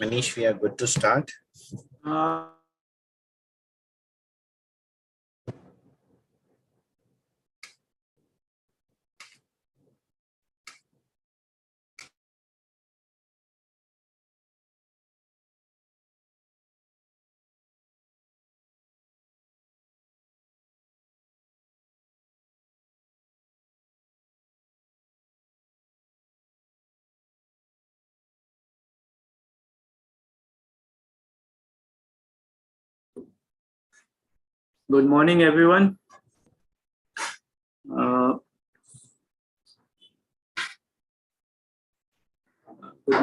Manish, we are good to start. Good morning, everyone. Good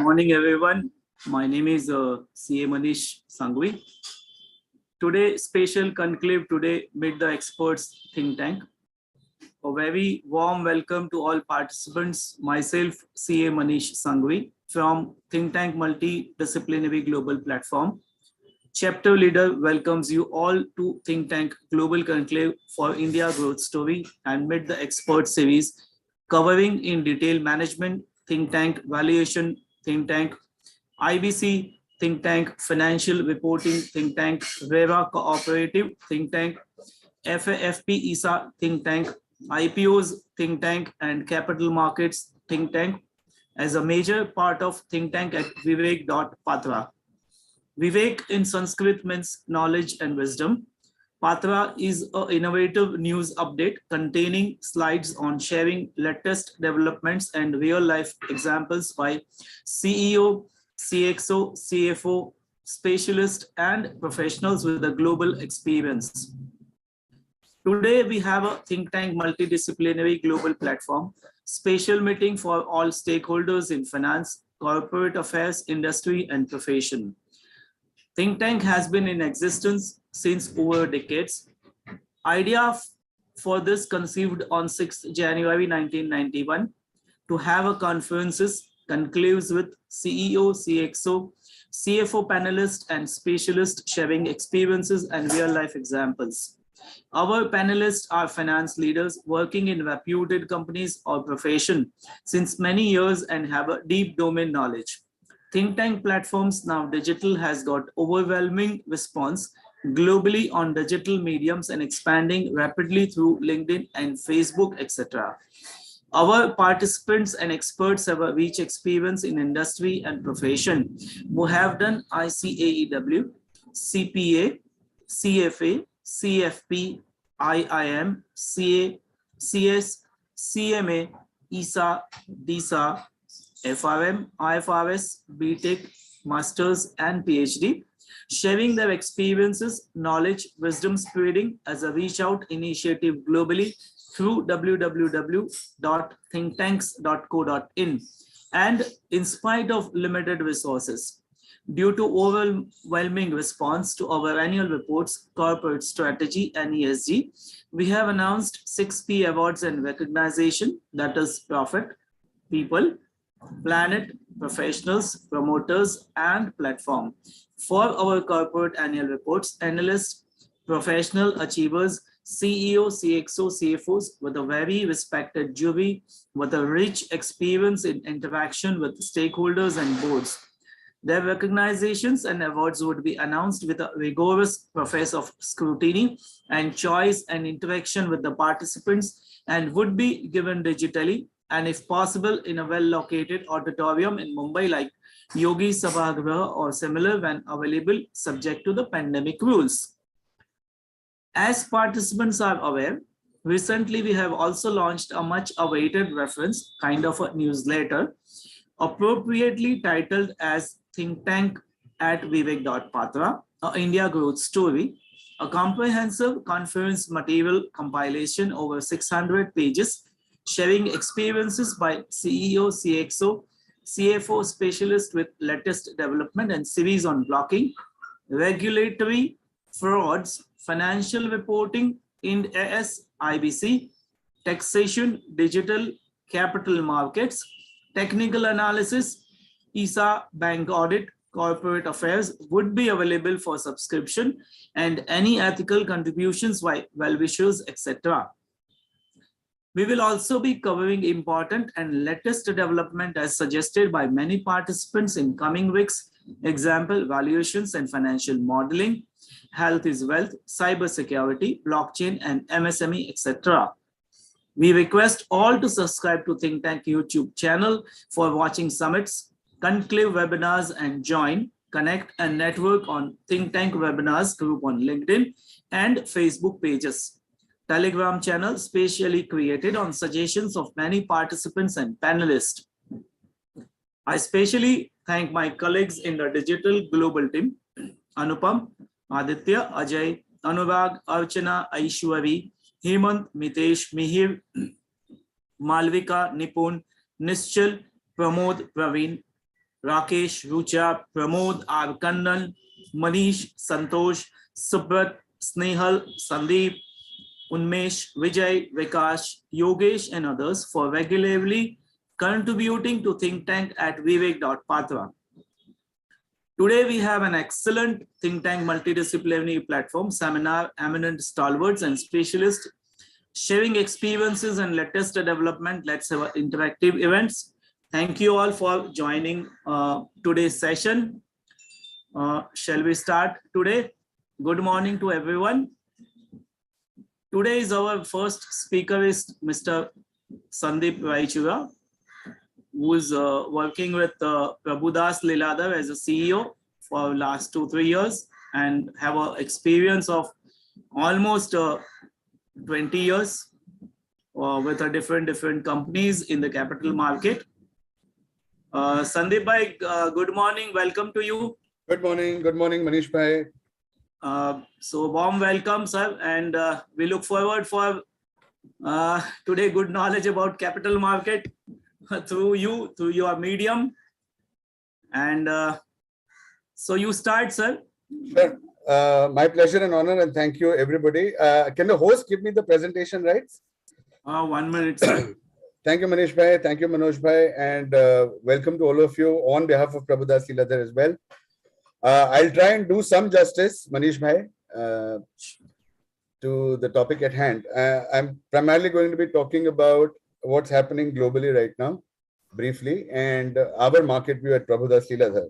morning, everyone. My name is CA Manish Sanghvi. Today, special conclave today Meet the Experts think tank. A very warm welcome to all participants. Myself, CA Manish Sanghvi from Think Tank Multidisciplinary Global Platform. Chapter leader welcomes you all to Think Tank Global Conclave for India Growth Story and Meet the Expert series covering in detail management, think tank, valuation, think tank, IBC, think tank, financial reporting, think tank, RERA cooperative, think tank, FAFP ISA, think tank, IPOs, think tank, and capital markets, think tank as a major part of think tank at Vivek.Patra. Vivek in Sanskrit means knowledge and wisdom. Patra is an innovative news update containing slides on sharing latest developments and real-life examples by CEO, CXO, CFO, specialists, and professionals with a global experience. Today, we have a think tank multidisciplinary global platform, special meeting for all stakeholders in finance, corporate affairs, industry, and profession. Think tank has been in existence since over decades. Idea for this conceived on 6th January 1991 to have a conferences, conclaves with CEO, CXO, CFO panelists and specialists sharing experiences and real-life examples. Our panelists are finance leaders working in reputed companies or profession since many years and have a deep domain knowledge. Think tank platforms now digital has got overwhelming response globally on digital mediums and expanding rapidly through LinkedIn and Facebook, etc. Our participants and experts have a rich experience in industry and profession who have done ICAEW, CPA, CFA, CFP, IIM, CA, CS, CMA, ISA, DISA, FRM, IFRS, BTech, Masters, and PhD, sharing their experiences, knowledge, wisdom spreading as a reach out initiative globally through www.thinktanks.co.in. And in spite of limited resources, due to overwhelming response to our annual reports, corporate strategy, and ESG, we have announced 6P awards and recognition, that is profit, people, planet, professionals, promoters, and platform. For our corporate annual reports, analysts, professional achievers, CEO, CXO, CFOs with a very respected jury with a rich experience in interaction with stakeholders and boards. Their recognitions and awards would be announced with a rigorous process of scrutiny and choice and interaction with the participants and would be given digitally and if possible in a well-located auditorium in Mumbai like Yogi Sabhagriha or similar when available subject to the pandemic rules. As participants are aware, recently we have also launched a much awaited reference, kind of a newsletter, appropriately titled as Think Tank at Vivek.Patra, a India Growth Story, a comprehensive conference material compilation over 600 pages sharing experiences by CEO, CXO, CFO specialist with latest development and series on blocking, regulatory, frauds, financial reporting, Ind AS, IBC, taxation, digital, capital markets, technical analysis, ISA, bank audit, corporate affairs would be available for subscription and any ethical contributions by well-wishers, etc. We will also be covering important and latest development as suggested by many participants in coming weeks Example, valuations and financial modeling, health is wealth, cybersecurity, blockchain, and MSME, etc. We request all to subscribe to Think Tank YouTube channel for watching summits, conclave webinars, and join, connect, and network on Think Tank webinars group on LinkedIn and Facebook pages. Telegram channel specially created on suggestions of many participants and panelists. I especially thank my colleagues in the digital global team, Anupam, Aditya, Ajay, Anurag, Archana, Aishwari, Hemant, Mitesh, Mihir, Malvika, Nipun, Nischal, Pramod, Praveen, Rakesh, Rucha, Pramod, R. Kannan, Manish, Santosh, Subrat, Snehal, Sandeep, Unmesh, Vijay, Vikash, Yogesh, and others for regularly contributing to Think Tank at vivek.patra. Today, we have an excellent Think Tank multidisciplinary platform, seminar, eminent stalwarts and specialists sharing experiences and latest development. Let's have interactive events. Thank you all for joining today's session. Shall we start today? Good morning to everyone. Today is our first speaker is Mr. Sandip Raichuria, who is working with Prabhudas Lilladher as a CEO for last 2-3 years and have an experience of almost 20 years with a different companies in the capital market. Sandip bhai, good morning. Welcome to you. Good morning, Manish bhai. So warm welcome, sir, and we look forward for today good knowledge about capital market through your medium. And so you start, sir. Sure. My pleasure and honor, and thank you, everybody. Can the host give me the presentation rights? 1 minute, sir. Thank you, Manish bhai. Thank you, Manoj bhai. And welcome to all of you on behalf of Prabhudas Lilladher as well. I'll try and do some justice, Manish bhai, to the topic at hand. I'm primarily going to be talking about what's happening globally right now, briefly, and our market view at Prabhudas Lilladher.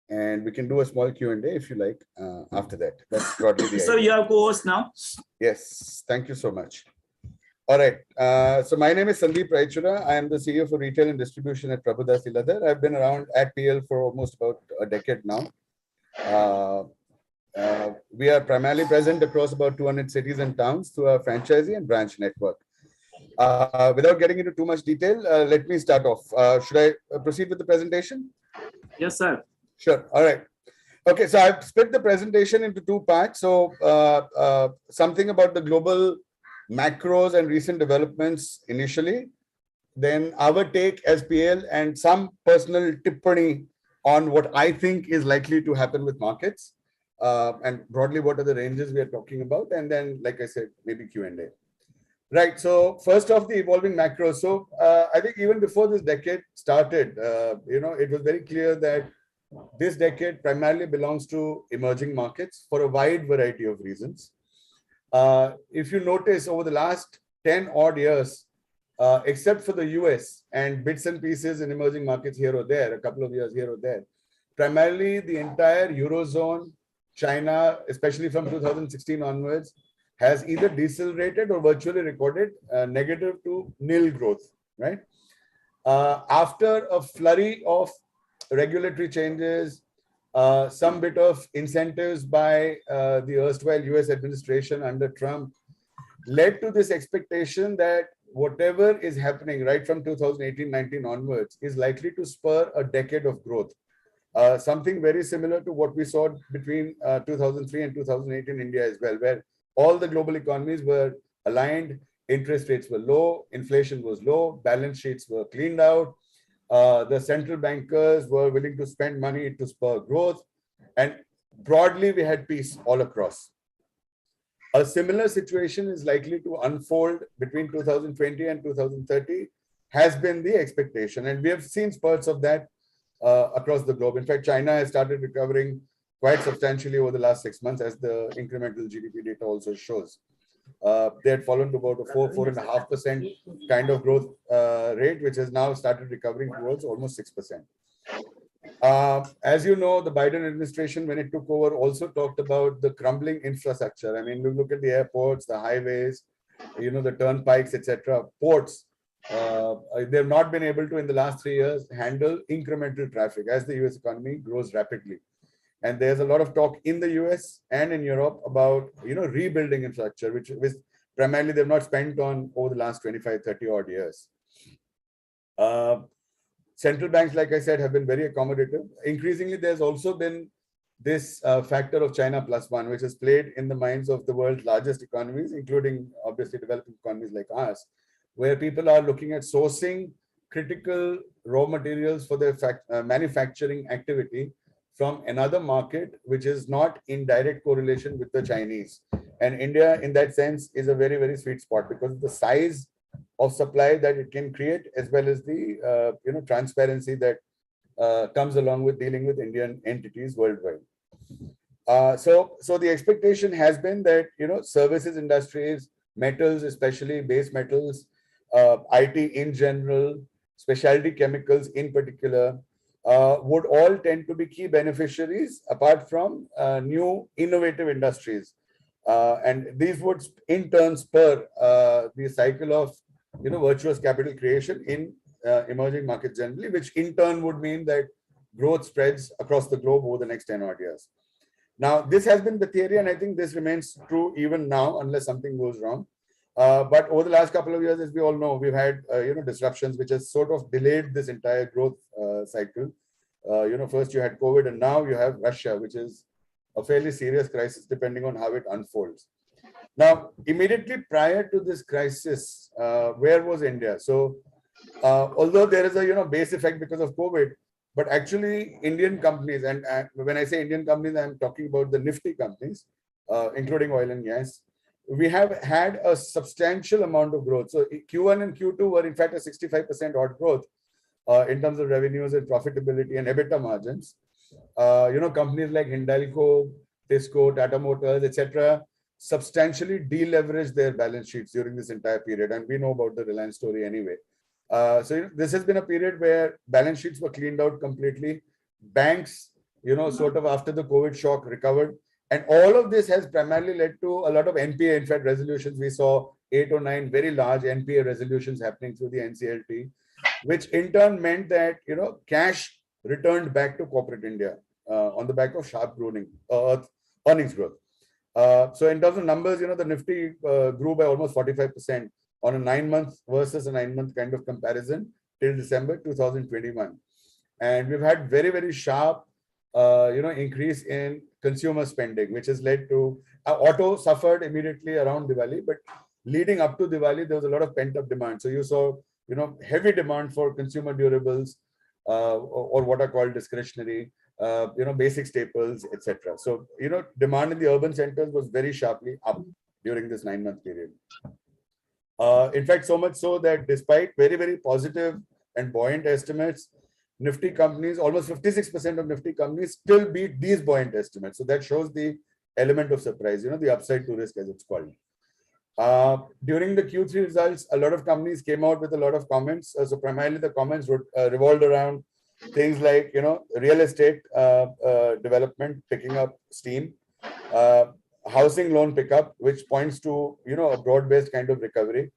And we can do a small Q&A if you like after that. That's broadly the So idea. you are co-host now. Yes, thank you so much. All right. So my name is Sandip Raichuria. I am the CEO for Retail and Distribution at Prabhudas Lilladher. I've been around at PL for almost about a decade now. We are primarily present across about 200 cities and towns through our franchisee and branch network. Without getting into too much detail, let me start off. Should I proceed with the presentation? Yes, sir. Sure. All right. Okay. So I've split the presentation into two parts. So something about the global macros and recent developments initially, then our take as PL and some personal tippani on what I think is likely to happen with markets, and broadly what are the ranges we are talking about, and then, like I said, maybe Q&A. Right. So first off, the evolving macros. So I think even before this decade started, it was very clear that this decade primarily belongs to emerging markets for a wide variety of reasons. If you notice, over the last 10 odd years, except for the US and bits and pieces in emerging markets here or there, a couple of years here or there, primarily the entire Eurozone, China, especially from 2016 onwards, has either decelerated or virtually recorded negative to nil growth, right? After a flurry of regulatory changes, some bit of incentives by the erstwhile US administration under Trump, led to this expectation that whatever is happening right from 2018-19 onwards is likely to spur a decade of growth. Something very similar to what we saw between 2003 and 2008 in India as well, where all the global economies were aligned, interest rates were low, inflation was low, balance sheets were cleaned out, the central bankers were willing to spend money to spur growth, and broadly we had peace all across. A similar situation is likely to unfold between 2020 and 2030, has been the expectation. And we have seen spurts of that across the globe. In fact, China has started recovering quite substantially over the last 6 months, as the incremental GDP data also shows. They had fallen to about a 4.5% kind of growth rate, which has now started recovering towards almost 6%. As you know, the Biden administration, when it took over, also talked about the crumbling infrastructure. I mean, we look at the airports, the highways, the turnpikes, etc., ports. They've not been able to, in the last 3 years, handle incremental traffic as the US economy grows rapidly. And there's a lot of talk in the US and in Europe about, rebuilding infrastructure, which primarily they've not spent on over the last 25, 30 odd years. Central banks, like I said, have been very accommodative. Increasingly, there's also been this factor of China +1, which has played in the minds of the world's largest economies, including obviously developing economies like ours, where people are looking at sourcing critical raw materials for their manufacturing activity from another market, which is not in direct correlation with the Chinese. And India, in that sense, is a very, very sweet spot because of the size of supply that it can create, as well as the transparency that comes along with dealing with Indian entities worldwide. So the expectation has been that services industries, metals, especially base metals, IT in general, specialty chemicals in particular, would all tend to be key beneficiaries apart from new innovative industries. And these would in turn spur the cycle of virtuous capital creation in emerging markets generally, which in turn would mean that growth spreads across the globe over the next 10 odd years. Now, this has been the theory, and I think this remains true even now, unless something goes wrong. But over the last couple of years, as we all know, we've had disruptions which has sort of delayed this entire growth cycle. First you had COVID, and now you have Russia, which is a fairly serious crisis depending on how it unfolds. Now, immediately prior to this crisis, where was India? So, although there is a base effect because of COVID, but actually Indian companies, and when I say Indian companies, I'm talking about the nifty companies, including oil and gas. We have had a substantial amount of growth. So Q1 and Q2 were in fact a 65% odd growth in terms of revenues and profitability and EBITDA margins. Companies like Hindalco, Tisco, Tata Motors, etc., substantially deleveraged their balance sheets during this entire period. And we know about the Reliance story anyway. So this has been a period where balance sheets were cleaned out completely. Banks, sort of after the COVID shock recovered. And all of this has primarily led to a lot of NPA, in fact, resolutions. We saw 8 or 9 very large NPA resolutions happening through the NCLT, which in turn meant that, cash returned back to corporate India on the back of sharp earnings growth. So in terms of numbers, the Nifty grew by almost 45% on a 9-month versus a 9-month kind of comparison till December 2021. And we've had very, very sharp, increase in consumer spending, which has led to auto suffered immediately around Diwali, but leading up to Diwali, there was a lot of pent up demand. So you saw, heavy demand for consumer durables or what are called discretionary, basic staples, etc. So, demand in the urban centers was very sharply up during this 9-month period. In fact, so much so that despite very, very positive and buoyant estimates, Nifty companies, almost 56% of Nifty companies still beat these buoyant estimates. So that shows the element of surprise, the upside to risk as it's called. During the Q3 results, a lot of companies came out with a lot of comments. So primarily the comments revolved around things like, real estate development picking up steam, housing loan pickup, which points to, a broad-based kind of recovery.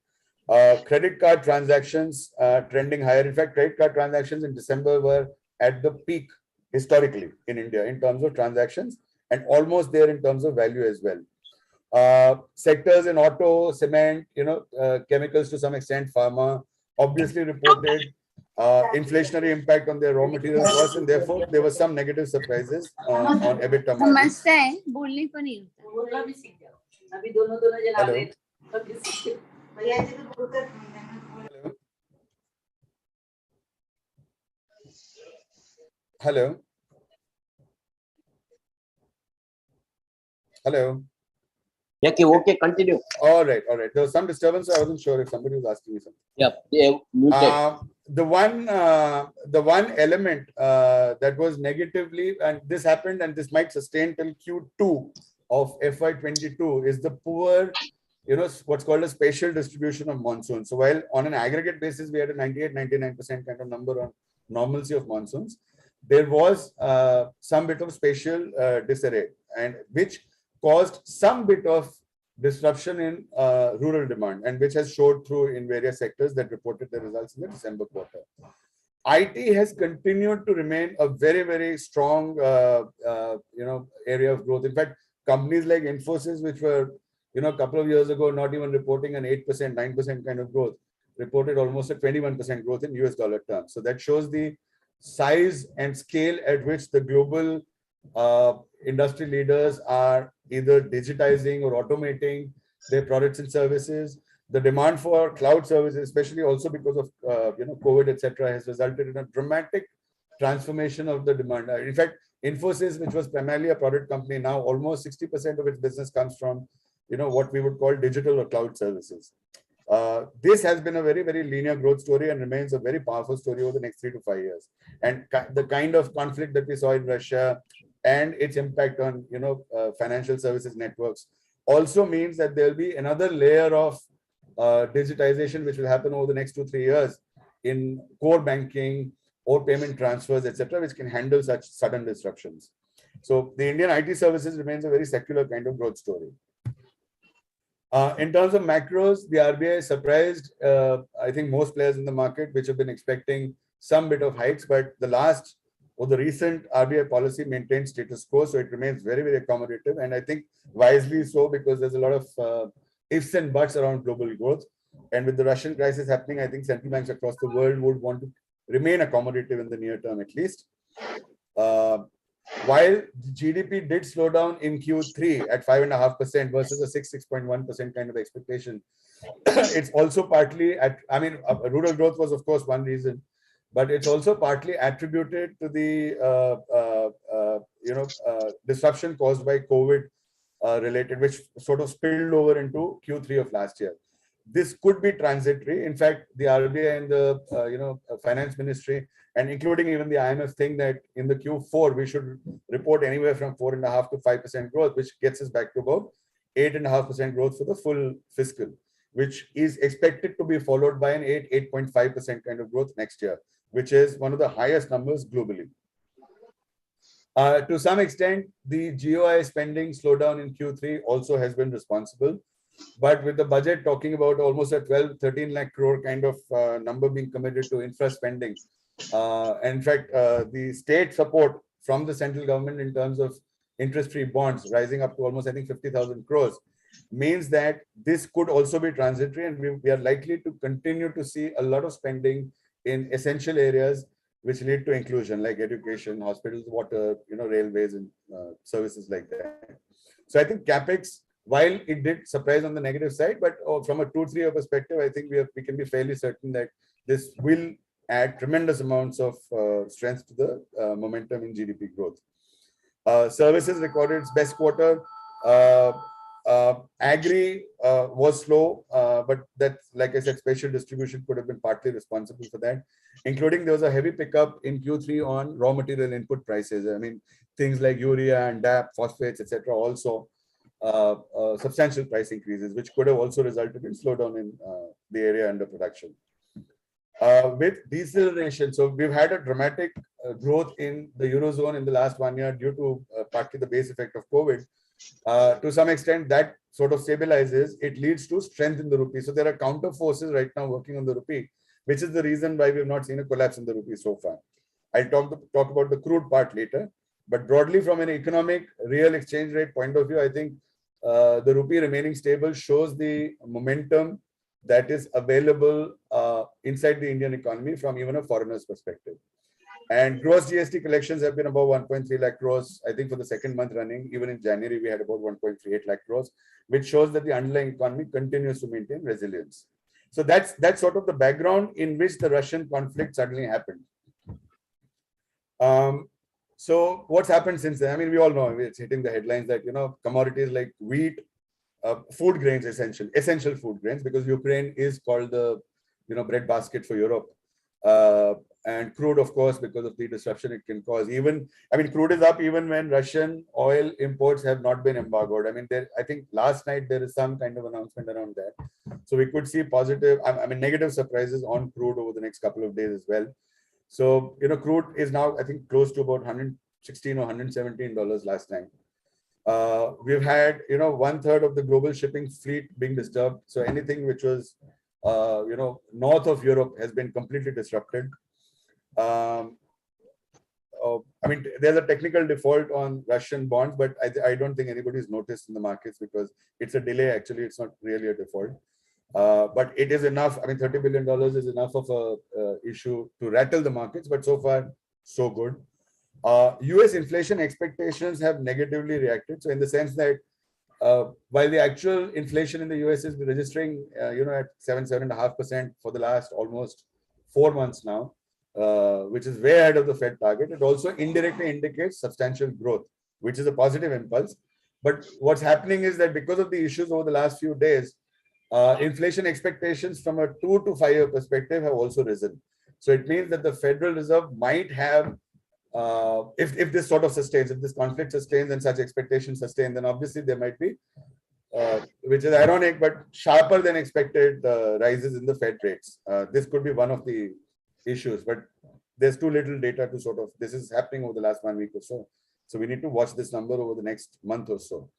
Credit card transactions trending higher. In fact, credit card transactions in December were at the peak historically in India in terms of transactions and almost there in terms of value as well. Sectors in auto, cement, chemicals to some extent, pharma, obviously reported inflationary impact on their raw material costs, and therefore there were some negative surprises on EBITDA margins. Hello. Hello. Yeah, okay, continue. All right. There was some disturbance. So I wasn't sure if somebody was asking me something. Yeah, muted. The one element that was negatively, and this happened, and this might sustain till Q2 of FY22, is the poor, what's called a spatial distribution of monsoon. So while on an aggregate basis, we had a 98-99% kind of number on normalcy of monsoons, there was some bit of spatial disarray, and which caused some bit of disruption in rural demand, and which has showed through in various sectors that reported the results in the December quarter. IT has continued to remain a very, very strong, area of growth. In fact, companies like Infosys, which were, a couple of years ago, not even reporting an 8%, 9% kind of growth, reported almost a 21% growth in US dollar terms. So that shows the size and scale at which the global industry leaders are either digitizing or automating their products and services. The demand for cloud services, especially also because of COVID, etc., has resulted in a dramatic transformation of the demand. In fact, Infosys, which was primarily a product company, now almost 60% of its business comes from what we would call digital or cloud services. This has been a very, very linear growth story and remains a very powerful story over the next 3 to 5 years. And the kind of conflict that we saw in Russia and its impact on financial services networks also means that there will be another layer of digitization which will happen over the next 2-3 years in core banking or payment transfers, etc., which can handle such sudden disruptions. So the Indian IT services remains a very secular kind of growth story. In terms of macros, the RBI surprised, I think, most players in the market, which have been expecting some bit of hikes, but the recent RBI policy maintains status quo, so it remains very, very accommodative, and I think wisely so, because there's a lot of ifs and buts around global growth. And with the Russian crisis happening, I think central banks across the world would want to remain accommodative in the near term, at least. While GDP did slow down in Q3 at 5.5% versus a 6.1% kind of expectation, it's also partly rural growth was, of course, one reason, but it's also partly attributed to the disruption caused by COVID related, which sort of spilled over into Q3 of last year. This could be transitory. In fact, the RBI and the finance ministry, and including even the IMF, think that in the Q4 we should report anywhere from 4.5% to 5% growth, which gets us back to about 8.5% growth for the full fiscal, which is expected to be followed by an 8.5% kind of growth next year, which is one of the highest numbers globally. To some extent, the GOI spending slowdown in Q3 also has been responsible. But with the budget talking about almost a 12-13 lakh crore kind of number being committed to infra spending, and in fact, the state support from the central government in terms of interest-free bonds rising up to almost, I think, 50,000 crores, means that this could also be transitory, and we are likely to continue to see a lot of spending in essential areas which lead to inclusion, like education, hospitals, water, railways, and services like that. So I think CapEx, while it did surprise on the negative side, but from a 2-3 year perspective, I think we can be fairly certain that this will add tremendous amounts of strength to the momentum in GDP growth. Services recorded its best quarter. Agri was slow, but that, like I said, spatial distribution could have been partly responsible for that, including there was a heavy pickup in Q3 on raw material input prices. I mean, things like urea and DAP, phosphates, etc., also substantial price increases, which could have also resulted in slowdown in the area under production. With deceleration, so we've had a dramatic growth in the Eurozone in the last 1 year due to partly the base effect of COVID. To some extent, that sort of stabilizes. It leads to strength in the rupee. So there are counter forces right now working on the rupee, which is the reason why we have not seen a collapse in the rupee so far. I'll talk about the crude part later. But broadly, from an economic real exchange rate point of view, I think the rupee remaining stable shows the momentum that is available inside the Indian economy from even a foreigner's perspective. And gross GST collections have been above 1.3 lakh crores, I think, for the second month running. Even in January, we had about 1.38 lakh crores, which shows that the underlying economy continues to maintain resilience. So that's sort of the background in which the Russian conflict suddenly happened. So what's happened since then? I mean, we all know it's hitting the headlines that, commodities like wheat, food grains, essential food grains, because Ukraine is called the, bread basket for Europe. And crude, of course, because of the disruption it can cause. Crude is up even when Russian oil imports have not been embargoed. I mean, I think last night there is some kind of announcement around that. So we could see negative surprises on crude over the next couple of days as well. So, crude is now, I think, close to about $116 or $117 last time. We've had, 1/3 of the global shipping fleet being disturbed. So anything which was, north of Europe has been completely disrupted. I mean, there's a technical default on Russian bonds, but I don't think anybody's noticed in the markets because it's a delay. Actually, it's not really a default. But it is enough. I mean, $30 billion is enough of a issue to rattle the markets, but so far, so good. US inflation expectations have negatively reacted. So in the sense that while the actual inflation in the US is registering, at 7.5% for the last almost 4 months now, which is way ahead of the Fed target, it also indirectly indicates substantial growth, which is a positive impulse. But what's happening is that because of the issues over the last few days, inflation expectations from a 2 to 5 year perspective have also risen. So it means that the Federal Reserve might have, if this sort of sustains, if this conflict sustains and such expectations sustain, then obviously there might be, which is ironic, but sharper than expected rises in the Fed rates. This could be one of the issues, but there's too little data to sort of, this is happening over the last 1 week or so. So we need to watch this number over the next month or so.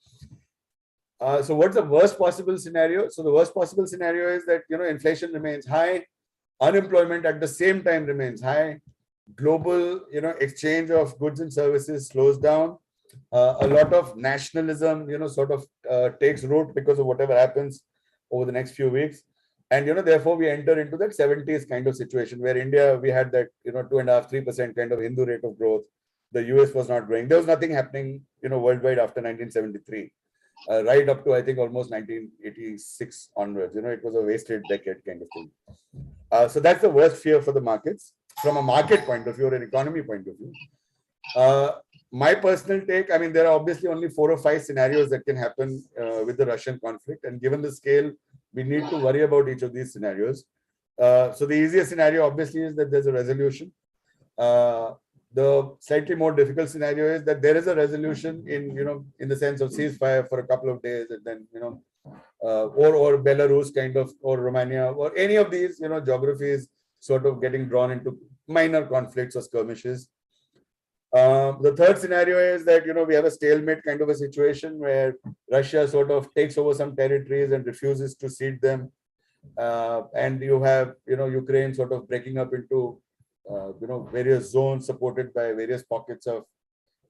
So what's the worst possible scenario? So the worst possible scenario is that, inflation remains high, unemployment at the same time remains high, global, exchange of goods and services slows down, a lot of nationalism, sort of takes root because of whatever happens over the next few weeks. And, therefore we enter into that 70s kind of situation where India, we had that, 2.5%, 3% kind of Hindu rate of growth. The US was not growing. There was nothing happening, worldwide after 1973. Right up to, I think, almost 1986 onwards. It was a wasted decade kind of thing. So that's the worst fear for the markets from a market point of view or an economy point of view. My personal take, I mean, there are obviously only 4 or 5 scenarios that can happen with the Russian conflict. And given the scale, we need to worry about each of these scenarios. So the easiest scenario, obviously, is that there's a resolution. The slightly more difficult scenario is that there is a resolution in the sense of ceasefire for a couple of days, and then, or Belarus kind of, or Romania, or any of these, geographies sort of getting drawn into minor conflicts or skirmishes. The third scenario is that, we have a stalemate kind of a situation where Russia sort of takes over some territories and refuses to cede them. And you have, Ukraine sort of breaking up into, various zones supported by various pockets of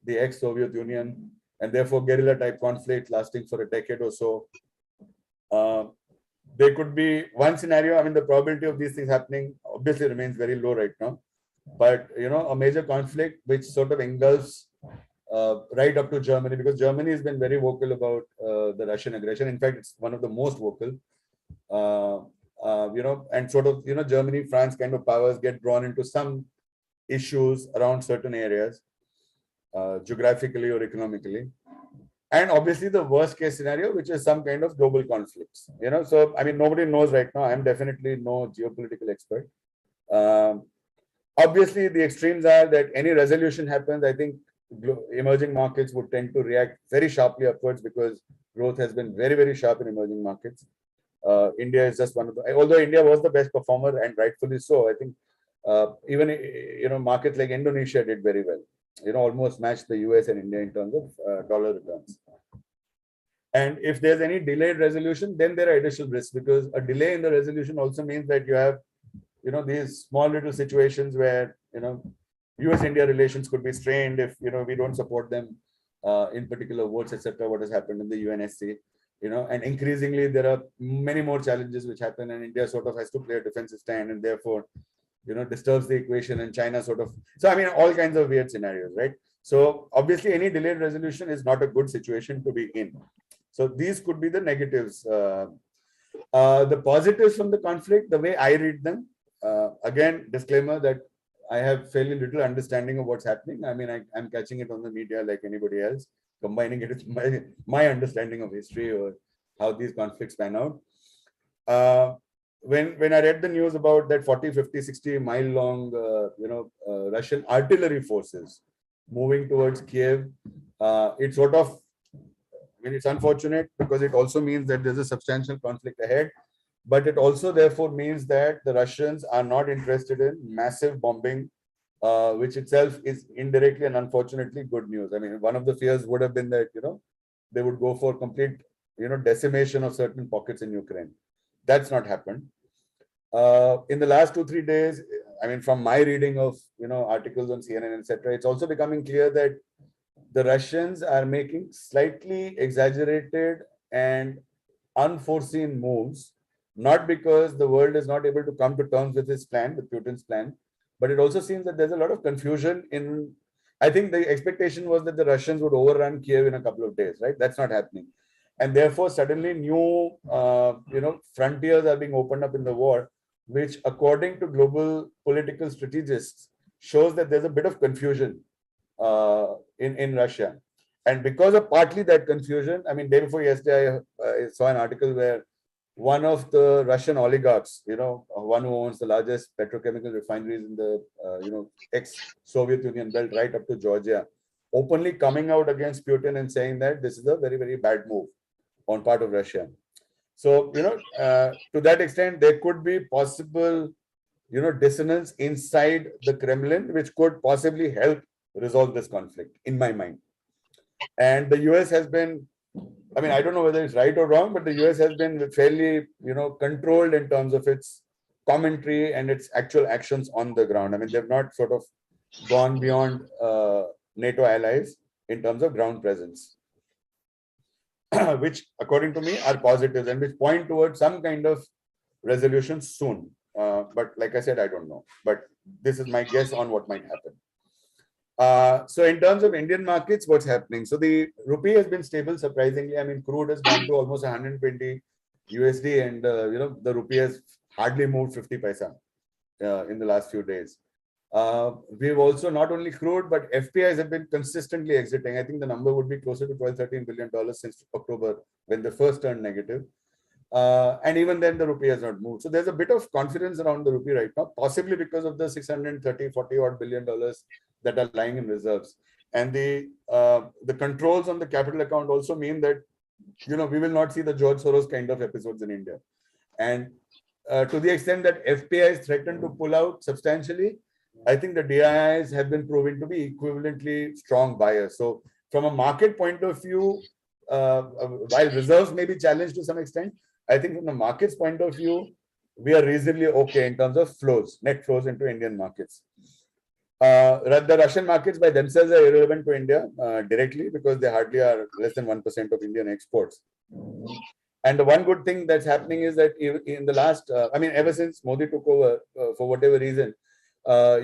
the ex-Soviet Union, and therefore guerrilla type conflict lasting for a decade or so. There could be one scenario, I mean, the probability of these things happening obviously remains very low right now. But, a major conflict which sort of engulfs right up to Germany, because Germany has been very vocal about the Russian aggression. In fact, it's one of the most vocal. And sort of, Germany, France kind of powers get drawn into some issues around certain areas, geographically or economically. And obviously the worst case scenario, which is some kind of global conflicts, So, I mean, nobody knows right now. I'm definitely no geopolitical expert. Obviously, the extremes are that any resolution happens, I think emerging markets would tend to react very sharply upwards because growth has been very, very sharp in emerging markets. India is just one of the, although India was the best performer and rightfully so, I think even, markets like Indonesia did very well, almost matched the US and India in terms of dollar returns. And if there's any delayed resolution, then there are additional risks because a delay in the resolution also means that you have, these small little situations where, US-India relations could be strained if, we don't support them in particular votes, etc. What has happened in the UNSC, and increasingly there are many more challenges which happen and India sort of has to play a defensive stand and therefore, disturbs the equation and China sort of, so I mean, all kinds of weird scenarios, right? So obviously any delayed resolution is not a good situation to be in. So these could be the negatives. The positives from the conflict, the way I read them, again, disclaimer that I have fairly little understanding of what's happening. I mean, I'm catching it on the media like anybody else, combining it with my understanding of history or how these conflicts pan out. When I read the news about that 40, 50, 60 mile long, Russian artillery forces moving towards Kiev, it sort of, I mean, it's unfortunate because it also means that there's a substantial conflict ahead. But it also therefore means that the Russians are not interested in massive bombing which itself is indirectly and unfortunately good news. I mean, one of the fears would have been that, they would go for complete, decimation of certain pockets in Ukraine. That's not happened. In the last 2-3 days, I mean, from my reading of, articles on CNN, etc., it's also becoming clear that the Russians are making slightly exaggerated and unforeseen moves, not because the world is not able to come to terms with his plan, with Putin's plan, but it also seems that there's a lot of confusion in. I think the expectation was that the Russians would overrun Kiev in a couple of days, right? That's not happening. And therefore, suddenly new, frontiers are being opened up in the war, which, according to global political strategists, shows that there's a bit of confusion in Russia. And because of partly that confusion, I mean, day before yesterday, I saw an article where one of the Russian oligarchs, one who owns the largest petrochemical refineries in the, ex-Soviet Union belt right up to Georgia, openly coming out against Putin and saying that this is a very, very bad move on part of Russia. So, to that extent, there could be possible, dissonance inside the Kremlin, which could possibly help resolve this conflict, in my mind. And the US has been, I mean, I don't know whether it's right or wrong, but the US has been fairly, controlled in terms of its commentary and its actual actions on the ground. I mean, they've not sort of gone beyond NATO allies in terms of ground presence, which, according to me, are positives and which point towards some kind of resolution soon. But like I said, I don't know. But this is my guess on what might happen. So in terms of Indian markets, what's happening? So the rupee has been stable, surprisingly. I mean, crude has gone to almost 120 USD, and the rupee has hardly moved 50 paisa in the last few days. We've also not only crude, but FPIs have been consistently exiting. I think the number would be closer to $12-13 billion since October, when they first turned negative. And even then, the rupee has not moved. So there's a bit of confidence around the rupee right now, possibly because of the 630-40 odd billion dollars that are lying in reserves. And the controls on the capital account also mean that, we will not see the George Soros kind of episodes in India. And to the extent that FPIs threaten to pull out substantially, I think the DIIs have been proven to be equivalently strong buyers. So from a market point of view, while reserves may be challenged to some extent, I think from the market's point of view, we are reasonably okay in terms of flows, net flows into Indian markets. The Russian markets by themselves are irrelevant to India directly, because they hardly are less than 1% of Indian exports. And the one good thing that's happening is that in the last, ever since Modi took over, for whatever reason,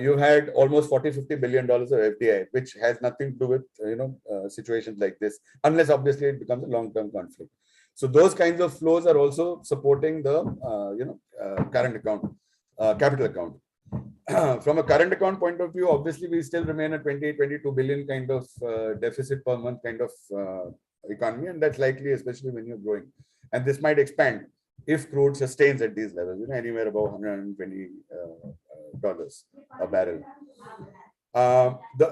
you had almost $40-50 billion of FDI, which has nothing to do with situations like this, unless obviously it becomes a long-term conflict. So those kinds of flows are also supporting the current account, capital account. From a current account point of view, obviously we still remain at 20-22 billion kind of deficit per month kind of economy, and that's likely, especially when you're growing. And this might expand if crude sustains at these levels, anywhere above $120 a barrel.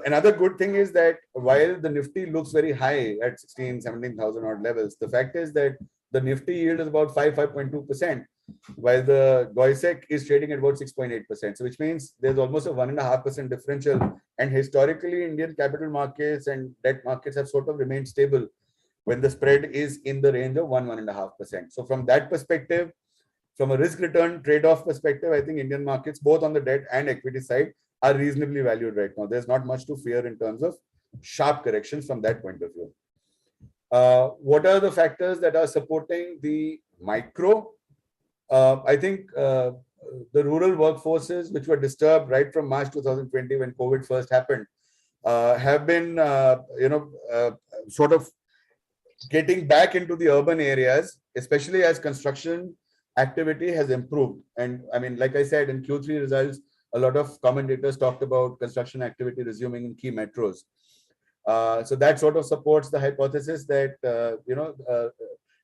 Another good thing is that while the Nifty looks very high at 17,000 odd levels, the fact is that the Nifty yield is about 5.2%, while the GOISEC is trading at about 6.8%. So which means there's almost a 1.5% differential. And historically, Indian capital markets and debt markets have sort of remained stable when the spread is in the range of 1.5%. So from that perspective, from a risk-return trade-off perspective, I think Indian markets, both on the debt and equity side, are reasonably valued right now. There's not much to fear in terms of sharp corrections from that point of view. What are the factors that are supporting the micro? I think the rural workforces, which were disturbed right from March 2020 when COVID first happened, have been, sort of getting back into the urban areas, especially as construction activity has improved. And I mean, like I said, in Q3 results, a lot of commentators talked about construction activity resuming in key metros. So that sort of supports the hypothesis that,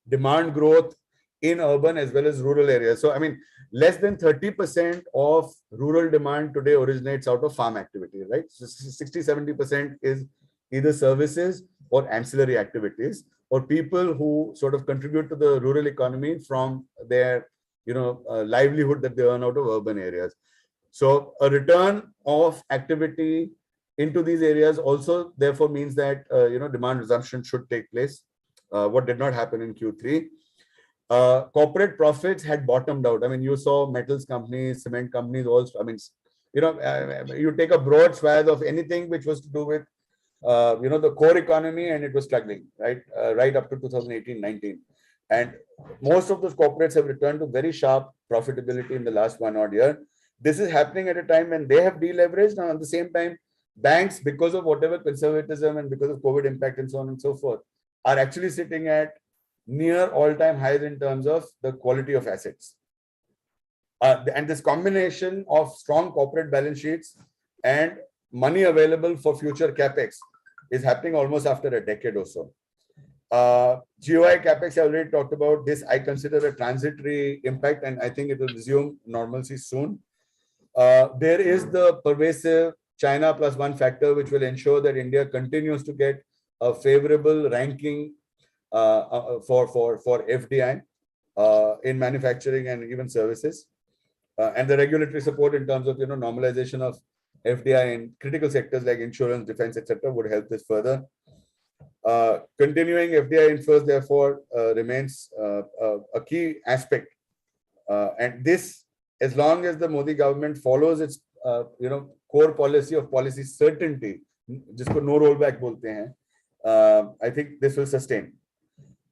demand growth in urban as well as rural areas. So, I mean, less than 30% of rural demand today originates out of farm activity, right? So 60-70% is either services or ancillary activities, or people who sort of contribute to the rural economy from their, livelihood that they earn out of urban areas. So a return of activity into these areas also therefore means that demand resumption should take place, what did not happen in Q3. Corporate profits had bottomed out. I mean, you saw metals companies, cement companies also. I mean, you take a broad swath of anything which was to do with the core economy, and it was struggling, right? Right up to 2018-19. And most of those corporates have returned to very sharp profitability in the last 1 odd year. This is happening at a time when they have deleveraged, and at the same time, banks, because of whatever conservatism and because of COVID impact and so on and so forth, are actually sitting at near all-time highs in terms of the quality of assets. And this combination of strong corporate balance sheets and money available for future capex is happening almost after a decade or so. GOI capex, I already talked about this. I consider a transitory impact, and I think it will resume normalcy soon. There is the pervasive China plus one factor, which will ensure that India continues to get a favorable ranking for FDI in manufacturing and even services, and the regulatory support in terms of normalization of FDI in critical sectors like insurance, defense, etc., would help this further. Continuing FDI inflows, therefore, remains a key aspect, and this, as long as the Modi government follows its core policy of policy certainty, jisko no rollback bolte hain, I think this will sustain.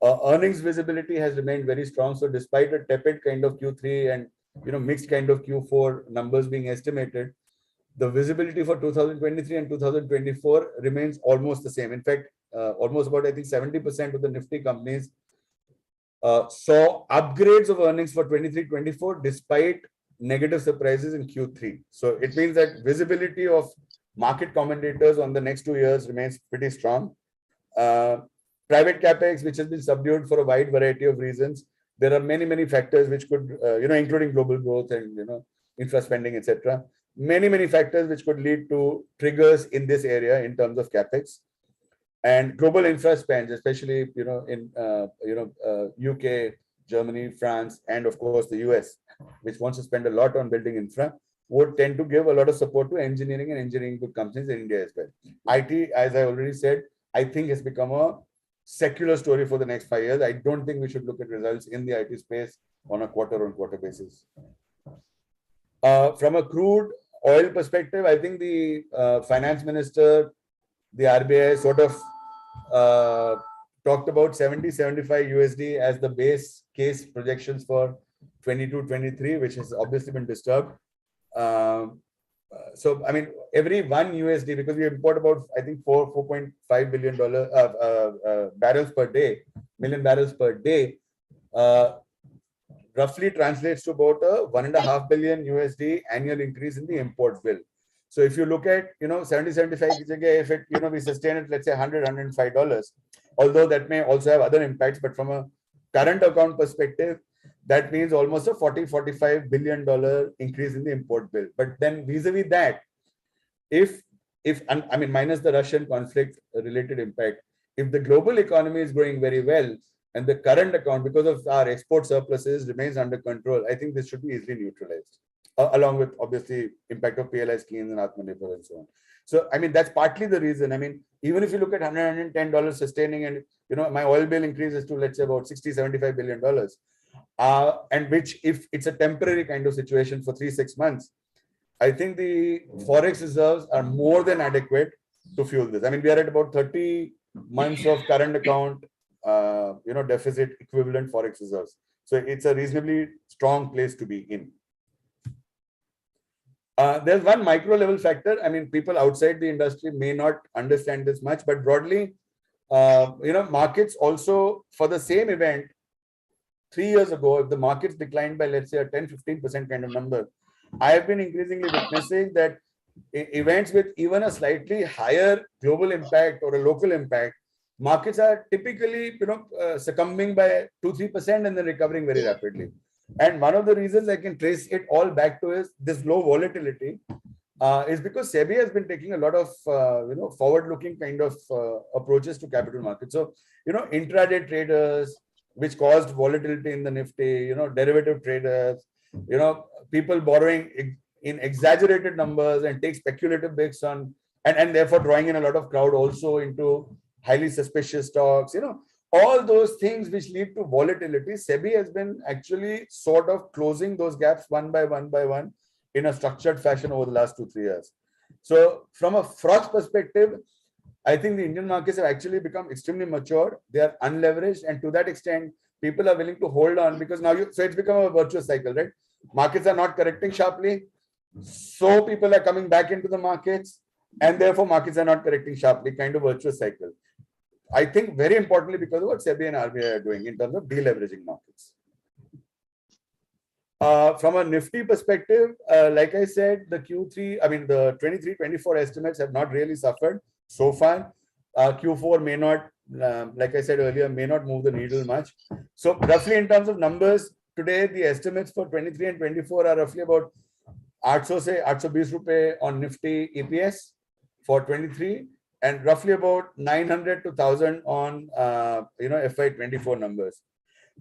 Earnings visibility has remained very strong. So despite a tepid kind of Q3 and mixed kind of Q4 numbers being estimated, the visibility for 2023 and 2024 remains almost the same. In fact, almost about, I think, 70% of the Nifty companies saw upgrades of earnings for 23-24 despite negative surprises in Q3. So it means that visibility of market commentators on the next 2 years remains pretty strong. Private capex, which has been subdued for a wide variety of reasons. There are many factors which could, including global growth and infra spending, etc. Many factors which could lead to triggers in this area in terms of capex. And global infra spends, especially in UK, Germany, France, and of course the US, which wants to spend a lot on building infra, would tend to give a lot of support to engineering and engineering good companies in India as well. IT, as I already said, I think has become a secular story for the next 5 years. I don't think we should look at results in the IT space on a quarter-on-quarter basis. From a crude oil perspective, I think the finance minister, the RBI sort of talked about 70-75 USD as the base case projections for 22-23, which has obviously been disturbed. So, I mean, every $1 USD, because we import about, I think, $4.5 billion barrels per day, million barrels per day, roughly translates to about a $1.5 billion USD annual increase in the import bill. So if you look at, 70-75, if it, we sustain it, let's say $100-$105, although that may also have other impacts, but from a current account perspective, that means almost a $40-45 billion increase in the import bill. But then vis-a-vis that, if I mean, minus the Russian conflict related impact, if the global economy is growing very well and the current account, because of our export surpluses, remains under control, I think this should be easily neutralized, along with obviously impact of PLI schemes and Atmanirbhar and so on. So, I mean, that's partly the reason. I mean, even if you look at $110 sustaining and, my oil bill increases to, let's say, about $60-75 billion, and which, if it's a temporary kind of situation for 3-6 months, I think the forex reserves are more than adequate to fuel this. I mean, we are at about 30 months of current account, deficit equivalent forex reserves. So it's a reasonably strong place to be in. There's one micro level factor. I mean, people outside the industry may not understand this much, but broadly, markets also, for the same event, 3 years ago, if the markets declined by, let's say, a 10-15% kind of number, I have been increasingly witnessing that events with even a slightly higher global impact or a local impact, markets are typically, succumbing by 2-3% and then recovering very rapidly. And one of the reasons I can trace it all back to is this low volatility, is because SEBI has been taking a lot of, forward-looking kind of approaches to capital markets. So, intraday traders, which caused volatility in the Nifty, derivative traders, people borrowing, in exaggerated numbers and take speculative bets on, and therefore drawing in a lot of crowd also into highly suspicious stocks, all those things which lead to volatility. SEBI has been actually sort of closing those gaps one by one in a structured fashion over the last 2-3 years. So from a froth perspective, I think the Indian markets have actually become extremely mature. They are unleveraged, and to that extent, people are willing to hold on because now so it's become a virtuous cycle, right? Markets are not correcting sharply, so people are coming back into the markets, and therefore markets are not correcting sharply, kind of virtuous cycle. I think very importantly because of what SEBI and RBI are doing in terms of deleveraging markets. From a Nifty perspective, like I said, the the 23-24 estimates have not really suffered so far. Q4 may not, like I said earlier, may not move the needle much. So roughly in terms of numbers, today the estimates for 23 and 24 are roughly about 820 rupees on Nifty EPS for 23, and roughly about 900 to 1000 on FY24 numbers.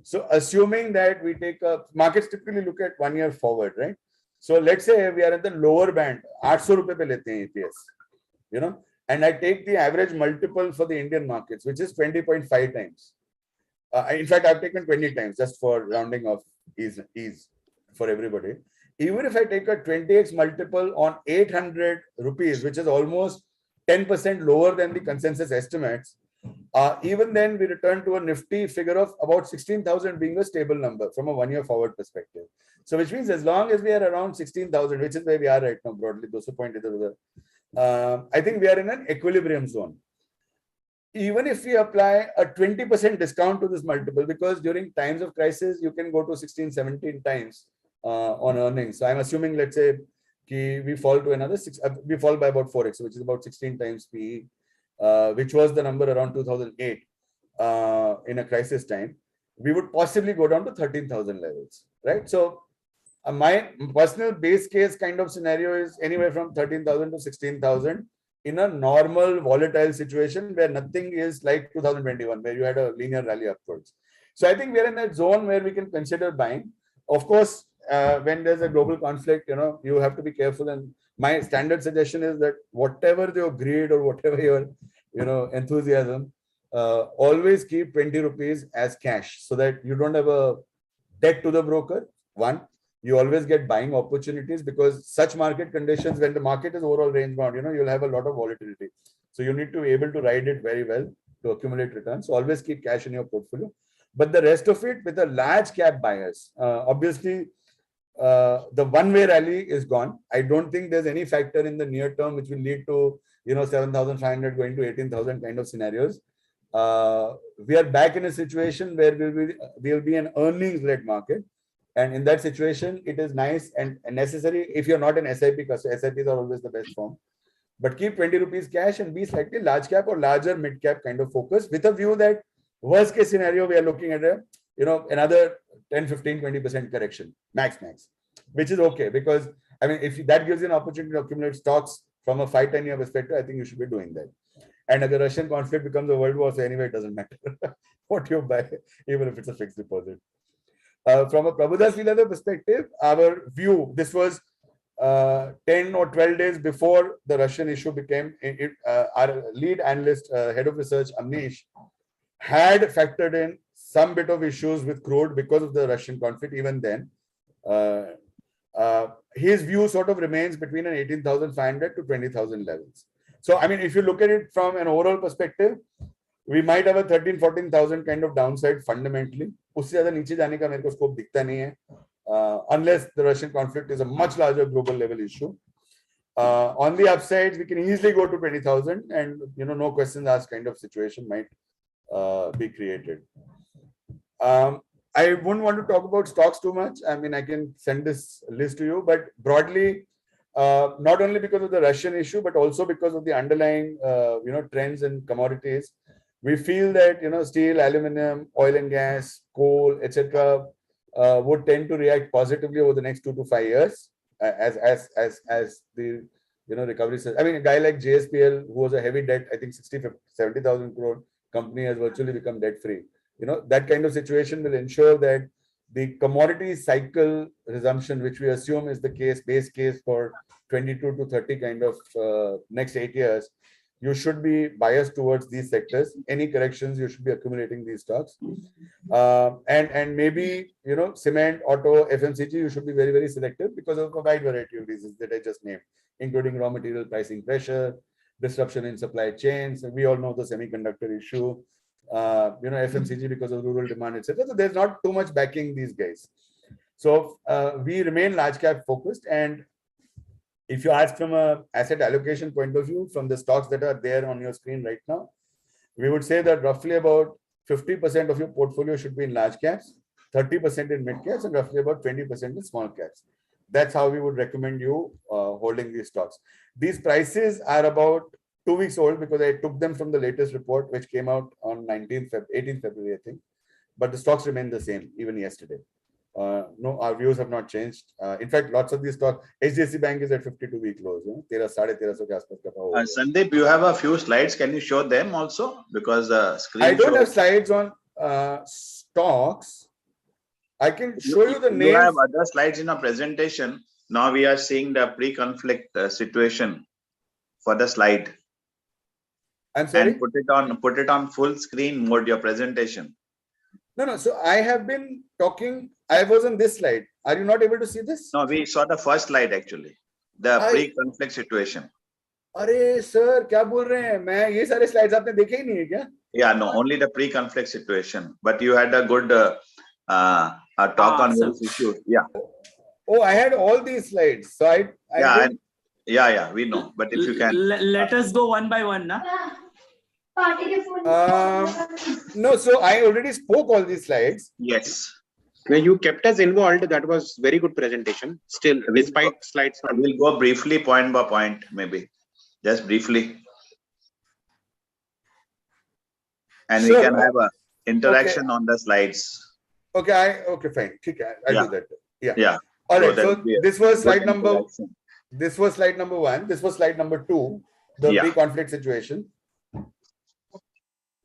So assuming that we take markets typically look at 1 year forward, right? So let's say we are in the lower band, 800 rupees pe lete hain EPS, and I take the average multiple for the Indian markets, which is 20.5 times. In fact, I've taken 20 times just for rounding of ease for everybody. Even if I take a 20x multiple on 800 rupees, which is almost 10% lower than the consensus estimates, even then we return to a Nifty figure of about 16,000 being a stable number from a 1 year forward perspective. So which means as long as we are around 16,000, which is where we are right now broadly, 200 point I think we are in an equilibrium zone. Even if we apply a 20% discount to this multiple, because during times of crisis, you can go to 16, 17 times on earnings. So I'm assuming, let's say, we fall to another we fall by about 4x, which is about 16 times PE, which was the number around 2008 in a crisis time. We would possibly go down to 13,000 levels, right? So my personal base case kind of scenario is anywhere from 13,000 to 16,000 in a normal volatile situation where nothing is like 2021, where you had a linear rally upwards. So I think we are in that zone where we can consider buying. Of course, when there's a global conflict, you have to be careful. And my standard suggestion is that whatever your greed or whatever your, enthusiasm, always keep 20 rupees as cash so that you don't have a debt to the broker. One, you always get buying opportunities because such market conditions, when the market is overall range bound, you'll have a lot of volatility. So you need to be able to ride it very well to accumulate returns. So always keep cash in your portfolio. But the rest of it with a large cap buyers, obviously, the one-way rally is gone. I don't think there's any factor in the near term which will lead to 7,500 going to 18,000 kind of scenarios. We are back in a situation where we'll be an earnings-led market, and in that situation, it is nice and necessary if you're not an SIP, because SIPs are always the best form. But keep 20 rupees cash and be slightly large cap or larger mid cap kind of focus with a view that worst case scenario we are looking at another 10, 15, 20% correction max, which is okay, because if that gives you an opportunity to accumulate stocks from a 5-10 year perspective, I think you should be doing that. And if the Russian conflict becomes a world war, so anyway, it doesn't matter what you buy, even if it's a fixed deposit. From a Prabhudas Leela perspective, our view, this was 10 or 12 days before the Russian issue became, our lead analyst, head of research, Manish, had factored in some bit of issues with crude because of the Russian conflict. Even then, his view sort of remains between an 18,500 to 20,000 levels. So, if you look at it from an overall perspective, we might have a 13-14,000 kind of downside fundamentally. Usse zyada niche jaane ka mere ko scope dikhta nahi hai, unless the Russian conflict is a much larger global level issue. On the upside, we can easily go to 20,000, and no questions asked kind of situation might be created. I wouldn't want to talk about stocks too much. I can send this list to you, but broadly, not only because of the Russian issue, but also because of the underlying, trends in commodities, we feel that, steel, aluminum, oil and gas, coal, etc., would tend to react positively over the next 2 to 5 years as the, recovery. A guy like JSPL, who was a heavy debt, I think 70,000 crore company, has virtually become debt free. That kind of situation will ensure that the commodity cycle resumption, which we assume is the base case for 22 to 30 kind of next 8 years, you should be biased towards these sectors. Any corrections, you should be accumulating these stocks. And maybe, cement, auto, FMCG, you should be very, very selective because of a wide variety of reasons that I just named, including raw material pricing pressure, disruption in supply chains. We all know the semiconductor issue, FMCG because of rural demand, etc. So there's not too much backing these guys. So we remain large cap focused. And if you ask from a asset allocation point of view, from the stocks that are there on your screen right now, we would say that roughly about 50% of your portfolio should be in large caps, 30% in mid caps, and roughly about 20% in small caps. That's how we would recommend you holding these stocks. These prices are about 2 weeks old because I took them from the latest report, which came out on 18th February, I think. But the stocks remain the same, even yesterday. No, our views have not changed. In fact, lots of these stocks, HDFC Bank is at 52-week lows. 1300 ke aaspas. Sandip, you have a few slides. Can you show them also? Because the screen I don't have slides on stocks. I can show you the names. You have other slides in a presentation. Now we are seeing the pre-conflict situation for the slide. I'm sorry? And put it on full screen mode, your presentation. No. So I have been talking. I was on this slide. Are you not able to see this? No, we saw the first slide actually. The pre-conflict situation. अरे sir, क्या बोल रहे हैं? मैं ये सारे slides आपने देखे ही नहीं है क्या? Yeah, no, only the pre-conflict situation. But you had a good talk on those issues. Yeah. Oh, I had all these slides. So yeah, we know. But if you can let us go one by one, na? No, so I already spoke all these slides. Yes. When you kept us involved, that was very good presentation. Still, despite slides. We'll go briefly, point by point, maybe. Just briefly. And we can have a interaction on the slides. Okay, fine. I'll do that. Yeah. All right. So this was slide number. This was slide number 1. This was slide number 2. The pre-conflict situation.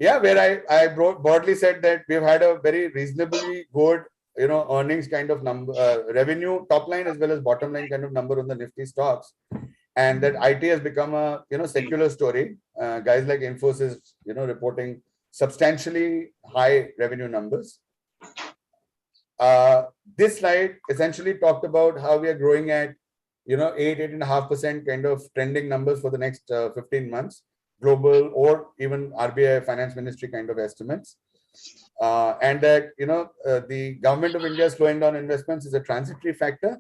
Yeah, where I broadly said that we've had a very reasonably good, earnings kind of number, revenue top line as well as bottom line kind of number on the Nifty stocks, and that IT has become a secular story. Guys like Infosys, reporting substantially high revenue numbers. This slide essentially talked about how we are growing at 8.5% kind of trending numbers for the next 15 months. Global or even RBI finance ministry kind of estimates, and that the government of India slowing down investments is a transitory factor,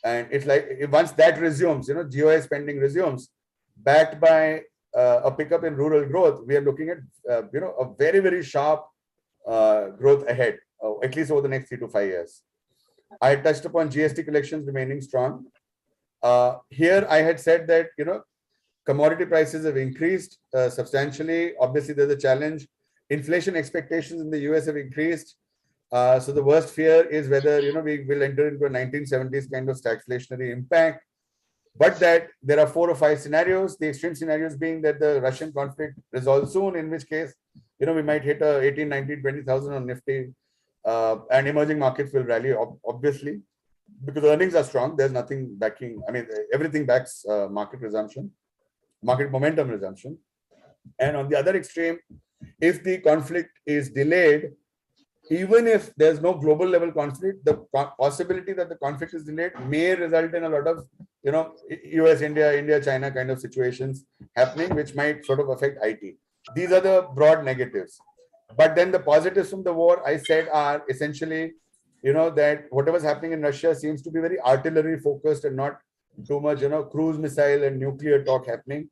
and it's like once that resumes, GOI spending resumes, backed by a pickup in rural growth, we are looking at a very, very sharp growth ahead, at least over the next 3 to 5 years. I touched upon GST collections remaining strong. Here I had said that commodity prices have increased substantially. Obviously, there's a challenge. Inflation expectations in the US have increased. So the worst fear is whether we will enter into a 1970s kind of stagflationary impact. But that there are 4 or 5 scenarios. The extreme scenarios being that the Russian conflict resolves soon, in which case we might hit 18, 19, 20,000 on Nifty, and emerging markets will rally. Obviously, because earnings are strong. There's nothing backing. I mean, everything backs market momentum resumption. And on the other extreme, if the conflict is delayed, even if there's no global level conflict, the possibility that the conflict is delayed may result in a lot of US, India, China kind of situations happening, which might sort of affect IT. These are the broad negatives. But then the positives from the war, I said, are essentially that whatever's happening in Russia seems to be very artillery focused and not too much cruise missile and nuclear talk happening.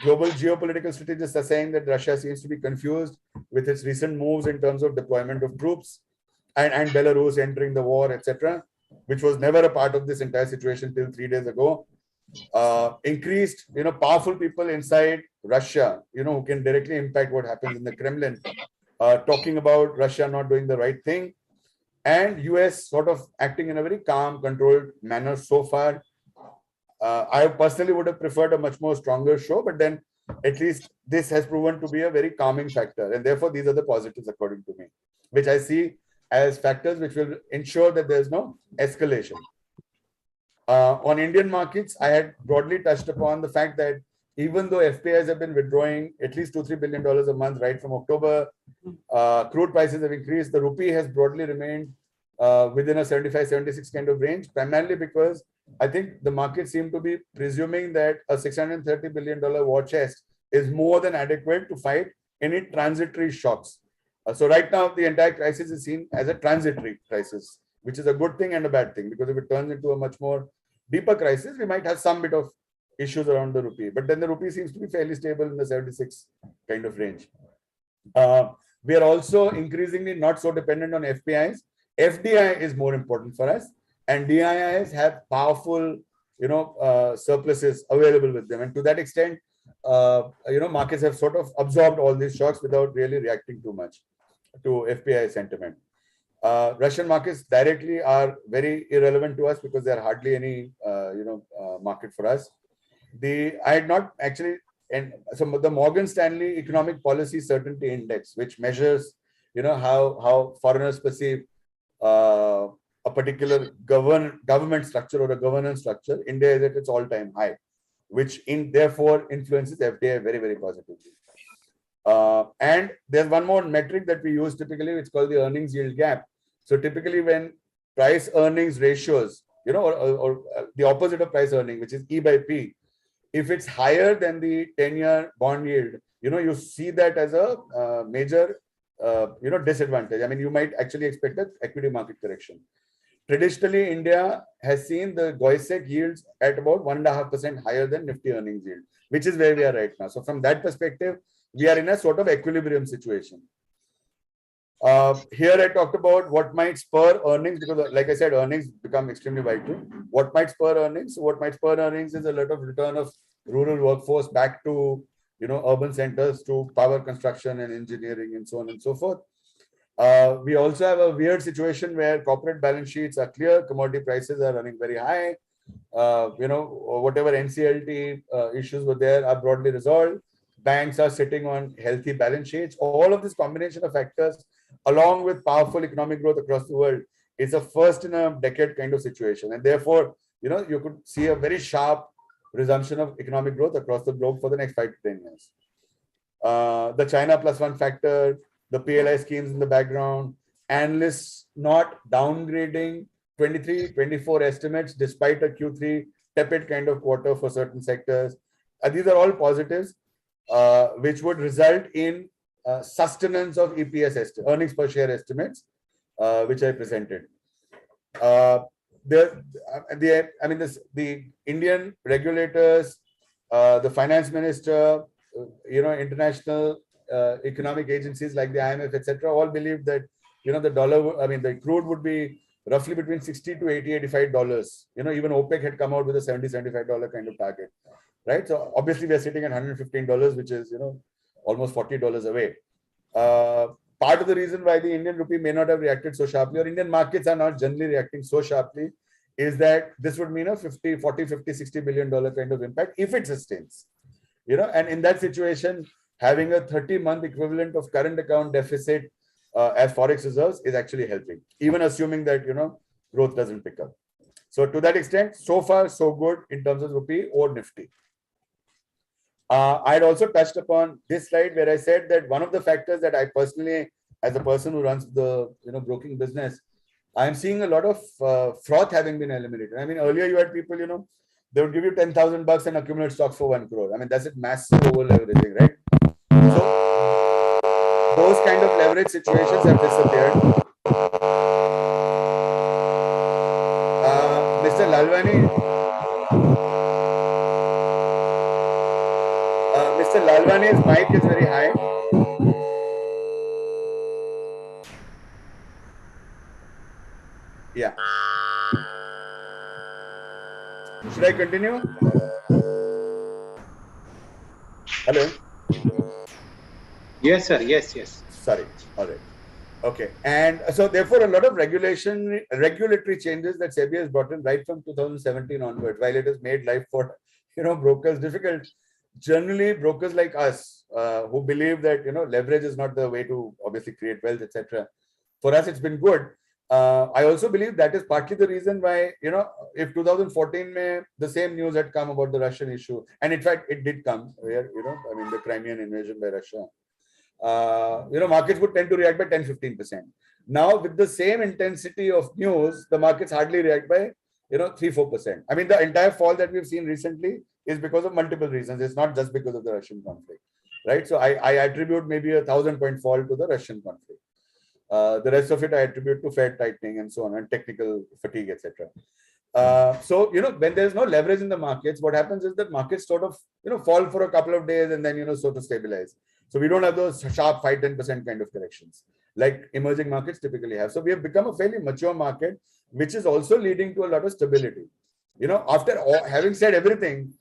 Global geopolitical strategists are saying that Russia seems to be confused with its recent moves in terms of deployment of troops and Belarus entering the war, etc., which was never a part of this entire situation till 3 days ago. Increased, powerful people inside Russia, who can directly impact what happens in the Kremlin, talking about Russia not doing the right thing, and US sort of acting in a very calm, controlled manner so far. I personally would have preferred a much more stronger show, but then at least this has proven to be a very calming factor. And therefore, these are the positives according to me, which I see as factors which will ensure that there's no escalation. On Indian markets, I had broadly touched upon the fact that even though FPIs have been withdrawing at least $2-3 billion a month right from October, crude prices have increased. The rupee has broadly remained within a 75-76 kind of range, primarily because I think the market seem to be presuming that a $630 billion war chest is more than adequate to fight any transitory shocks. So right now, the entire crisis is seen as a transitory crisis, which is a good thing and a bad thing, because if it turns into a much more deeper crisis, we might have some bit of issues around the rupee. But then the rupee seems to be fairly stable in the 76 kind of range. We are also increasingly not so dependent on FPIs. FDI is more important for us, and DIIs have powerful, surpluses available with them. And to that extent, markets have sort of absorbed all these shocks without really reacting too much to FPI sentiment. Russian markets directly are very irrelevant to us because they are hardly any, market for us. I had not actually, and so the Morgan Stanley Economic Policy Certainty Index, which measures, how foreigners perceive a particular government structure or a governance structure, India is at its all-time high, which therefore influences FDI very, very positively. And there's one more metric that we use typically, it's called the earnings yield gap. So typically when price earnings ratios, or the opposite of price earning, which is E by P, if it's higher than the 10-year bond yield, you see that as a major, disadvantage. I mean, you might actually expect an equity market correction. Traditionally, India has seen the GOISEC yields at about 1.5% higher than Nifty earnings yield, which is where we are right now. So from that perspective, we are in a sort of equilibrium situation. Here I talked about what might spur earnings, because like I said, earnings become extremely vital. What might spur earnings? So what might spur earnings is a lot of return of rural workforce back to, urban centers, to power construction and engineering and so on and so forth. We also have a weird situation where corporate balance sheets are clear, commodity prices are running very high. Whatever NCLT issues were there are broadly resolved. Banks are sitting on healthy balance sheets. All of this combination of factors, along with powerful economic growth across the world, is a first in a decade kind of situation. And therefore, you could see a very sharp resumption of economic growth across the globe for the next 5 to 10 years. The China +1 factor, the PLI schemes in the background, analysts not downgrading 23-24 estimates despite a Q3 tepid kind of quarter for certain sectors. These are all positives, which would result in sustenance of EPS earnings per share estimates, which I presented. The Indian regulators, the finance minister, international economic agencies like the IMF, etc., all believe that the dollar, the crude would be roughly between $60 to $85. Even OPEC had come out with a $70-75 kind of target, right? So obviously we are sitting at $115, which is almost $40 away. Part of the reason why the Indian rupee may not have reacted so sharply, or Indian markets are not generally reacting so sharply, is that this would mean a $40, $50, $60 billion kind of impact if it sustains. And in that situation, having a 30-month equivalent of current account deficit as forex reserves is actually helping, even assuming that growth doesn't pick up. So to that extent, so far so good in terms of rupee or Nifty. I had also touched upon this slide where I said that one of the factors that I personally, as a person who runs the broking business, I'm seeing a lot of froth having been eliminated. I mean, earlier you had people, they would give you $10,000 and accumulate stocks for 1 crore. I mean, that's it, massive over leveraging, right? So those kind of leverage situations have disappeared. Mr. Lalwani's mic is very high. Yeah. Should I continue? Hello? Yes, sir. Yes. Sorry. All right. Okay. And so therefore, a lot of regulatory changes that SEBI has brought in right from 2017 onwards, while it has made life for, brokers difficult. Generally, brokers like us, who believe that, leverage is not the way to obviously create wealth, etc., for us, it's been good. I also believe that is partly the reason why, if 2014 the same news had come about the Russian issue, and in fact, it did come where, the Crimean invasion by Russia, markets would tend to react by 10-15%. Now, with the same intensity of news, the markets hardly react by, 3-4%. I mean, the entire fall that we've seen recently is because of multiple reasons. It's not just because of the Russian conflict, right? So I attribute maybe 1,000-point fall to the Russian conflict. The rest of it I attribute to Fed tightening and so on, and technical fatigue, etc. So, when there's no leverage in the markets, what happens is that markets sort of, fall for a couple of days and then, sort of stabilize. So we don't have those sharp 5-10% kind of corrections like emerging markets typically have. So we have become a fairly mature market, which is also leading to a lot of stability. After having said everything,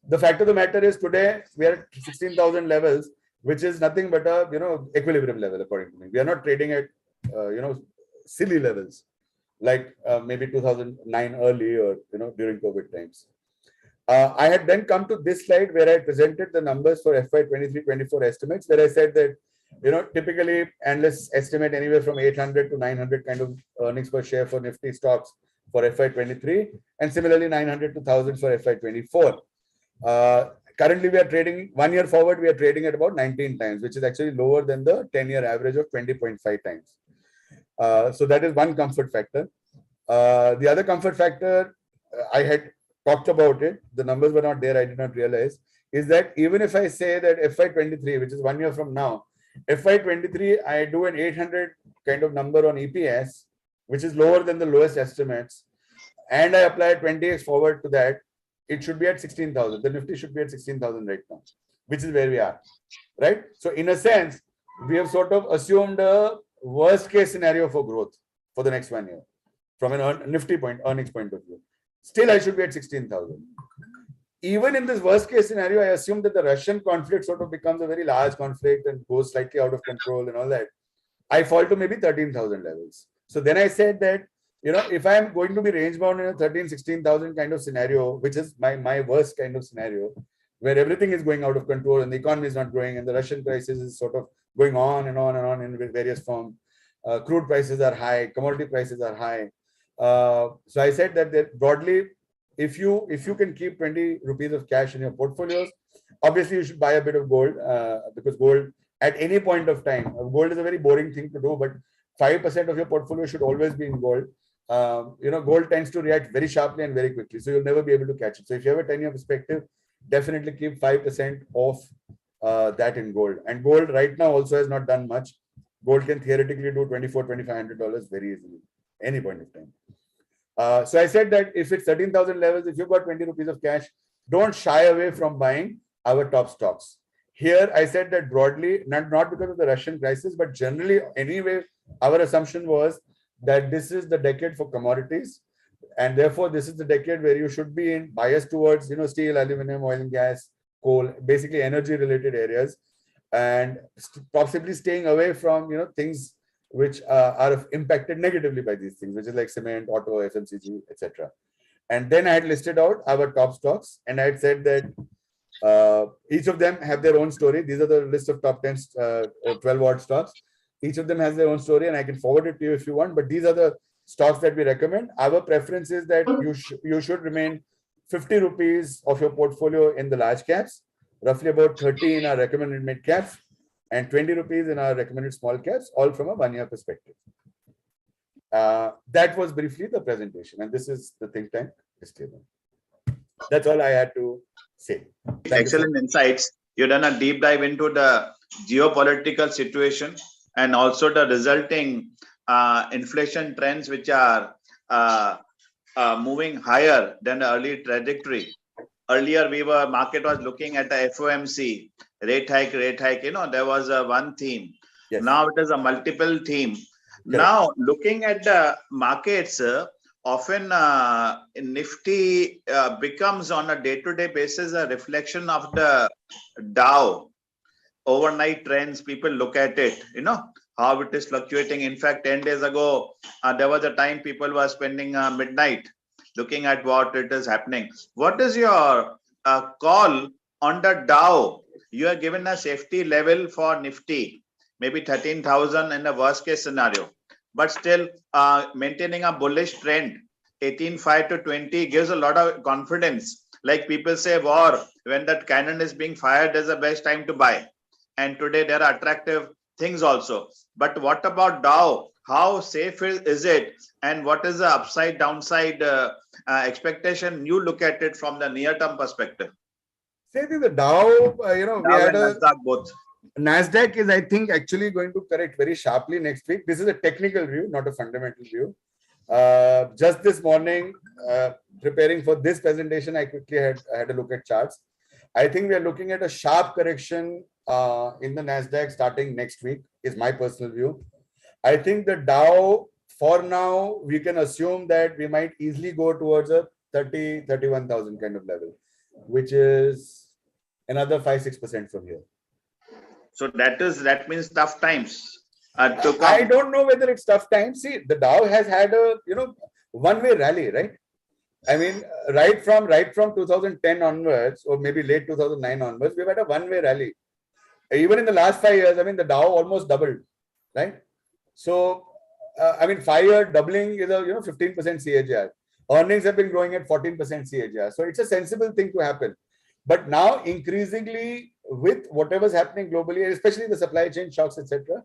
the fact of the matter is today we are at 16,000 levels, which is nothing but a, equilibrium level, according to me. We are not trading at, silly levels like maybe 2009 early or, during COVID times. I had then come to this slide where I presented the numbers for FY 23-24 estimates, where I said that, typically analysts estimate anywhere from 800 to 900 kind of earnings per share for Nifty stocks for FY 23, and similarly 900 to 1,000 for FY 24. Currently, we are trading 1 year forward, we are trading at about 19 times, which is actually lower than the 10-year average of 20.5 times. So that is one comfort factor. The other comfort factor, I had talked about it, the numbers were not there, I did not realize, is that even if I say that FY 23, which is 1 year from now, FY 23, I do an 800 kind of number on EPS, which is lower than the lowest estimates, and I apply 20x forward to that, it should be at 16,000. The Nifty should be at 16,000 right now, which is where we are, right? So in a sense, we have sort of assumed a worst case scenario for growth for the next 1 year from an Nifty earnings point of view. Still, I should be at 16,000. Even in this worst case scenario, I assume that the Russian conflict sort of becomes a very large conflict and goes slightly out of control and all that. I fall to maybe 13,000 levels. So then I said that, if I'm going to be range bound in a 13-16,000 kind of scenario, which is my worst kind of scenario, where everything is going out of control and the economy is not growing and the Russian crisis is sort of going on and on and on in various forms. Crude prices are high, commodity prices are high. So I said that broadly, if you can keep 20 rupees of cash in your portfolios, obviously you should buy a bit of gold because gold at any point of time, gold is a very boring thing to do, but 5% of your portfolio should always be in gold. Gold tends to react very sharply and very quickly, so you'll never be able to catch it. So if you have a 10-year perspective, definitely keep 5% of that in gold. And gold right now also has not done much. Gold can theoretically do $2,400-$2,500 very easily, any point of time. So I said that if it's 13,000 levels, if you've got 20 rupees of cash, don't shy away from buying our top stocks. Here, I said that broadly, not because of the Russian crisis, but generally, anyway, our assumption was that this is the decade for commodities. And therefore, this is the decade where you should be in bias towards, steel, aluminum, oil and gas, coal, basically energy-related areas, and possibly staying away from, things which are impacted negatively by these things, which is like cement, auto, FMCG, etc. And then I had listed out our top stocks, and I had said that each of them have their own story. These are the list of top 10 or 12 odd stocks. Each of them has their own story, and I can forward it to you if you want. But these are the stocks that we recommend. Our preference is that you should remain 50 rupees of your portfolio in the large caps, roughly about 30 in our recommended mid caps, and 20 rupees in our recommended small caps, all from a 1 year perspective. That was briefly the presentation, and this is the think tank disclaimer. That's all I had to say. Excellent insights. You've done a deep dive into the geopolitical situation and also the resulting inflation trends, which are moving higher than the early trajectory. Earlier, market was looking at the FOMC rate hike. There was one theme. Yes. Now it is a multiple theme. Correct. Now, looking at the markets, often Nifty becomes on a day-to-day basis a reflection of the Dow. Overnight trends, people look at it, how it is fluctuating. In fact, 10 days ago, there was a time people were spending midnight looking at what it is happening. What is your call on the Dow? You are given a safety level for Nifty, maybe 13,000 in the worst case scenario. but still maintaining a bullish trend. 18.5 to 20 gives a lot of confidence. Like people say, war, when that cannon is being fired, is the best time to buy. And today there are attractive things also. But what about Dow? How safe is it? And what is the upside, downside expectation? You look at it from the near-term perspective. Say the Dow, we had a Nasdaq both. Nasdaq is, I think, actually going to correct very sharply next week. This is a technical view, not a fundamental view. Just this morning, preparing for this presentation, I quickly had a look at charts. I think we are looking at a sharp correction in the Nasdaq starting next week, is my personal view. I think the Dow, for now, we can assume that we might easily go towards a 31,000 kind of level, which is another 5-6% from here. So that means tough times to come. I don't know whether it's tough times. See, the Dow has had a one-way rally, right? I mean, right from 2010 onwards, or maybe late 2009 onwards, we've had a one-way rally. Even in the last 5 years, I mean, the Dow almost doubled, right? So, I mean, 5-year doubling is a 15% CAGR. Earnings have been growing at 14% CAGR. So it's a sensible thing to happen. But now, increasingly, with whatever's happening globally, especially the supply chain shocks, etc.,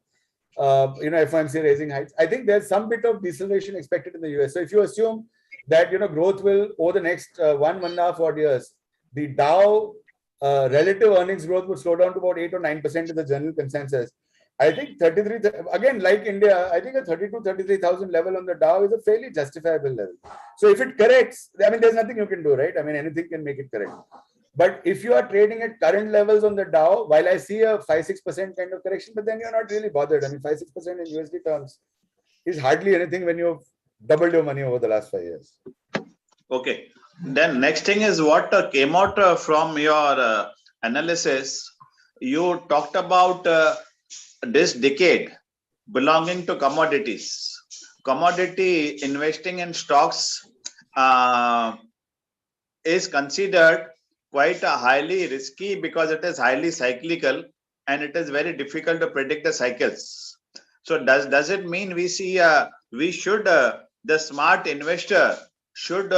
FOMC raising heights, I think there's some bit of deceleration expected in the US. So if you assume that growth will over the next 1.5 odd years, the Dow relative earnings growth would slow down to about 8 or 9% in the general consensus. I think 33, again, like India, I think a 33,000 level on the Dow is a fairly justifiable level. So if it corrects, I mean, there's nothing you can do, right? I mean, anything can make it correct. But if you are trading at current levels on the Dow, while I see a 5-6% kind of correction, but then you're not really bothered. I mean, 5-6% in USD terms is hardly anything when you've doubled your money over the last 5 years. Okay. Then next thing is what came out from your analysis. You talked about this decade belonging to commodities. Commodity investing in stocks is considered quite highly risky because it is highly cyclical and it is very difficult to predict the cycles. So does it mean we see the smart investor should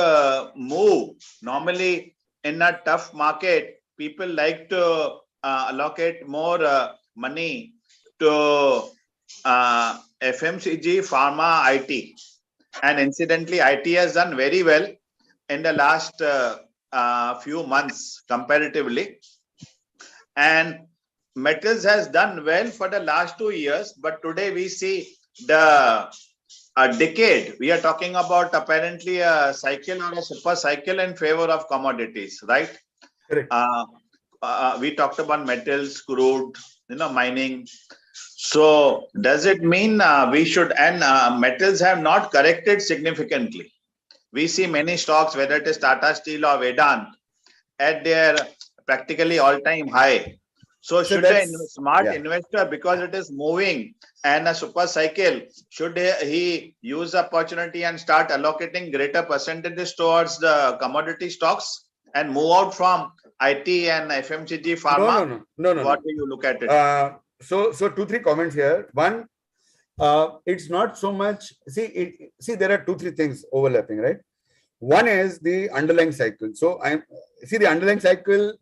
move? Normally in a tough market, people like to allocate more money to FMCG, pharma, IT. And incidentally, IT has done very well in the last few months comparatively. And metals has done well for the last 2 years. But today we see the decade. We are talking about apparently a cycle or a super cycle in favor of commodities, right? Correct. We talked about metals, crude, mining. So does it mean we should, and metals have not corrected significantly. We see many stocks, whether it is Tata Steel or Vedant, at their practically all-time high. So should a smart investor, because it is moving and a super cycle, should he use the opportunity and start allocating greater percentages towards the commodity stocks and move out from IT and FMCG pharma? No. What do you look at it? So 2-3 comments here. One, it's not so much. See, there are 2-3 things overlapping, right? One is the underlying cycle. So the underlying cycle.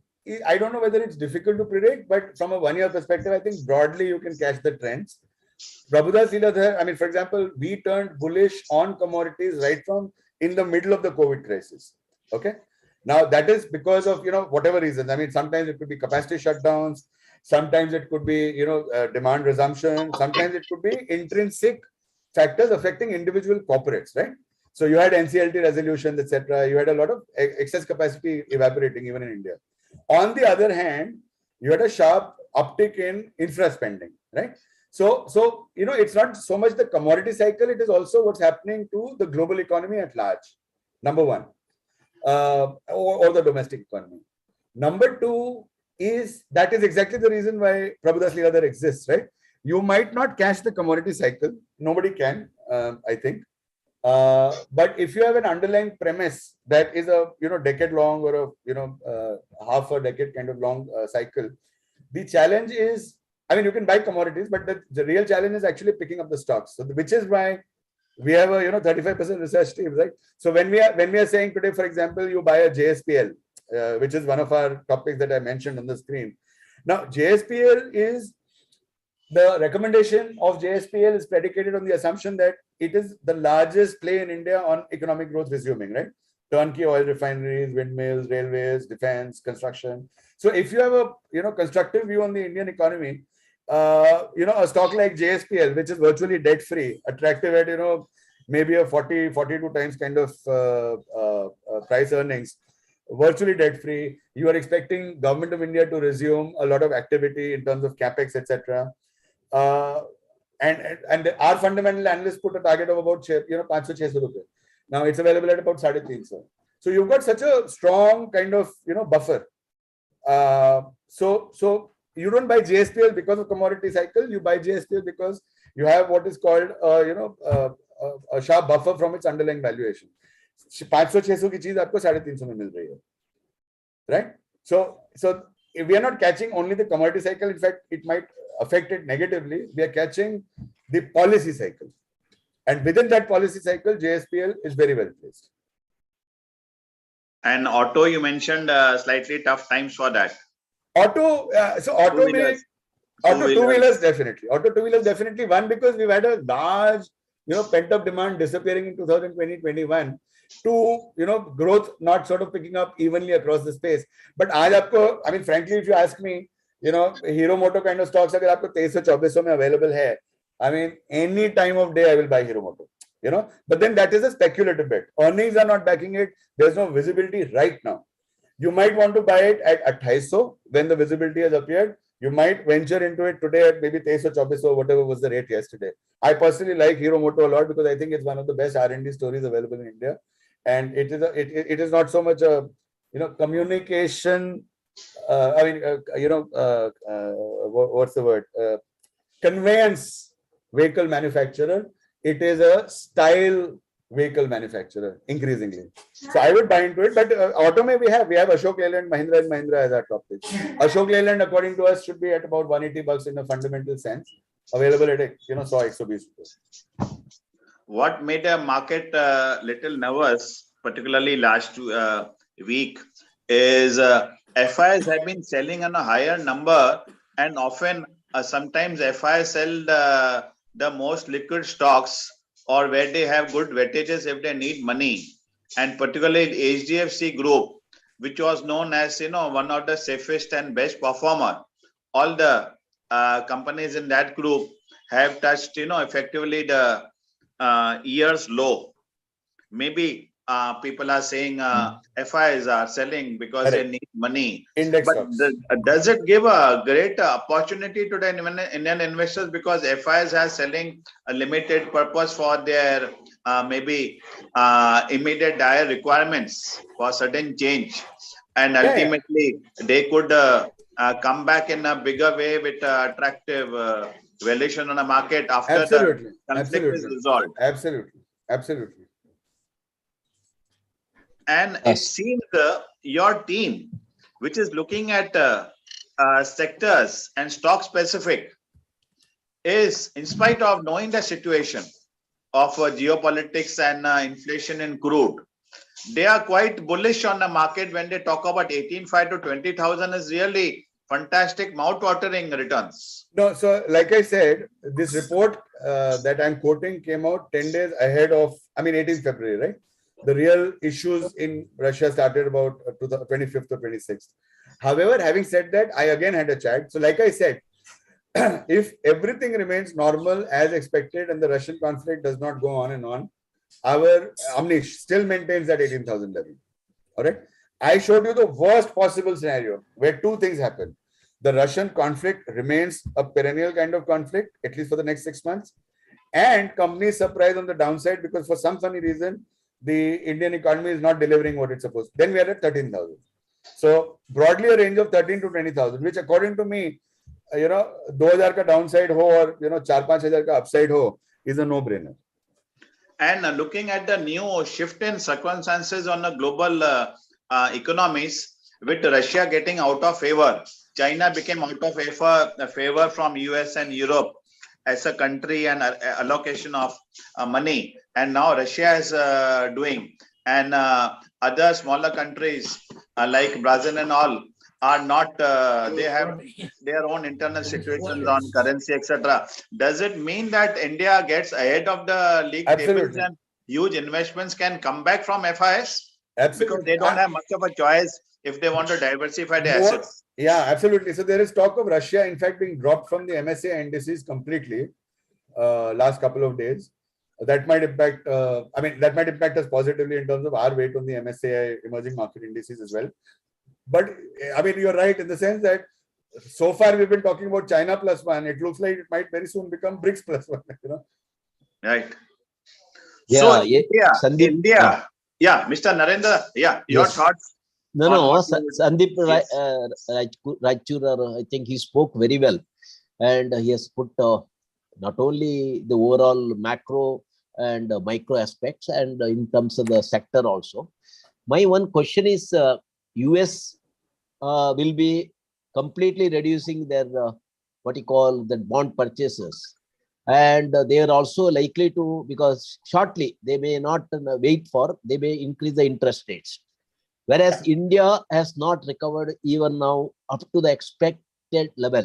I don't know whether it's difficult to predict, but from a 1-year perspective, I think broadly you can catch the trends. Prabhudas Leeladhar, I mean, for example, we turned bullish on commodities right from in the middle of the COVID crisis. Okay. Now that is because of whatever reasons. I mean, sometimes it could be capacity shutdowns. Sometimes it could be, demand resumption. Sometimes it could be intrinsic factors affecting individual corporates, right? So you had NCLT resolutions, etc. You had a lot of excess capacity evaporating even in India. On the other hand, you had a sharp uptick in infra spending, right? So it's not so much the commodity cycle, it is also what's happening to the global economy at large, number one, or the domestic economy. Number two is exactly the reason why Prabhudas Leeladhar exists, right? You might not catch the commodity cycle. Nobody can, I think. But if you have an underlying premise that is a decade long or a half a decade kind of long cycle, the challenge is I mean, you can buy commodities, but the real challenge is actually picking up the stocks. So which is why we have a 35% research team, right? So when we are saying today, for example, you buy a JSPL, which is one of our topics that I mentioned on the screen. Now, JSPL is the recommendation of JSPL is predicated on the assumption that it is the largest play in India on economic growth resuming, right? Turnkey oil refineries, windmills, railways, defense, construction. So if you have a constructive view on the Indian economy, a stock like JSPL, which is virtually debt free, attractive at maybe a 42 times kind of price earnings, virtually debt free. You are expecting government of India to resume a lot of activity in terms of capex, etc. And our fundamental analysts put a target of about 500-600 rupees. Now it's available at about 350. So you've got such a strong kind of buffer. So you don't buy JSPL because of commodity cycle. You buy JSPL because you have what is called a sharp buffer from its underlying valuation. 500-600 की चीज आपको 350 में मिल रही है, right? So we are not catching only the commodity cycle. In fact, it might affect it negatively. We are catching the policy cycle, and within that policy cycle, JSPL is very well placed. And auto, you mentioned slightly tough times for that. Auto two-wheelers definitely. Auto two-wheelers definitely. One, because we've had a large, pent-up demand disappearing in 2020-21. Two, growth not sort of picking up evenly across the space. But frankly, if you ask me, Hero Moto kind of stocks, agar aapko 2300-2400 mein available hai, I mean, any time of day I will buy Hero Moto. But then that is a speculative bet. Earnings are not backing it. There's no visibility right now. You might want to buy it at 250 when the visibility has appeared. You might venture into it today at maybe 2300-2400, whatever was the rate yesterday. I personally like Hero Moto a lot because I think it's one of the best R&D stories available in India. And it is not so much a communication. What's the word? Conveyance vehicle manufacturer. It is a style vehicle manufacturer increasingly. So I would buy into it. But auto mein we have Ashok Leyland, Mahindra and Mahindra as our top pitch. Ashok Leyland, according to us, should be at about $180 in a fundamental sense. Available at 120. What made a market little nervous, particularly last week, is FIs have been selling on a higher number, and often sometimes FIs sell the most liquid stocks or where they have good weightages if they need money. And particularly HDFC Group, which was known as one of the safest and best performer. All the companies in that group have touched effectively the year's low. Maybe people are saying FIs are selling because they need money. Index but does it give a great opportunity to the Indian investors, because FIs are selling a limited purpose for their maybe immediate dire requirements for certain change, and ultimately they could come back in a bigger way with attractive valuation on the market after the conflict is resolved. Absolutely. And it seems your team, which is looking at sectors and stock specific, is, in spite of knowing the situation of geopolitics and inflation in crude, they are quite bullish on the market when they talk about 18,500 to 20,000 is really fantastic, mouth-watering returns. No, so like I said, this report that I'm quoting came out 10 days ahead of, 18th February, right? The real issues in Russia started about 25th or 26th. However, having said that, I again had a chat. So like I said, if everything remains normal as expected and the Russian conflict does not go on and on, our Amnish still maintains that 18,000 level. All right. I showed you the worst possible scenario where two things happen. The Russian conflict remains a perennial kind of conflict, at least for the next 6 months. And companies surprise on the downside because for some funny reason, the Indian economy is not delivering what it's supposed to. Then we are at 13,000. So broadly a range of 13 to 20,000, which according to me, 2,000 ka downside ho or 4-5,000 ka upside ho is a no-brainer. And looking at the new shift in circumstances on the global economies, with Russia getting out of favor, China became out of favor from US and Europe as a country and allocation of money, and now Russia is doing, and other smaller countries like Brazil and all are not, they have their own internal situations on currency, etc. Does it mean that India gets ahead of the league tables and huge investments can come back from FIS? Absolutely. Because they don't have much of a choice if they want to diversify their assets. Yeah, absolutely. So there is talk of Russia, in fact, being dropped from the MSCI indices completely last couple of days. That might impact, that might impact us positively in terms of our weight on the MSCI emerging market indices as well. But I mean, you're right in the sense that so far we've been talking about China +1. It looks like it might very soon become BRICS +1. Right. Yeah, So yeah, Sandip, India. Yeah, Mr. Narendra. Yeah, your thoughts. No, Sandip Raichura, I think he spoke very well, and he has put not only the overall macro and micro aspects, and in terms of the sector also. My one question is, US will be completely reducing their what you call the bond purchases, and they are also likely to, because shortly they may not wait for, they may increase the interest rates, whereas India has not recovered even now up to the expected level.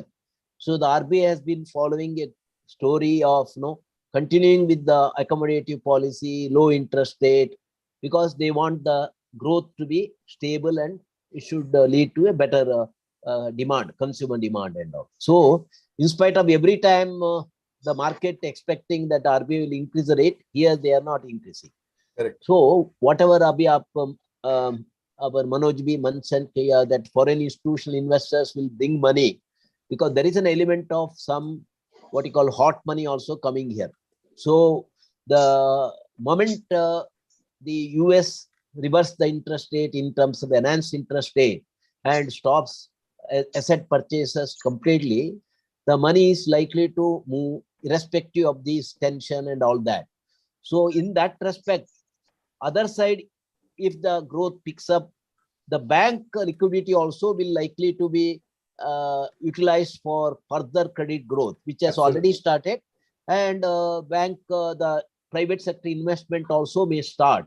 So the RBI has been following a story of continuing with the accommodative policy, low interest rate, because they want the growth to be stable and it should lead to a better demand, consumer demand and all. So in spite of every time the market expecting that RBI will increase the rate, here they are not increasing. Correct. So whatever our Manoj B mentioned here, that foreign institutional investors will bring money, because there is an element of some what you call hot money also coming here. So the moment the US reverse the interest rate in terms of enhanced interest rate and stops asset purchases completely, the money is likely to move irrespective of this tension and all that. So in that respect, other side, if the growth picks up, the bank liquidity also will likely to be utilized for further credit growth, which has already started, and the private sector investment also may start.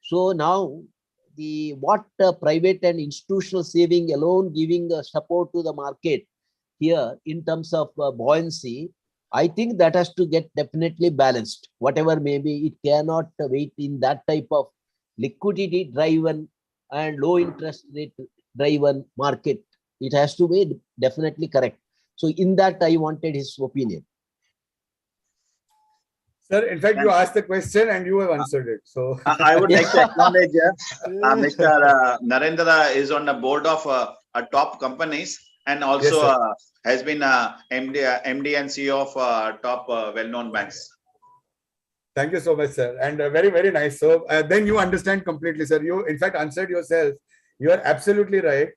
So now what private and institutional saving alone giving support to the market here in terms of buoyancy, I think that has to get definitely balanced. Whatever may be, it cannot wait in that type of liquidity driven and low interest rate driven market. It has to be definitely correct. So in that, I wanted his opinion. Sir, in fact, you asked the question and you have answered it. So I would like to acknowledge Mr. Narendra is on the board of top companies, and also has been MD and CEO of top well-known banks. Thank you so much, sir. And very, very nice. So then you understand completely, sir. You, in fact, answered yourself. You are absolutely right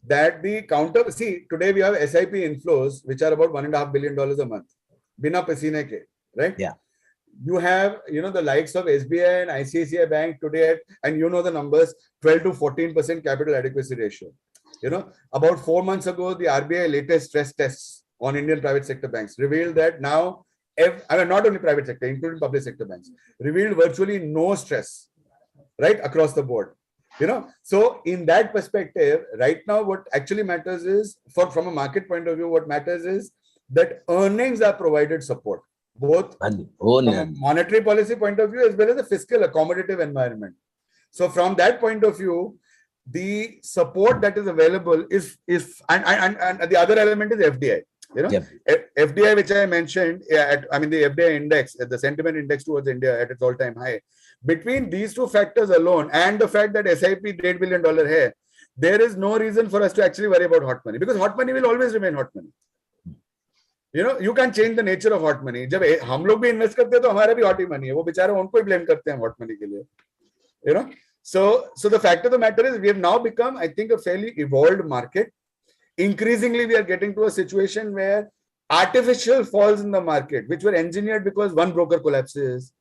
that the counter, see, today we have SIP inflows, which are about $1.5 billion a month. Bina pasine ke, right? Yeah. You have, the likes of SBI and ICICI Bank today, and the numbers, 12 to 14% capital adequacy ratio. About 4 months ago, the RBI latest stress tests on Indian private sector banks revealed that now, not only private sector, including public sector banks, revealed virtually no stress, right, across the board. So in that perspective, right now, what actually matters is, from a market point of view, what matters is that earnings are provided support, both from a monetary policy point of view as well as a fiscal accommodative environment. So from that point of view, the support that is available is and the other element is FDI. FDI, which I mentioned, the FDI index, the sentiment index towards India at its all-time high. Between these two factors alone and the fact that SIP $8 billion hai, there is no reason for us to actually worry about hot money, because hot money will always remain hot money. You can't change the nature of hot money. जब हम लोग भी invest करते हैं तो हमारा भी hot money है. वो बेचारे उनको ही blame करते हैं hot money के लिए. So the fact of the matter is we have now become, I think, a fairly evolved market. Increasingly, we are getting to a situation where artificial falls in the market, which were engineered because one broker collapses,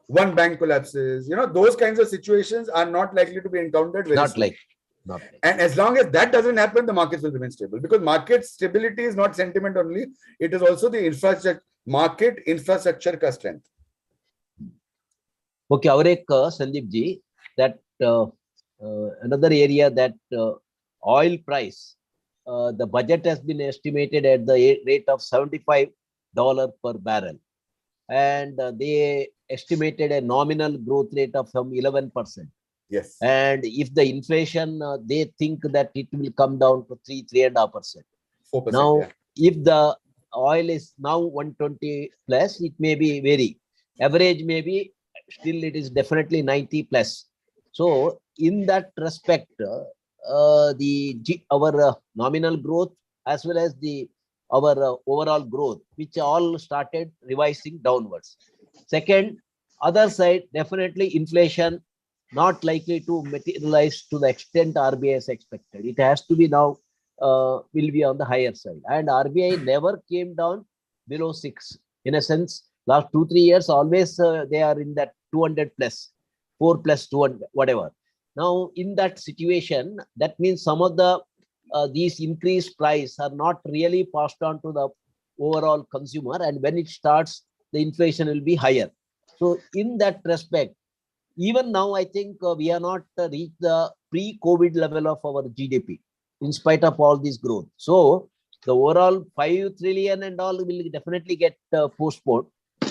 one bank collapses, those kinds of situations are not likely to be encountered very soon. Not And as long as that doesn't happen, the markets will remain stable, because market stability is not sentiment only. It is also the infrastructure, market infrastructure ka strength. Okay, और एक Sandip ji, that another area that oil price, the budget has been estimated at the rate of $75 per barrel, and they estimated a nominal growth rate of some 11%. Yes. And if the inflation, they think that it will come down to 3.5%. 4%. Now, yeah. if the oil is now 120 plus, it may be vary. Average may be, still it is definitely 90 plus. So in that respect, our nominal growth as well as our overall growth, which all started revising downwards. Second, other side, definitely inflation not likely to materialize to the extent RBI has expected. It has to be now, will be on the higher side. And RBI never came down below 6. In a sense, last 2-3 years, always they are in that 200 plus, 4 plus 200, whatever. Now, in that situation, that means some of the these increased price are not really passed on to the overall consumer. And when it starts, the inflation will be higher. So in that respect, even now, I think we are not reached the pre-COVID level of our GDP, in spite of all this growth. So the overall 5 trillion and all will definitely get postponed.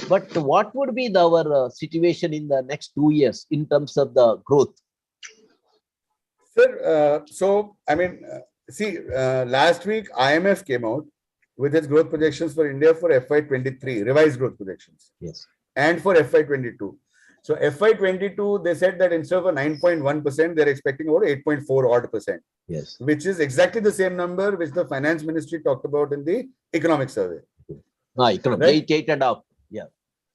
But what would be our situation in the next 2 years in terms of the growth? Sir, so, I mean, last week IMF came out with its growth projections for India for FY23, revised growth projections. Yes. And for FY22. So FY22, they said that instead of a 9.1%, they're expecting over 8.4 odd percent. Yes. Which is exactly the same number which the finance ministry talked about in the economic survey. Economic, right? 8.5. Yeah.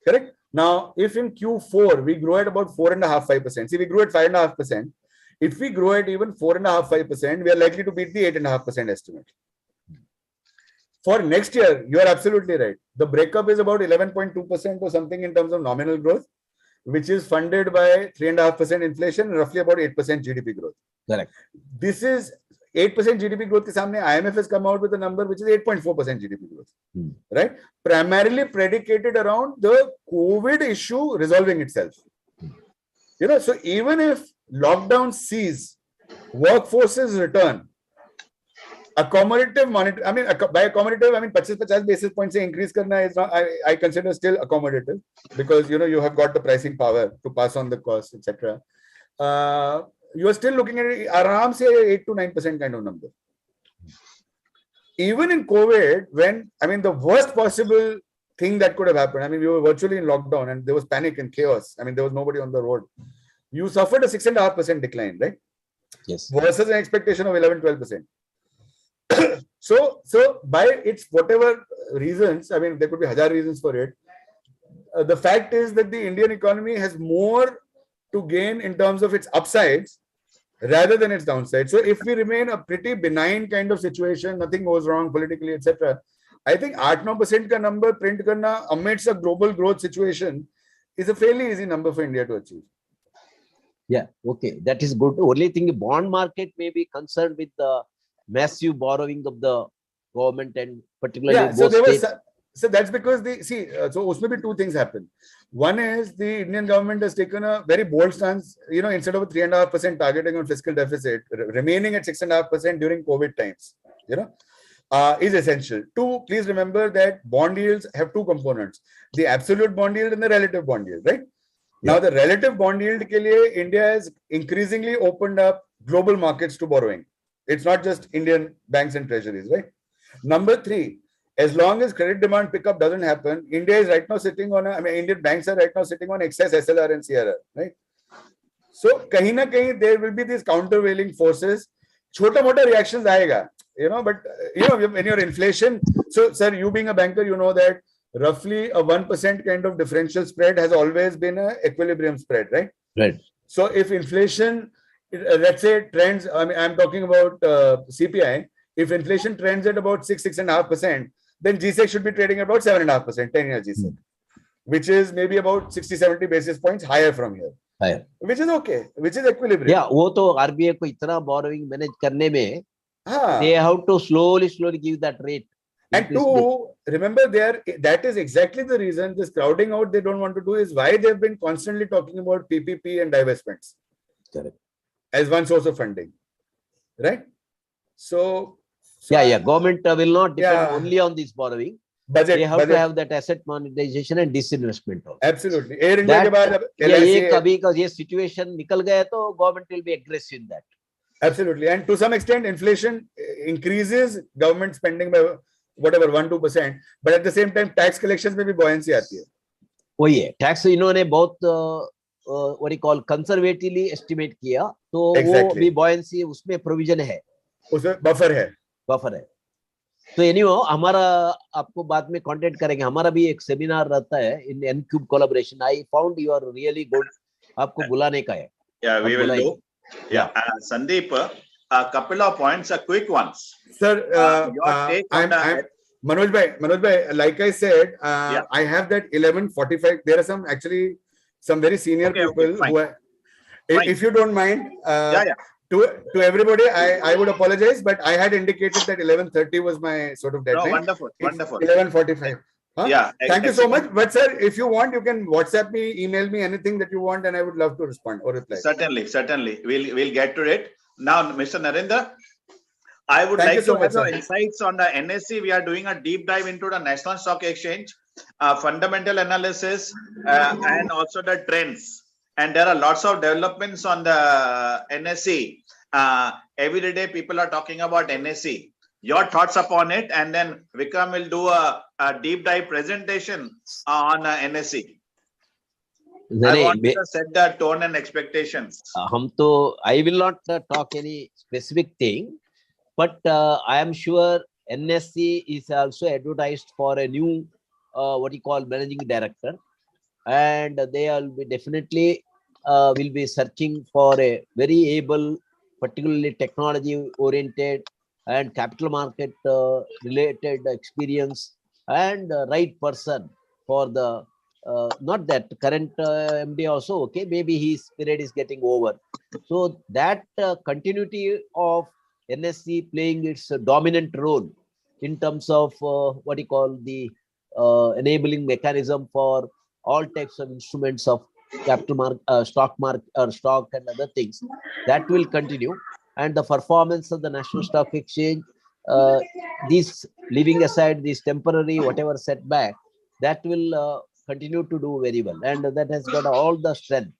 Correct. Now, if in Q4 we grow at about 4.5-5%, see, we grew at 5.5%. If we grow at even 4.5-5%, we are likely to beat the 8.5% estimate. For next year, you are absolutely right. The breakup is about 11.2% or something in terms of nominal growth, which is funded by 3.5% inflation, roughly about 8% GDP growth. Correct. This is 8% GDP growth. IMF has come out with a number which is 8.4% GDP growth, right? Primarily predicated around the COVID issue resolving itself. You know, so even if lockdown cease, workforces return, accommodative monetary, I mean, by accommodative, I mean 50 basis points increase karna is not, I consider still accommodative, because you know you have got the pricing power to pass on the costs, etc. You are still looking at aram se 8 to 9% kind of number. Even in COVID, when, I mean, the worst possible thing that could have happened, I mean, we were virtually in lockdown and there was panic and chaos. I mean, there was nobody on the road. You suffered a 6.5% decline, right? Yes. Versus an expectation of 11-12%. So by its whatever reasons, I mean, there could be 1,000 reasons for it. The fact is that the Indian economy has more to gain in terms of its upsides rather than its downside. So if we remain a pretty benign kind of situation, nothing goes wrong politically, etc., I think 8-9% ka number print karna amidst a global growth situation is a fairly easy number for India to achieve. Yeah, okay, that is good. Only thing, bond market may be concerned with the massive borrowing of the government and particularly so that's because so usme bhi two things happen. One is the Indian government has taken a very bold stance, you know, instead of a 3.5% targeting on fiscal deficit, remaining at 6.5% during COVID times, you know, is essential. Two, please remember that bond yields have two components, the absolute bond yield and the relative bond yield, right? Yeah. Now the relative bond yield ke liye, India has increasingly opened up global markets to borrowing. It's not just Indian banks and treasuries, right? Number three, as long as credit demand pickup doesn't happen, India is right now sitting on Indian banks are right now sitting on excess SLR and CRR, right? So, kahin na kahin, there will be these countervailing forces. Chota mota reactions aayega, you know, but you know, when your inflation, so sir, you being a banker, you know that roughly a 1% kind of differential spread has always been an equilibrium spread, right? Right. So if inflation, let's say trends, I mean, I'm talking about CPI, if inflation trends at about 6.5%, then GSEC should be trading about 7.5%, 10-year GSEC, which is maybe about 60-70 basis points higher from here. Higher. which is okay, which is equilibrium. Yeah, वो तो RBI को इतना borrowing manage करने में, they have to slowly give that rate. And two, remember that is exactly the reason this crowding out they don't want to do is why they've been constantly talking about PPP and divestments. Correct. As one source of funding, right? So Government will not depend only on this borrowing. They have to have that asset monetization and disinvestment also. Absolutely. Air India के बाद ये कभी का ये situation निकल गया तो government will be aggressive in that. Absolutely, and to some extent, inflation increases government spending by whatever 1-2%, but at the same time, tax collections में भी buoyancy आती है. वही है, tax इन्होंने बहुत what you call conservatively estimate किया, तो वो भी buoyancy उसमें provision है, उसमें buffer है. तो anyway, हमारा आपको बाद में contact करेंगे, हमारा भी एक seminar रहता है in N-Cube collaboration. I found you are really good. आपको बुलाने का है. Yeah, we will do. Yeah, Sandip, a couple of points, quick ones. Sir, Manoj bhai, like I said, I have that 11:45. There are some very senior people who are, if you don't mind, to everybody, I would apologize, but I had indicated that 11:30 was my sort of deadline. No, wonderful. 11:45. Huh? Yeah. Thank you so much. But sir, if you want, you can WhatsApp me, email me, anything that you want, and I would love to respond or reply. Certainly. We'll get to it. Now, Mr. Narendra, I would like to have your insights on the NSE. We are doing a deep dive into the National Stock Exchange, fundamental analysis, and also the trends. And there are lots of developments on the NSE. Every day people are talking about NSE. Your thoughts upon it, and then Vikram will do a deep dive presentation on NSE. I want to set the tone and expectations. I will not talk any specific thing, but I am sure NSE is also advertised for a new what you call managing director, and they will be definitely will be searching for a very able, particularly technology oriented and capital market related experience and right person for the not that current MD also, okay, maybe his period is getting over. So that continuity of NSE playing its dominant role in terms of what you call the enabling mechanism for all types of instruments of capital market, stock and other things, that will continue. And the performance of the National Stock Exchange, these leaving aside this temporary whatever setback, that will continue to do very well, and that has got all the strength.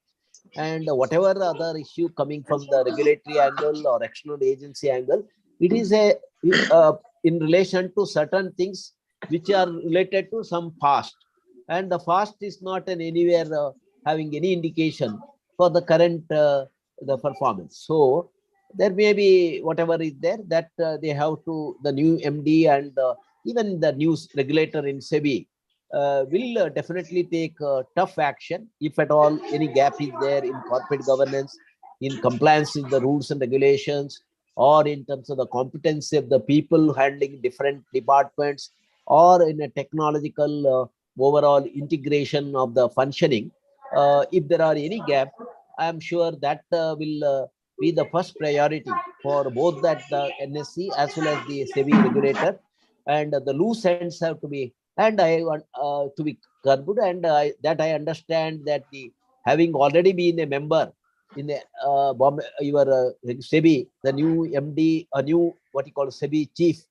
And whatever other issue coming from the regulatory angle or external agency angle, it is a in relation to certain things which are related to some past, and the past is not in anywhere having any indication for the current the performance. So there may be whatever is there that they have to, the new MD and even the new regulator in SEBI will definitely take tough action if at all any gap is there in corporate governance, in compliance with the rules and regulations, or in terms of the competency of the people handling different departments, or in a technological overall integration of the functioning. If there are any gap, I am sure that will be the first priority for both that the NSE as well as the SEBI regulator, and the loose ends have to be, and I want to be curbed, and that I understand that the having already been a member in the SEBI, the new MD, a new what you call SEBI chief,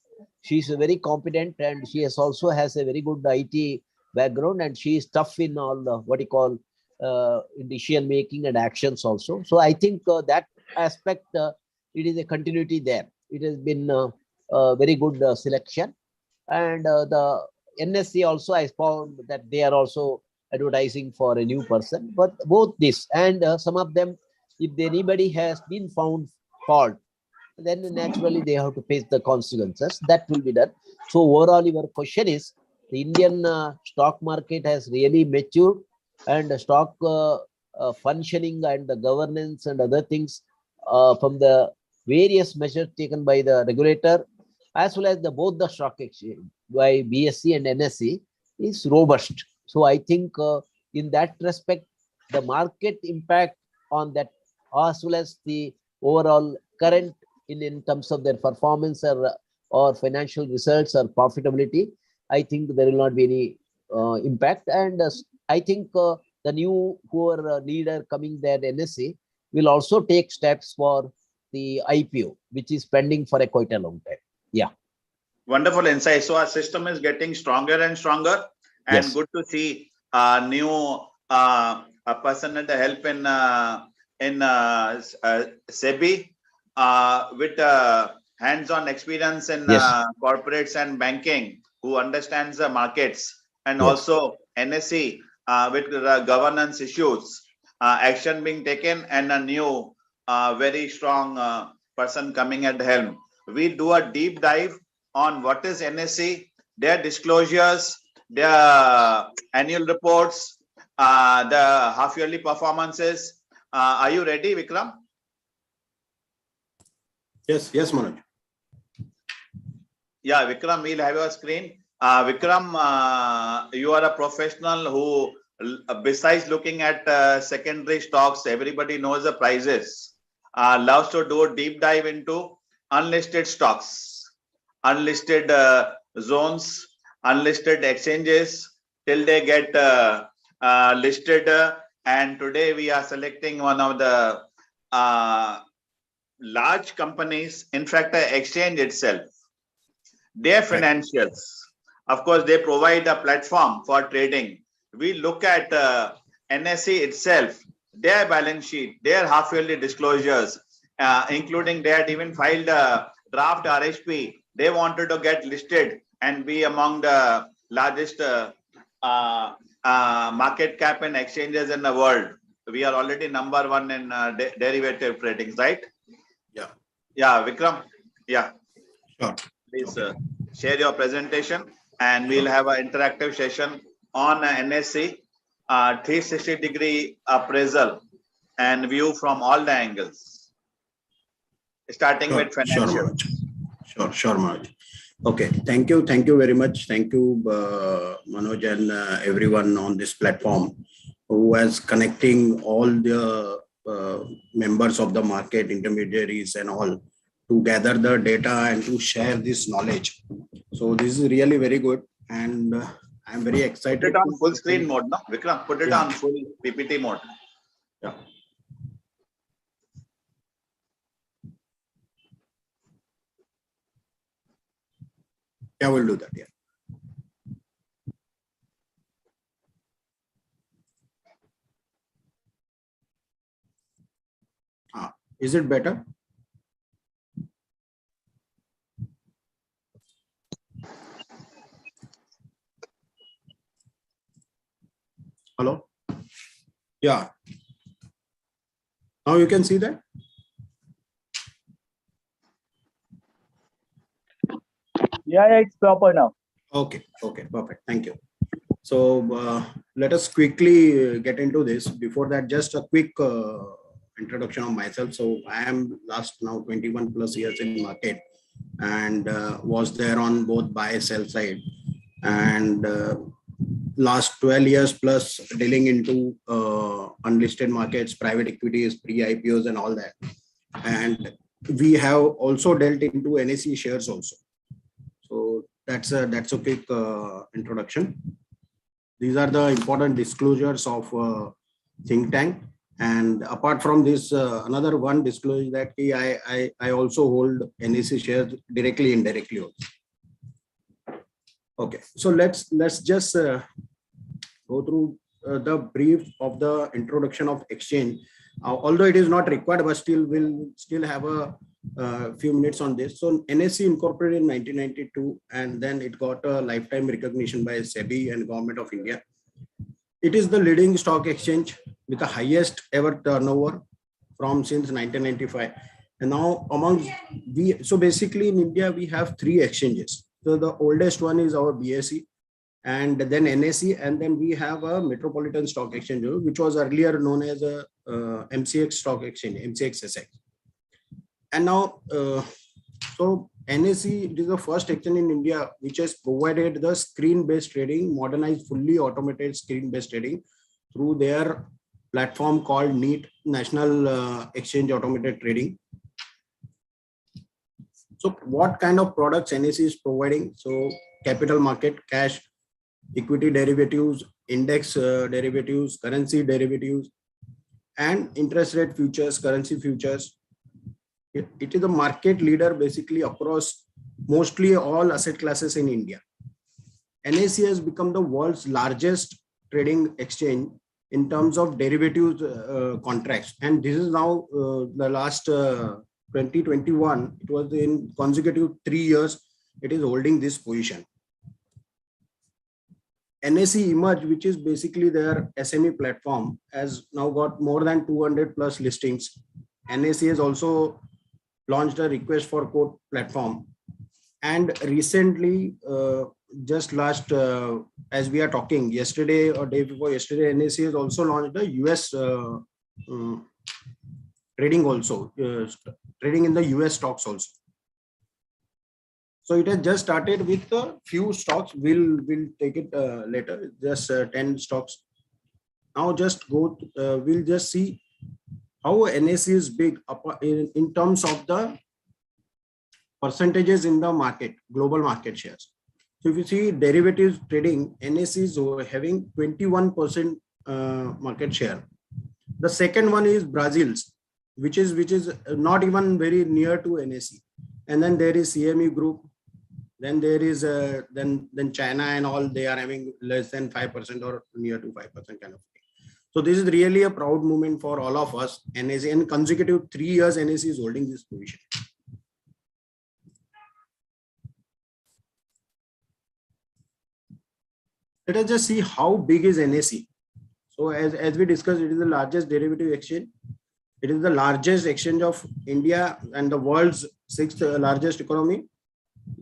she is very competent, and she has also has a very good IT background, and she is tough in all what you call decision making and actions also. So I think that aspect, it is a continuity there. It has been a very good selection, and the NSE also, I found that they are also advertising for a new person. But both this and some of them, if anybody has been found fault, then naturally they have to face the consequences. That will be done. So overall, your question is, the Indian stock market has really matured, and the stock functioning and the governance and other things from the various measures taken by the regulator as well as both the stock exchange by BSE and NSE is robust. So I think in that respect, the market impact on that, as well as the overall current in terms of their performance or financial results or profitability, I think there will not be any impact. And I think the new leader coming there, NSE, will also take steps for the IPO, which is pending for quite a long time. Yeah. Wonderful insight. So our system is getting stronger and stronger, and Yes. good to see new a person at the help in SEBI with hands-on experience in Yes. corporates and banking, who understands the markets, and Yes. also NSE with governance issues, action being taken, and a new very strong person coming at the helm. We do a deep dive on what is NSE, their disclosures, their annual reports, the half-yearly performances. Are you ready, Vikram? Yes, Manoj. Yeah, Vikram, we'll have your screen. Vikram, you are a professional who, besides looking at secondary stocks, everybody knows the prices, loves to do a deep dive into unlisted stocks, unlisted zones, unlisted exchanges, till they get listed. And today we are selecting one of the large companies, in fact, the exchange itself, their financials. Of course, they provide a platform for trading. We look at NSE itself, their balance sheet, their half-yearly disclosures, including they had even filed a draft RHP. They wanted to get listed and be among the largest market cap and exchanges in the world. We are already number one in derivative trading, right? Yeah. Yeah, Vikram. Yeah. Sure. Please share your presentation, and we'll have an interactive session on NSE 360-degree appraisal and view from all the angles, starting with financial. Sure, Manoj. Okay, thank you very much. Thank you, Manoj, and everyone on this platform who is connecting all the members of the market, intermediaries and all, to gather the data and to share this knowledge. So this is really very good, and I'm very excited. Put it on full screen mode, no? Vikram, put it on full PPT mode. Yeah. Yeah, we'll do that. Yeah. Is it better? Hello? Yeah. Now you can see that? Yeah, it's proper now. Okay, perfect. Thank you. So let us quickly get into this. Before that, just a quick introduction of myself. So I am last now 21 plus years in market, and was there on both buy sell side, and last 12 years plus dealing into unlisted markets, private equities, pre-IPOs and all that. And we have also dealt into NSE shares also. So that's a quick introduction. These are the important disclosures of think tank. And apart from this, another one disclosure that I also hold NSE shares directly, indirectly also. Okay, so let's just go through the brief of the introduction of exchange. Although it is not required, but still we'll still have a few minutes on this. So NSE incorporated in 1992, and then it got a lifetime recognition by SEBI and Government of India. It is the leading stock exchange with the highest ever turnover from since 1995. And now so basically in India, we have 3 exchanges. So the oldest one is our BSE, and then NSE, and then we have a Metropolitan Stock Exchange, which was earlier known as a MCX Stock Exchange, MCXSX. And now, so NSE, it is the first exchange in India which has provided the screen-based trading, modernized, fully automated screen-based trading through their platform called NEAT, National Exchange Automated Trading. So what kind of products NSE is providing? So capital market, cash, equity derivatives, index derivatives, currency derivatives, and interest rate futures, currency futures. It is a market leader basically across mostly all asset classes in India. NSE has become the world's largest trading exchange in terms of derivatives contracts. And this is now the last 2021, it was in consecutive 3 years, it is holding this position. NSE Emerge, which is basically their SME platform, has now got more than 200 plus listings. NSE has also launched a request for quote platform. And recently, just last, as we are talking, yesterday or day before yesterday, NSE has also launched the US trading also, trading in the US stocks also. So it has just started with a few stocks. We'll take it later, just 10 stocks. Now just go, we'll just see how NSE is big in terms of the percentages in the market, global market shares. So if you see derivatives trading, NSE is having 21% market share. The second one is Brazil's, which is not even very near to NSE. And then there is CME Group. Then there is then China and all, they are having less than 5% or near to 5% kind of thing. So this is really a proud moment for all of us. NSE, in consecutive 3 years, NSE is holding this position. Let us just see how big is NSE. So as we discussed, it is the largest derivative exchange. It is the largest exchange of India and the world's 6th largest economy.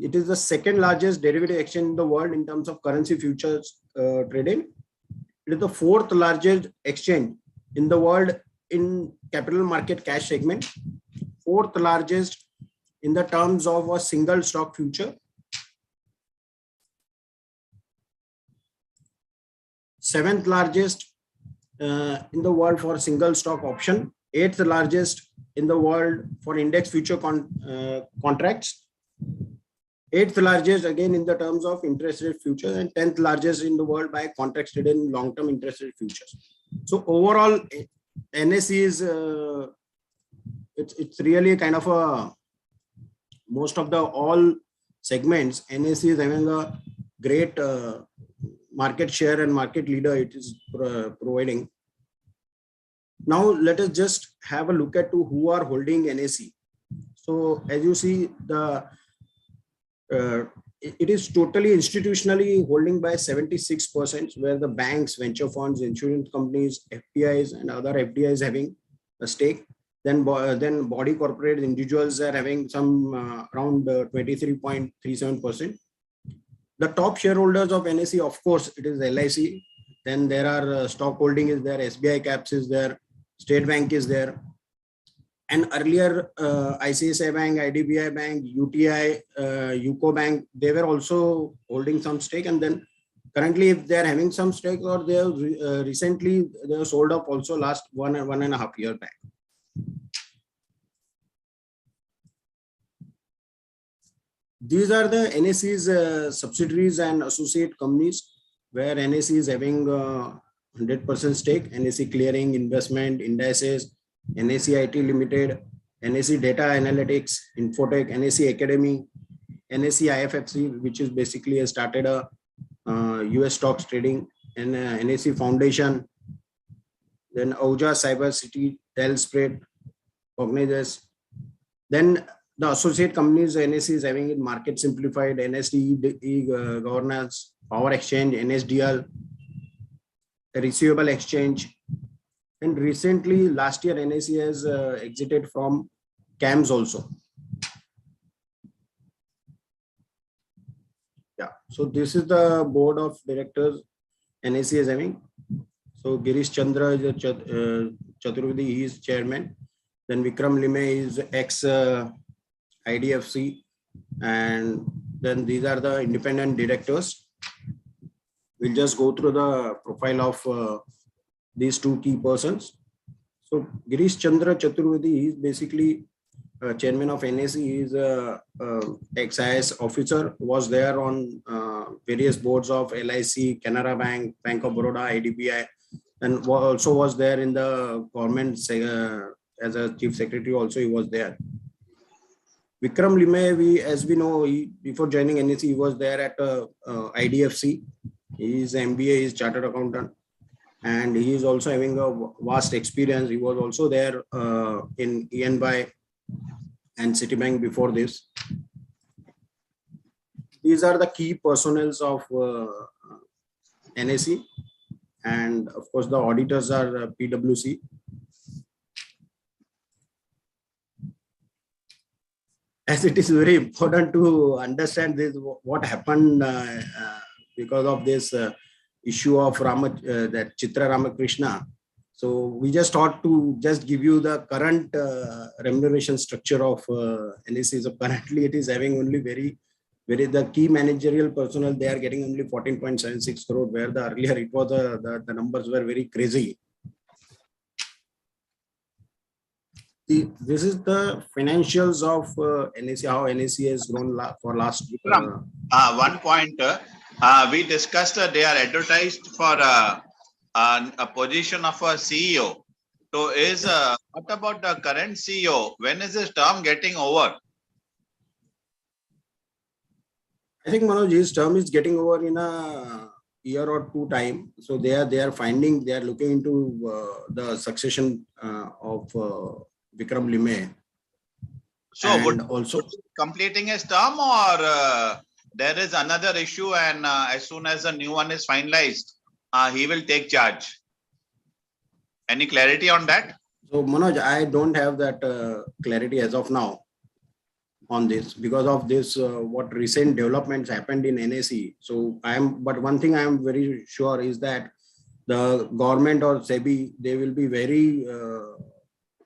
It is the 2nd largest derivative exchange in the world in terms of currency futures trading. It is the 4th largest exchange in the world in capital market cash segment. 4th largest in the terms of a single stock future. 7th largest in the world for single stock option. 8th largest in the world for index future contracts. 8th largest again in the terms of interest rate futures, and 10th largest in the world by contracts traded in long-term interest rate futures. So overall, NSE is it's really kind of a most of the all segments. NSE is having a great market share and market leader it is providing. Now let us just have a look at who are holding NSE. So as you see, the it is totally institutionally holding by 76%, where the banks, venture funds, insurance companies, FPIs and other FDIs having a stake. Then body corporate individuals are having some around 23.37%. The top shareholders of NSE, of course, it is LIC. Then there are stock holding is there, SBI Caps is there, State Bank is there. And earlier, ICICI Bank, IDBI Bank, UTI, UCO Bank, they were also holding some stake. And then currently, if they are having some stake, or they have recently they have sold up also last 1.5 years back. These are the NSE's subsidiaries and associate companies, where NSE is having 100% stake. NSE Clearing, Investment, Indices, NSE IT Limited, NSE Data Analytics, Infotech, NSE Academy, NSE IFSC, which is basically started a US stocks trading, and NSE Foundation, then Auja Cyber City, Telspread, Cognizant. Then the associate companies NSE is having it Market Simplified, NSE Governance, Power Exchange, NSDL, Receivable Exchange. And recently, last year, NSE has exited from CAMS also. Yeah, so this is the board of directors NSE is having. So Girish Chandra is a Chaturvedi, he is chairman. Then Vikram Lime is ex IDFC. And then these are the independent directors. We'll just go through the profile of these two key persons. So Girish Chandra Chaturvedi is basically chairman of NSE. He is a ex-IAS officer, was there on various boards of LIC, Canara Bank, Bank of Baroda, IDBI, and also was there in the government as a chief secretary. Also, he was there. Vikram Lime, as we know, before joining NSE, he was there at IDFC. He is MBA, he is chartered accountant, and he is also having a vast experience. He was also there in ENBY and Citibank before this. These are the key personnels of NSE, and of course the auditors are PwC. As it is very important to understand this, what happened because of this issue of that Chitra Ramakrishna. So we just thought to just give you the current remuneration structure of NSE. So currently it is having only the key managerial personnel, they are getting only 14.76 crore, where the earlier it was the numbers were very crazy. This is the financials of NSE, how NSE has grown for last. One point, we discussed they are advertised for a position of a CEO. So what about the current CEO? When is his term getting over? I think Manoj, his term is getting over in a year or two time. So they are looking into the succession of Vikram Lime. So would also completing his term, or there is another issue, and as soon as the new one is finalized, he will take charge? Any clarity on that? So Manoj, I don't have that clarity as of now on this, because of this what recent developments happened in NSE. So but one thing I am very sure is that the government or SEBI, they will be very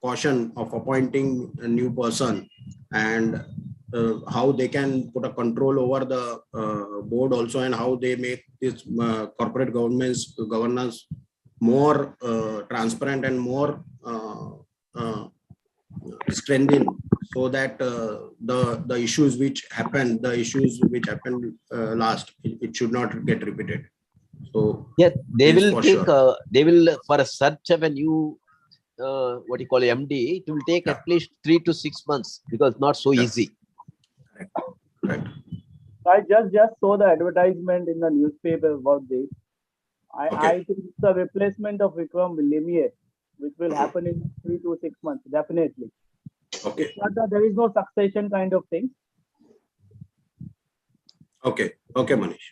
caution of appointing a new person, and how they can put a control over the board also, and how they make this corporate governance more transparent and more strengthened, so that the issues which happened last, it should not get repeated. So yeah, they will take sure. they will, for a search of a new what you call MD, it will take at least 3 to 6 months, because not so easy. Right. I just saw the advertisement in the newspaper about this. I think it's the replacement of Vikram Lime, which will happen in 3 to 6 months, definitely. Okay. It's not that there is no succession kind of thing. Okay, Manish.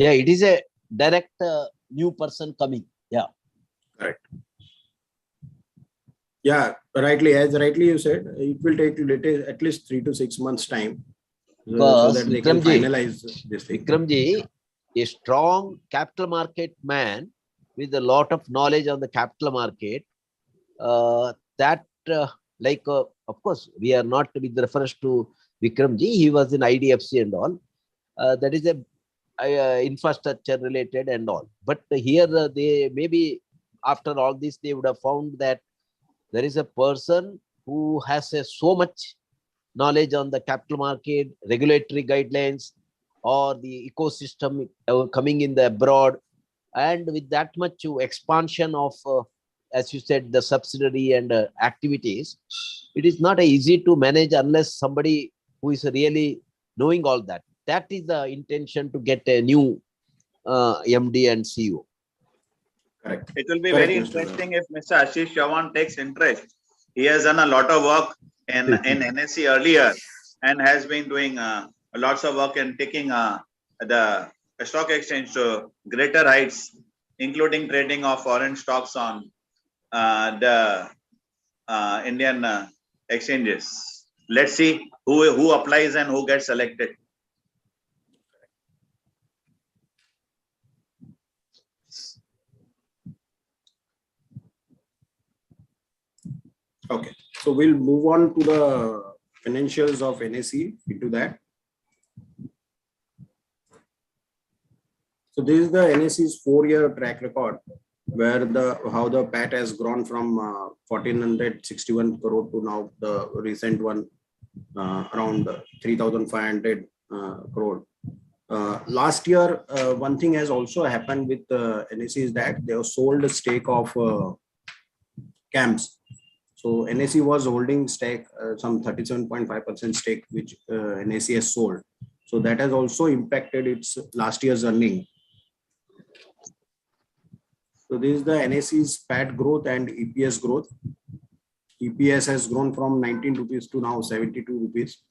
Yeah, it is a direct new person coming. Yeah. Correct. Yeah, rightly you said, it will take at least 3 to 6 months time, so that they can finalize this thing. Vikramji, a strong capital market man with a lot of knowledge on the capital market, of course, we are not with reference to Vikramji, he was in IDFC and all. That is a infrastructure related and all. But here they maybe after all this, they would have found that there is a person who has so much knowledge on the capital market, regulatory guidelines, or the ecosystem coming in the abroad, and with that much expansion of, as you said, the subsidiary and activities, it is not easy to manage unless somebody who is really knowing all that. That is the intention, to get a new MD and CEO. Correct. It will be very interesting if Mr. Ashish Chavan takes interest. He has done a lot of work in NSE earlier, and has been doing lots of work in taking the stock exchange to greater heights, including trading of foreign stocks on the Indian exchanges. Let's see who applies and who gets selected. Okay, so we'll move on to the financials of NSE into that. So this is the NSE's 4-year track record, where how the PAT has grown from 1,461 crore to now the recent one around 3,500 crore. Last year, one thing has also happened with NSE is that they have sold a stake of CAMS. So NSE was holding stake, some 37.5% stake, which NSE has sold. So that has also impacted its last year's earning. So this is the NSE's PAT growth and EPS growth. EPS has grown from 19 rupees to now 72 rupees.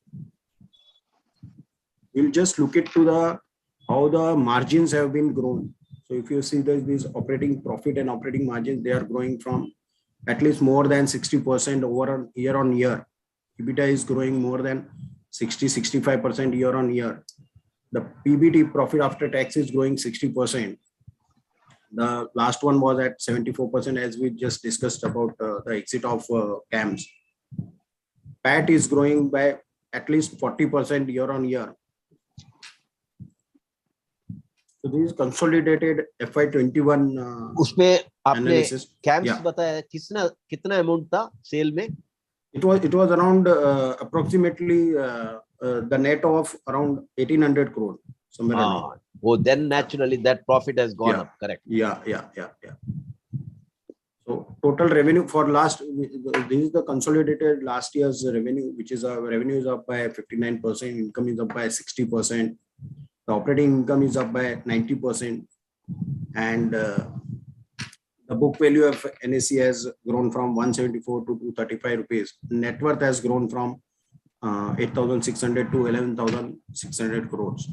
We'll just look into how the margins have been grown. So if you see these operating profit and operating margins, they are growing from at least more than 60% over year on year. EBITDA is growing more than 60-65% year on year. The PBT, profit after tax, is growing 60%. The last one was at 74%, as we just discussed about the exit of CAMS. PAT is growing by at least 40% year on year. So this is consolidated FY21 उसमें आपने analysis. Camps Yeah. बताया, कितना amount था cell में? It was around approximately the net of around 1,800 crore. Somewhere around. Oh, then naturally that profit has gone Yeah. up. Correct. Yeah. So total revenue for last, this is the consolidated last year's revenue, which is revenue is up by 59%, income is up by 60%, the operating income is up by 90%, and the book value of NSE has grown from 174 to 235 rupees. Net worth has grown from 8,600 to 11,600 crores.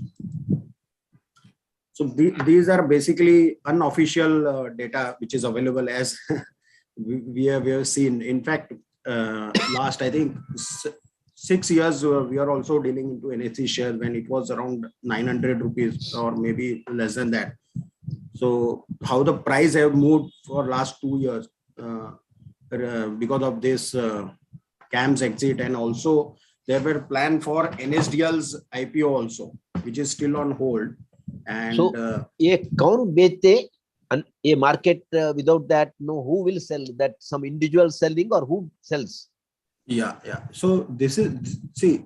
So these are basically unofficial data which is available, as we have seen. In fact, last I think 6 years we are also dealing into NSE share when it was around 900 rupees or maybe less than that. So how the price have moved for last 2 years because of this CAMS exit, and also there were plan for NSDL's IPO also, which is still on hold. And so ये कौन बेचते? A market without that, no, who will sell that? Some individual selling or who sells? Yeah. So this is, see,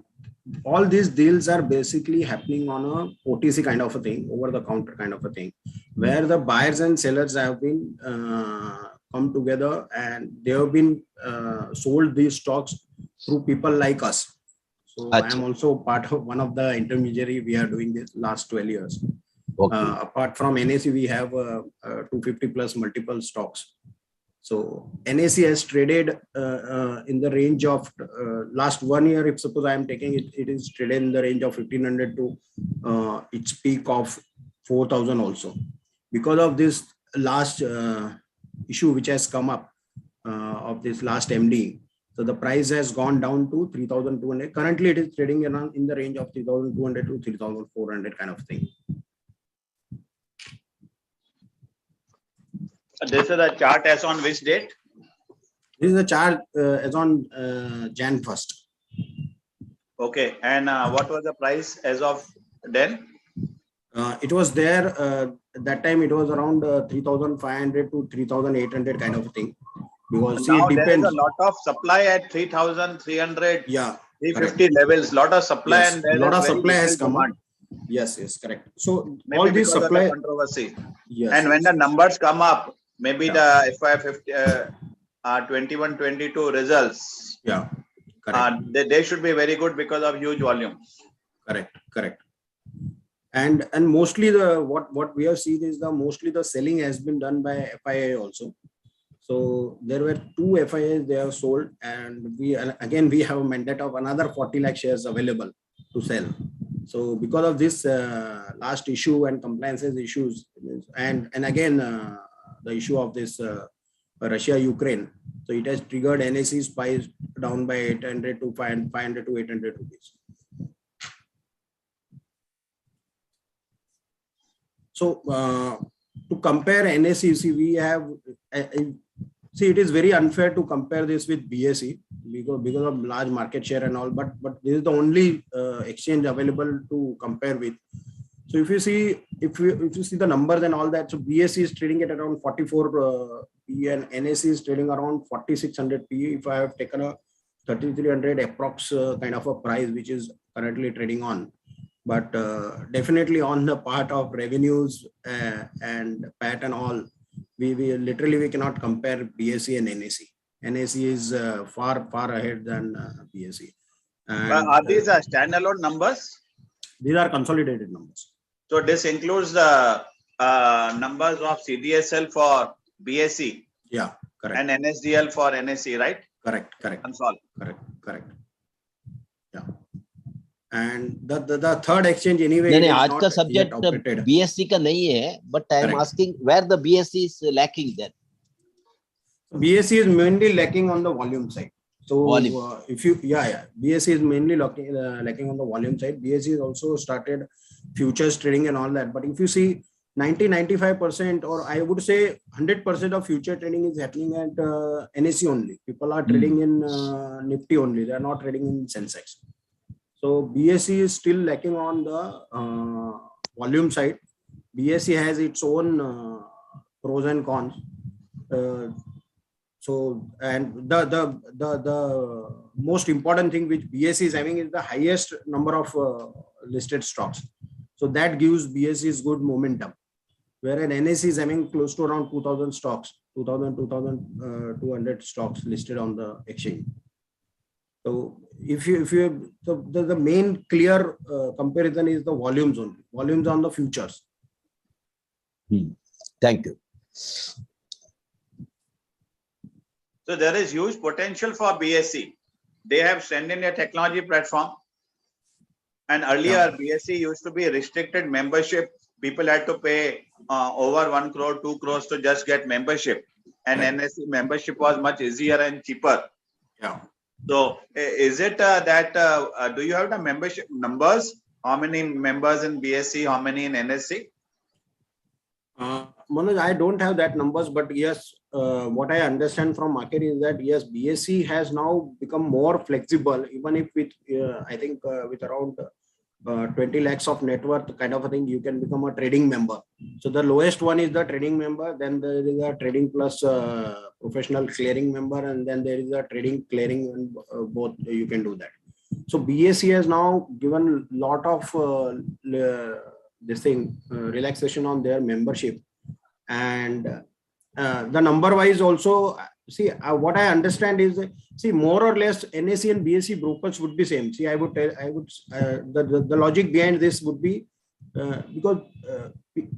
all these deals are basically happening on a OTC kind of a thing, over the counter kind of a thing, where the buyers and sellers have been come together and they have been sold these stocks through people like us. So I am also part of one of the intermediary. We are doing this last 12 years. Okay. Apart from NSE, we have 250 plus multiple stocks. So NSE has traded in the range of last 1 year. If suppose I am taking it, it is traded in the range of 1,500 to its peak of 4,000 also. Because of this last issue which has come up of this last MD, so the price has gone down to 3,200. Currently, it is trading around in the range of 3,200 to 3,400 kind of thing. This is the chart as on which date? This is the chart as on Jan 1st. Okay, and what was the price as of then? It was there that time. It was around 3,500 to 3,800 kind of thing. Because now it depends. there is a lot of supply at 3,300, yeah, 350 levels. Lot of supply, yes, and there a lot is of very supply has little come demand. up. Yes, correct. So Maybe all this because of the supply controversy. Yes. And when the numbers come up, maybe Yeah. the FY 21-22 results, Yeah, correct. they should be very good because of huge volumes. Correct. And mostly what we have seen is mostly the selling has been done by FII also. So there were 2 FIIs they have sold, and we have a mandate of another 40 lakh shares available to sell. So because of this last issue and compliances issues, and again the issue of this Russia-Ukraine, so it has triggered NSE's price down by 800 to 500 to 800 rupees. So to compare NSE, we have see, it is very unfair to compare this with BSE because of large market share and all, but this is the only exchange available to compare with. So if you see the numbers and all that, so BSE is trading at around 44 PE and NSE is trading around 4600 PE. If I have taken a 3300 approx kind of a price, which is currently trading on, but definitely on the part of revenues and PAT and all, we literally cannot compare BSE and NSE. NSE is far ahead than BSE. And, are these standalone numbers? These are consolidated numbers. So this includes the numbers of CDSL for BSE. Yeah, correct. And NSDL for NSE, right? Correct. Consol. Correct. Yeah. And the third exchange anyway. नहीं, आज का subject BSE का नहीं है, but I am asking where the BSE is lacking then. BSE is mainly lacking on the volume side. So BSE is mainly lacking on the volume side. BSE has also started futures trading and all that. But if you see 90-95%, or I would say 100% of future trading is happening at NSE only. People are trading in Nifty only. They are not trading in Sensex. So BSE is still lacking on the volume side. BSE has its own pros and cons. So, and the most important thing which BSE is having is the highest number of listed stocks. So that gives BSE's good momentum. Whereas NSE is having close to around 2000 stocks, 2,200 stocks listed on the exchange. So if you the main clear comparison is the volumes only, volumes on the futures. Thank you. So there is huge potential for BSE. They have sent in a technology platform. And earlier, BSE used to be restricted membership. People had to pay over 1 crore, 2 crores to just get membership. And NSE membership was much easier and cheaper. Yeah. So is it that, do you have the membership numbers? How many members in BSE, how many in NSE? Manoj, I don't have that numbers, but yes, what I understand from market is that yes, BSE has now become more flexible, even if with I think with around 20 lakhs of net worth kind of a thing, you can become a trading member. So the lowest one is the trading member, then there is a trading plus professional clearing member, and then there is a trading clearing, and both you can do that. So BSE has now given a lot of relaxation on their membership, and the number wise also, see what I understand is, see, more or less NSE and BSE brokers would be same. See, the logic behind this would be because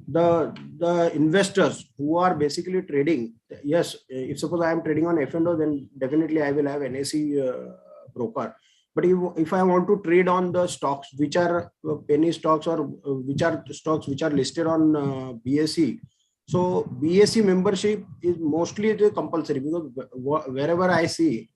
the investors who are basically trading, yes, if suppose I am trading on F&O, then definitely I will have NSE broker. But if I want to trade on the stocks which are penny stocks, or which are stocks which are listed on BSE, so BSE membership is mostly compulsory, because wherever I see,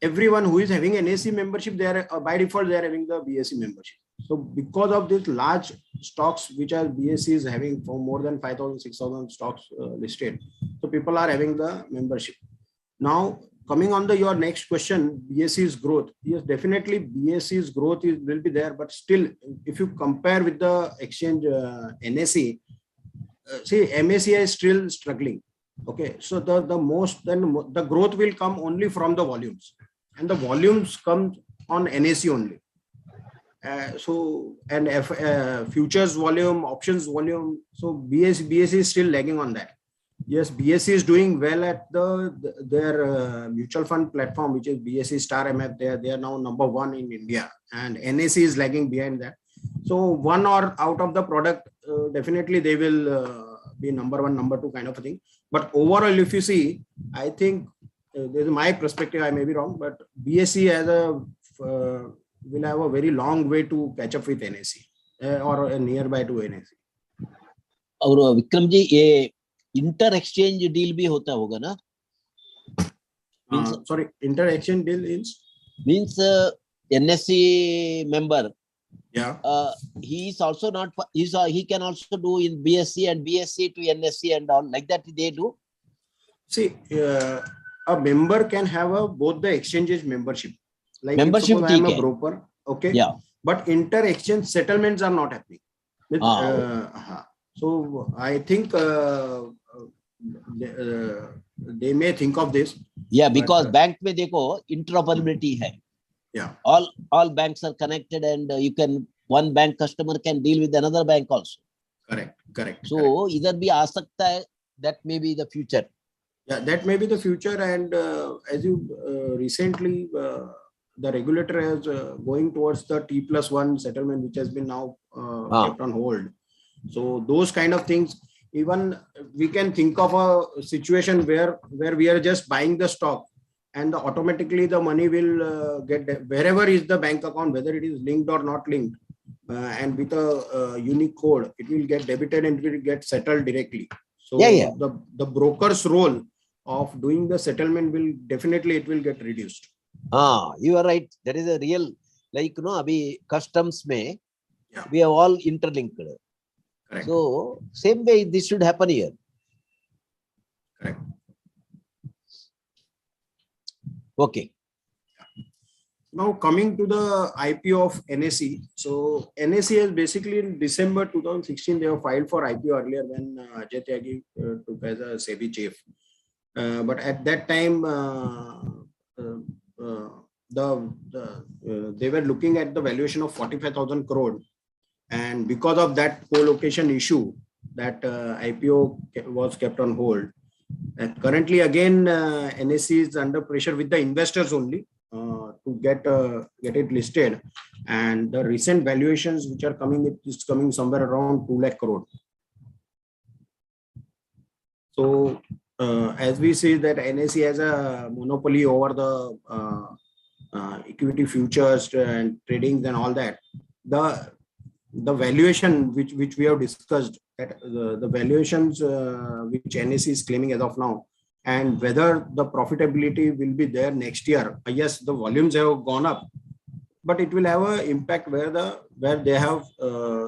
everyone who is having an NSE membership, they are by default they are having the BSE membership. So because of this large stocks which are BSE is having for more than 5,000, 6,000 stocks listed, so people are having the membership. Now coming on your next question, BSE's growth, yes, definitely BSE's growth will be there, but still, if you compare with the exchange NSE, see, MSCI is still struggling. Okay, so the growth will come only from the volumes, and the volumes come on NSE only. So, and futures volume, options volume. So BSE is still lagging on that. Yes, BSE is doing well at their mutual fund platform, which is BSE Star MF. They are now #1 in India, and NSE is lagging behind that. So one or out of the product, definitely they will be #1, #2 kind of a thing. But overall, if you see, I think this is my perspective. I may be wrong, but BSE will have a very long way to catch up with NSE or nearby to NSE. और विक्रम जी, ये inter exchange deal भी होता होगा ना? Sorry, inter exchange deal means NSE member. Yeah. He is also not. He can also do in BSE and BSE to NSE and all like that. They do. See, a member can have both the exchanges membership. Like membership, I am a broker, okay. Yeah. But inter exchange settlements are not happening. So I think they may think of this. Yeah, because bank में देखो interoperability है. Yeah. All banks are connected, and you can one bank customer can deal with another bank also. Correct. So either भी आ सकता है. That may be the future. Yeah, that may be the future. And as you recently, the regulator is going towards the T+1 settlement, which has been now kept on hold. So those kind of things, even we can think of a situation where we are just buying the stock, and automatically the money will get wherever is the bank account, whether it is linked or not linked, and with a unique code, it will get debited and it will get settled directly. So the broker's role of doing the settlement will definitely, it will get reduced. You are right. That is a real, like, you know, abhi customs mein, we are all interlinked. Correct. So same way this should happen here. Correct. Okay. Now coming to the IPO of NSE. So NSE has basically in December 2016, they have filed for IPO earlier when Ajay Tyagi took as a SEBI chief. But at that time, they were looking at the valuation of 45,000 crore. And because of that co-location issue, that IPO was kept on hold. And currently, again, NSE is under pressure with the investors only to get it listed. And the recent valuations which are coming, it is coming somewhere around 2 lakh crore. So as we see that NSE has a monopoly over the equity futures and tradings and all that, the valuation which we have discussed, that the valuations which NSE is claiming as of now, and whether the profitability will be there next year. Yes, the volumes have gone up, but it will have an impact where they have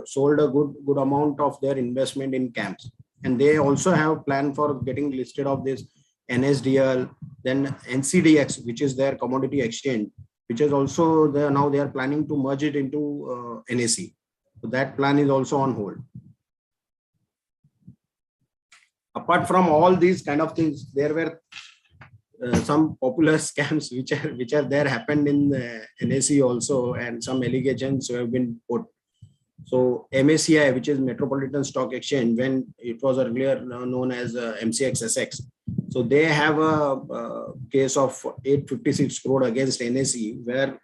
sold a good amount of their investment in CAMS, and they also have plan for getting listed of this NSDL, then NCDX, which is their commodity exchange, which is also there now. They are planning to merge it into NSE. So that plan is also on hold. Apart from all these kind of things, there were some popular scams which are there happened in NSE also, and some allegations have been put. So MACI, which is Metropolitan Stock Exchange, when it was earlier known as MCXSX, so they have a case of 856 crore against NSE, where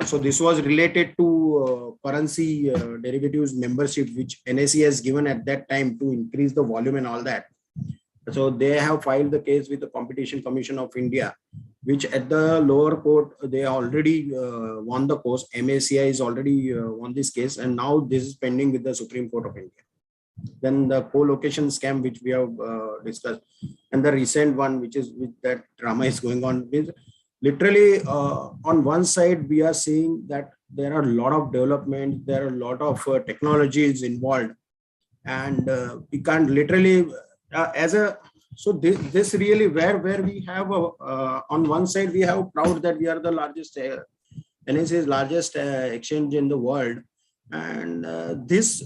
so this was related to currency derivatives membership, which NSE has given at that time to increase the volume and all that. So they have filed the case with the Competition Commission of India, which at the lower court, they already won the case. MACI is already won this case, and now this is pending with the Supreme Court of India. Then the co-location scam, which we have discussed, and the recent one, which is with that drama is going on, is literally on one side, we are seeing that there are a lot of development, there are a lot of technologies involved, and we can't literally so this really where we have on one side we have proud that we are the largest NSE's largest exchange in the world, and this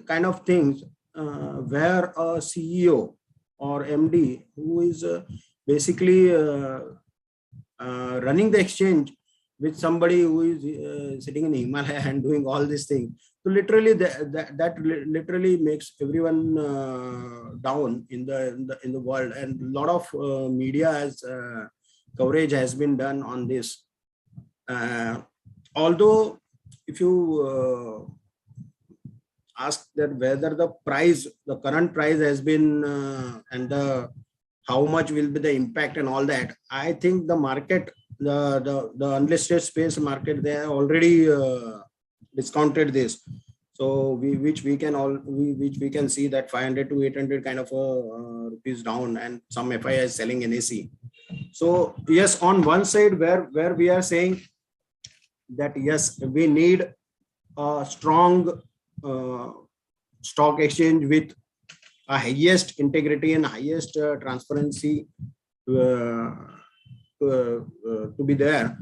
kind of things where a CEO or MD who is basically running the exchange with somebody who is sitting in Himalaya and doing all these things. So literally that literally makes everyone down in the world, and a lot of media has coverage has been done on this. Although if you ask that whether the current price has been and how much will be the impact and all that, I think the market, the unlisted space market, they have already discounted this. So which we can see that 500 to 800 kind of rupees down, and some FI is selling NSE. So yes, on one side where we are saying that yes, we need a strong stock exchange with a highest integrity and highest transparency to be there.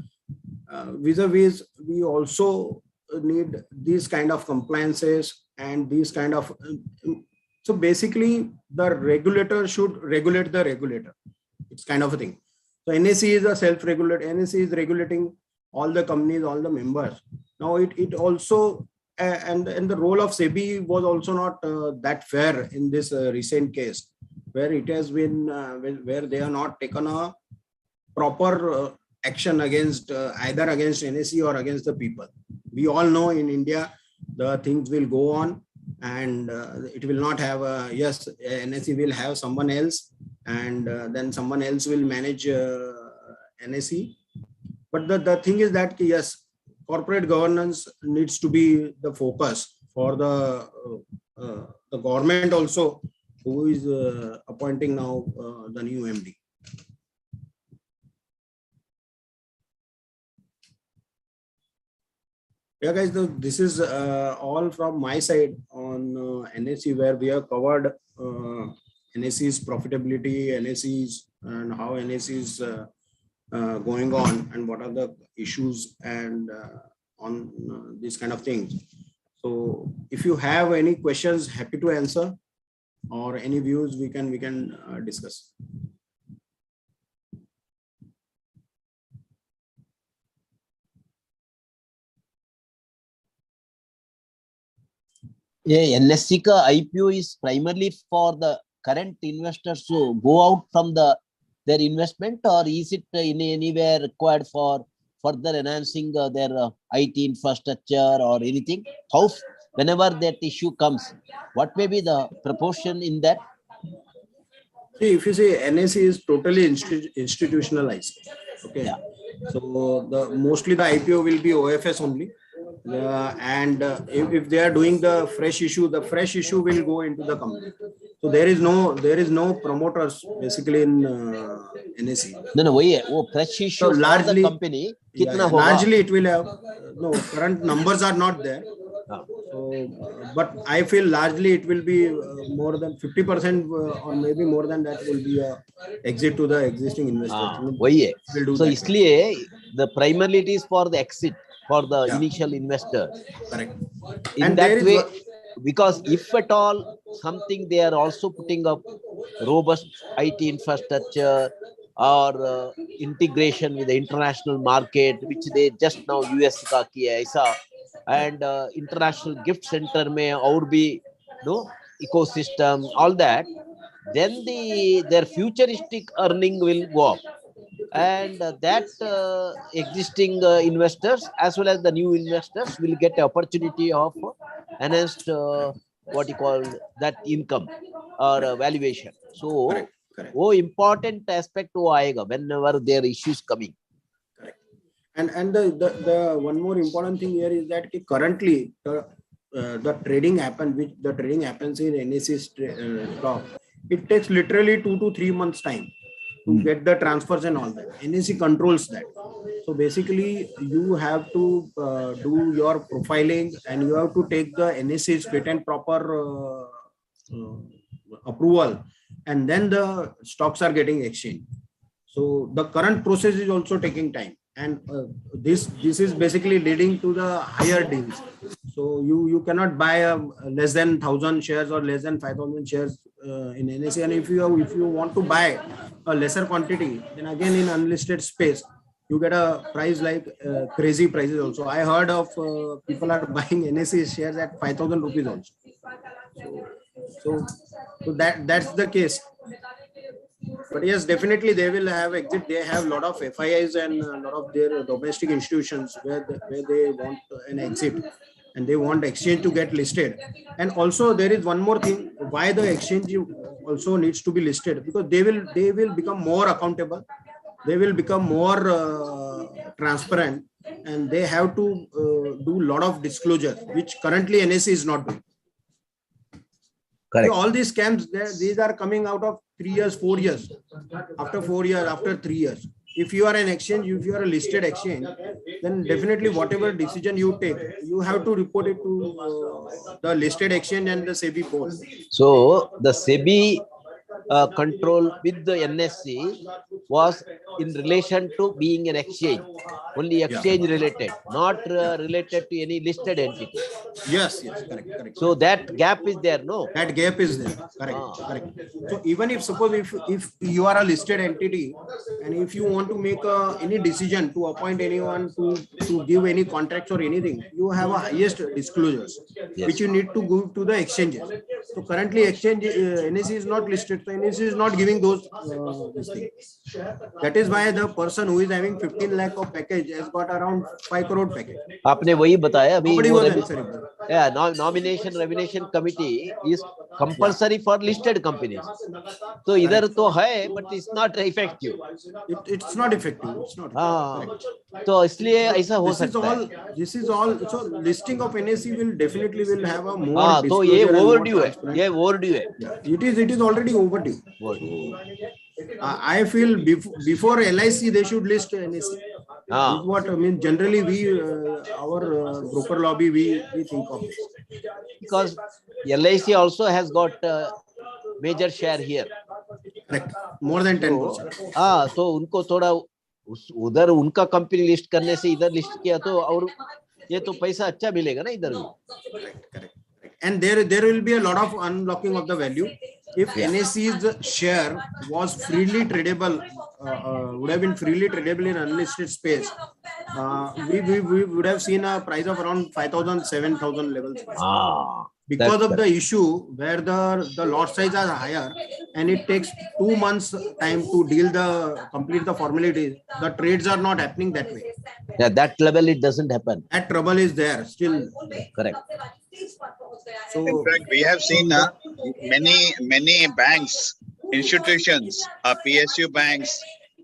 Vis-a-vis, we also need these kind of compliances and these kind of. So basically, the regulator should regulate the regulator. It's kind of a thing. So NSE is a self-regulated. NSE is regulating all the companies, all the members. Now it also and the role of SEBI was also not that fair in this recent case, where it has been where they have not taken a proper action against either against NSE or against the people. We all know in India the things will go on, and it will not have yes, NSE will have someone else, and then someone else will manage NSE. But the thing is that yes, corporate governance needs to be the focus for the government also, who is appointing now the new MD. Yeah, guys, this is all from my side on NSE, where we have covered NSE's profitability, NSE's and how NSE is going on, and what are the issues and on these kind of things. So if you have any questions, happy to answer, or any views we can discuss. Yeah, NSE ka IPO is primarily for the current investors to go out from their investment, or is it in any way required for further enhancing their IT infrastructure or anything? How, whenever that issue comes, what may be the proportion in that? See, if you say NSE is totally institutionalized, okay. Yeah. So mostly the IPO will be OFS only. And if they are doing the fresh issue will go into the company. So there is no promoters basically in NSE. No, fresh issue So largely, for the company. Yeah, largely it will have no current numbers are not there. So, but I feel largely it will be more than 50% or maybe more than that will be a exit to the existing investors. So isliye the primarily it is for the exit for the initial investor. Correct. In and that way, because if at all something they are also putting up robust IT infrastructure or integration with the international market, which they just now US ka kiya aisa, and international gift center mein aur bhi ecosystem, all that, then their futuristic earning will go up. And that existing investors as well as the new investors will get the opportunity of enhanced what you call that income or valuation. So correct. important aspect wo aayega whenever there are issues coming. Correct. And the one more important thing here is that currently the trading happens in NSE stock. It takes literally 2 to 3 months time to get the transfers and all that. NSE controls that. So basically, you have to do your profiling, and you have to take the NSE's fit and proper approval, and then the stocks are getting exchanged. So the current process is also taking time, and this is basically leading to the higher deals. So you cannot buy less than 1,000 shares or less than 5,000 shares in NSE, and if you want to buy a lesser quantity, then again in unlisted space you get a price like crazy prices also. I heard of people are buying NSE shares at 5,000 rupees also. So that's the case. But yes, definitely they will have exit. They have a lot of FIIs and a lot of their domestic institutions where they want an exit, and they want exchange to get listed. And also there is one more thing why the exchange also needs to be listed, because they will become more accountable, they will become more transparent, and they have to do a lot of disclosure, which currently NSE is not doing. Correct. All these scams, these are coming out of 3 years, 4 years, after 4 years, after 3 years. If you are an exchange, if you are a listed exchange, then definitely whatever decision you take, you have to report it to the listed exchange and the SEBI board. So the SEBI control with the NSE was in relation to being an exchange, only exchange related, not related to any listed entity. Yes, correct. So that gap is there, no? That gap is there. Correct. So even if suppose if you are a listed entity and if you want to make any decision to appoint anyone to give any contracts or anything, you have a highest disclosures which you need to go to the exchanges. So currently exchange NSE is not listed, so NSE is not giving those this thing. That is why the person who is having 15 lakh of package has got around 5 crore package. आपने वही बताया अभी Nobody वो was answering. yeah, nomination remuneration committee is compulsory for listed companies. So इधर तो है, but it's not effective. It's not effective. It's not. हाँ, तो इसलिए ऐसा हो सकता है. This is all. So listing of NSE will definitely have a more. हाँ, तो ये overdue है. ये overdue है. It is already overdue. I feel before LIC they should list NSE. Is what I mean. Generally, we our broker lobby we think of this. Because LIC also has got major share here. Correct. More than 10%. हाँ, तो उनको थोड़ा उधर उनका company list करने से इधर list किया तो और ये तो पैसा अच्छा मिलेगा ना इधर भी. Correct. And there will be a lot of unlocking of the value. If NSE's share was freely tradable, would have been freely tradable in unlisted space, we would have seen a price of around 5,000, 7,000 levels. Because of the issue where the lot size are higher and it takes 2 months time to complete the formalities, the trades are not happening that way. Yeah, that level it doesn't happen. That trouble is there still. Correct. So, in fact, we have seen many banks, institutions, PSU banks,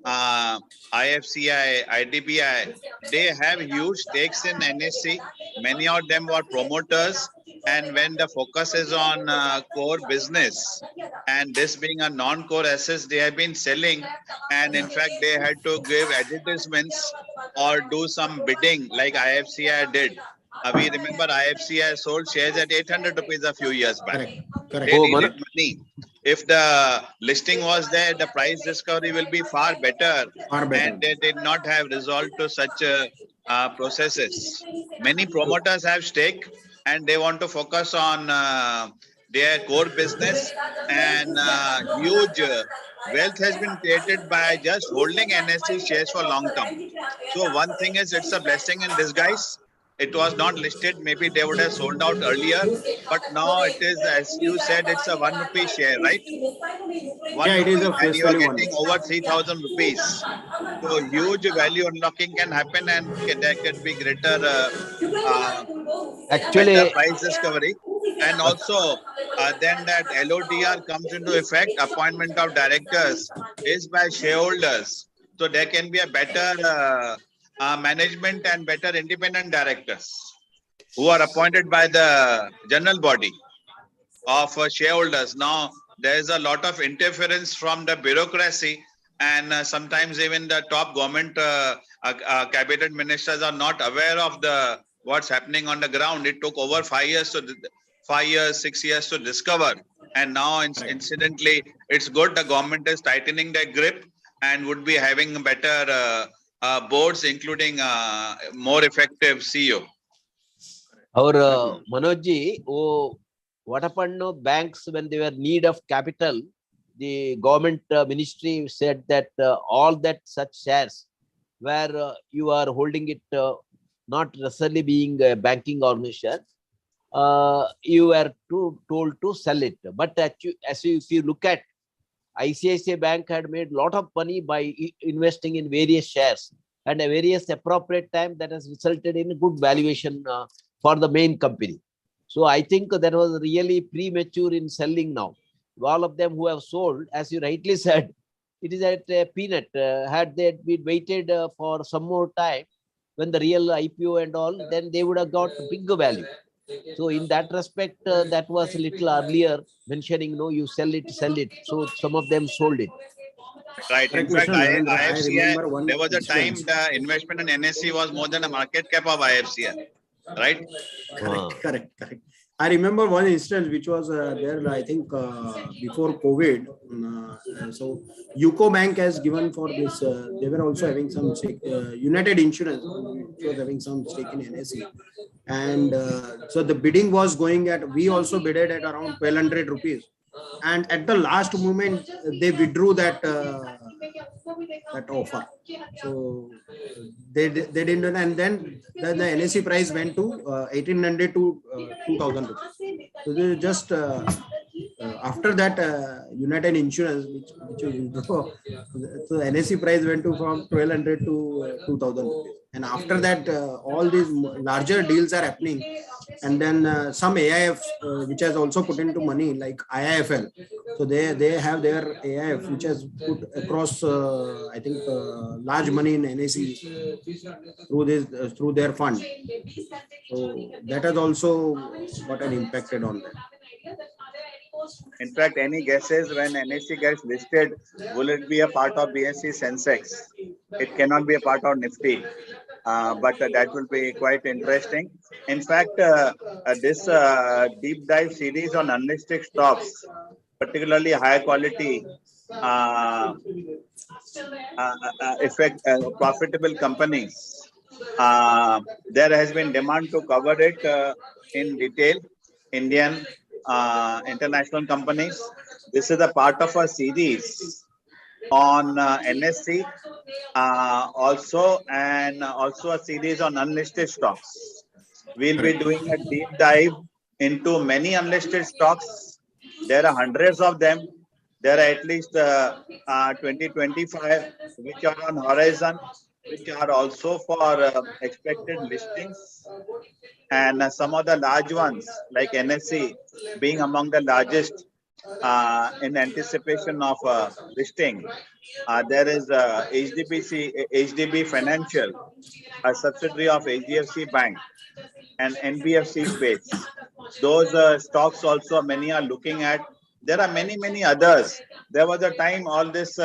IFCI, IDBI, they have huge stakes in NSE. Many of them were promoters. And when the focus is on core business and this being a non-core assets, they have been selling. And in fact, they had to give advertisements or do some bidding like IFCI did. We remember IFCI sold shares at 800 rupees a few years back. Correct. They needed money. If the listing was there, the price discovery will be far better. And they did not have resolved to such processes. Many promoters have stake and they want to focus on their core business, and huge wealth has been created by just holding NSE shares for long term. So one thing is, it's a blessing in disguise. It was not listed, maybe they would have sold out earlier, but now it is, as you said, it's a 1 rupee share, right? It is a and you are getting over 3,000 rupees. So huge value unlocking can happen, and there can be greater better price discovery. And also, then that LODR comes into effect, appointment of directors is by shareholders. So there can be a better management and better independent directors who are appointed by the general body of shareholders. Now, there is a lot of interference from the bureaucracy, and sometimes even the top government cabinet ministers are not aware of what's happening on the ground. It took over 5 years, 6 years to discover. And now, incidentally, it's good the government is tightening their grip and would be having better boards, including more effective CEO. Our Manoj ji, what happened? No, banks, when they were in need of capital, the government ministry said that all that such shares where you are holding it, not necessarily being a banking organization, you were told to sell it. But if you look at ICICI Bank had made a lot of money by investing in various shares, and a various appropriate time that has resulted in a good valuation for the main company. So I think that was really premature in selling now. All of them who have sold, as you rightly said, it is at a peanut. Had they been waited for some more time, when the real IPO and all, then they would have got bigger value. So in that respect, that was a little earlier mentioning, no, you sell it. So some of them sold it. Right. In fact, IFCI, there was a time the investment in NSE was more than the market cap of IFCI. Right? Correct. I remember one instance which was there, I think, before COVID. So UCO Bank has given for this. They were also having some stake, United Insurance, which was having some stake in NSE, and so the bidding was going at. We also bidded at around 1,200 rupees, and at the last moment they withdrew that that offer. So they didn't, and then the NSE price went to 1,800 to 2,000 rupees. So they just after that United Insurance, which is withdraw, so NSE price went to from 1,200 to 2,000 rupees. And after that, all these larger deals are happening. And then some AIF, which has also put into money, like IIFL. So they have their AIF, which has put across, I think, large money in NSE through this through their fund. So that has also gotten impacted on that. In fact, any guesses when NSE gets listed, will it be a part of BSE Sensex? It cannot be a part of Nifty, but that will be quite interesting. In fact, this deep dive series on unlisted stocks, particularly high quality, profitable companies, there has been demand to cover it in detail. Indian, international companies. This is a part of a series on NSE, also a series on unlisted stocks. We'll be doing a deep dive into many unlisted stocks. There are hundreds of them. There are at least 20-25 which are on horizon, which are also for expected listings. And some of the large ones like NSE being among the largest in anticipation of listing. There is HDB Financial, a subsidiary of HDFC Bank and NBFC space. Those stocks also many are looking at. There are many others. There was a time all this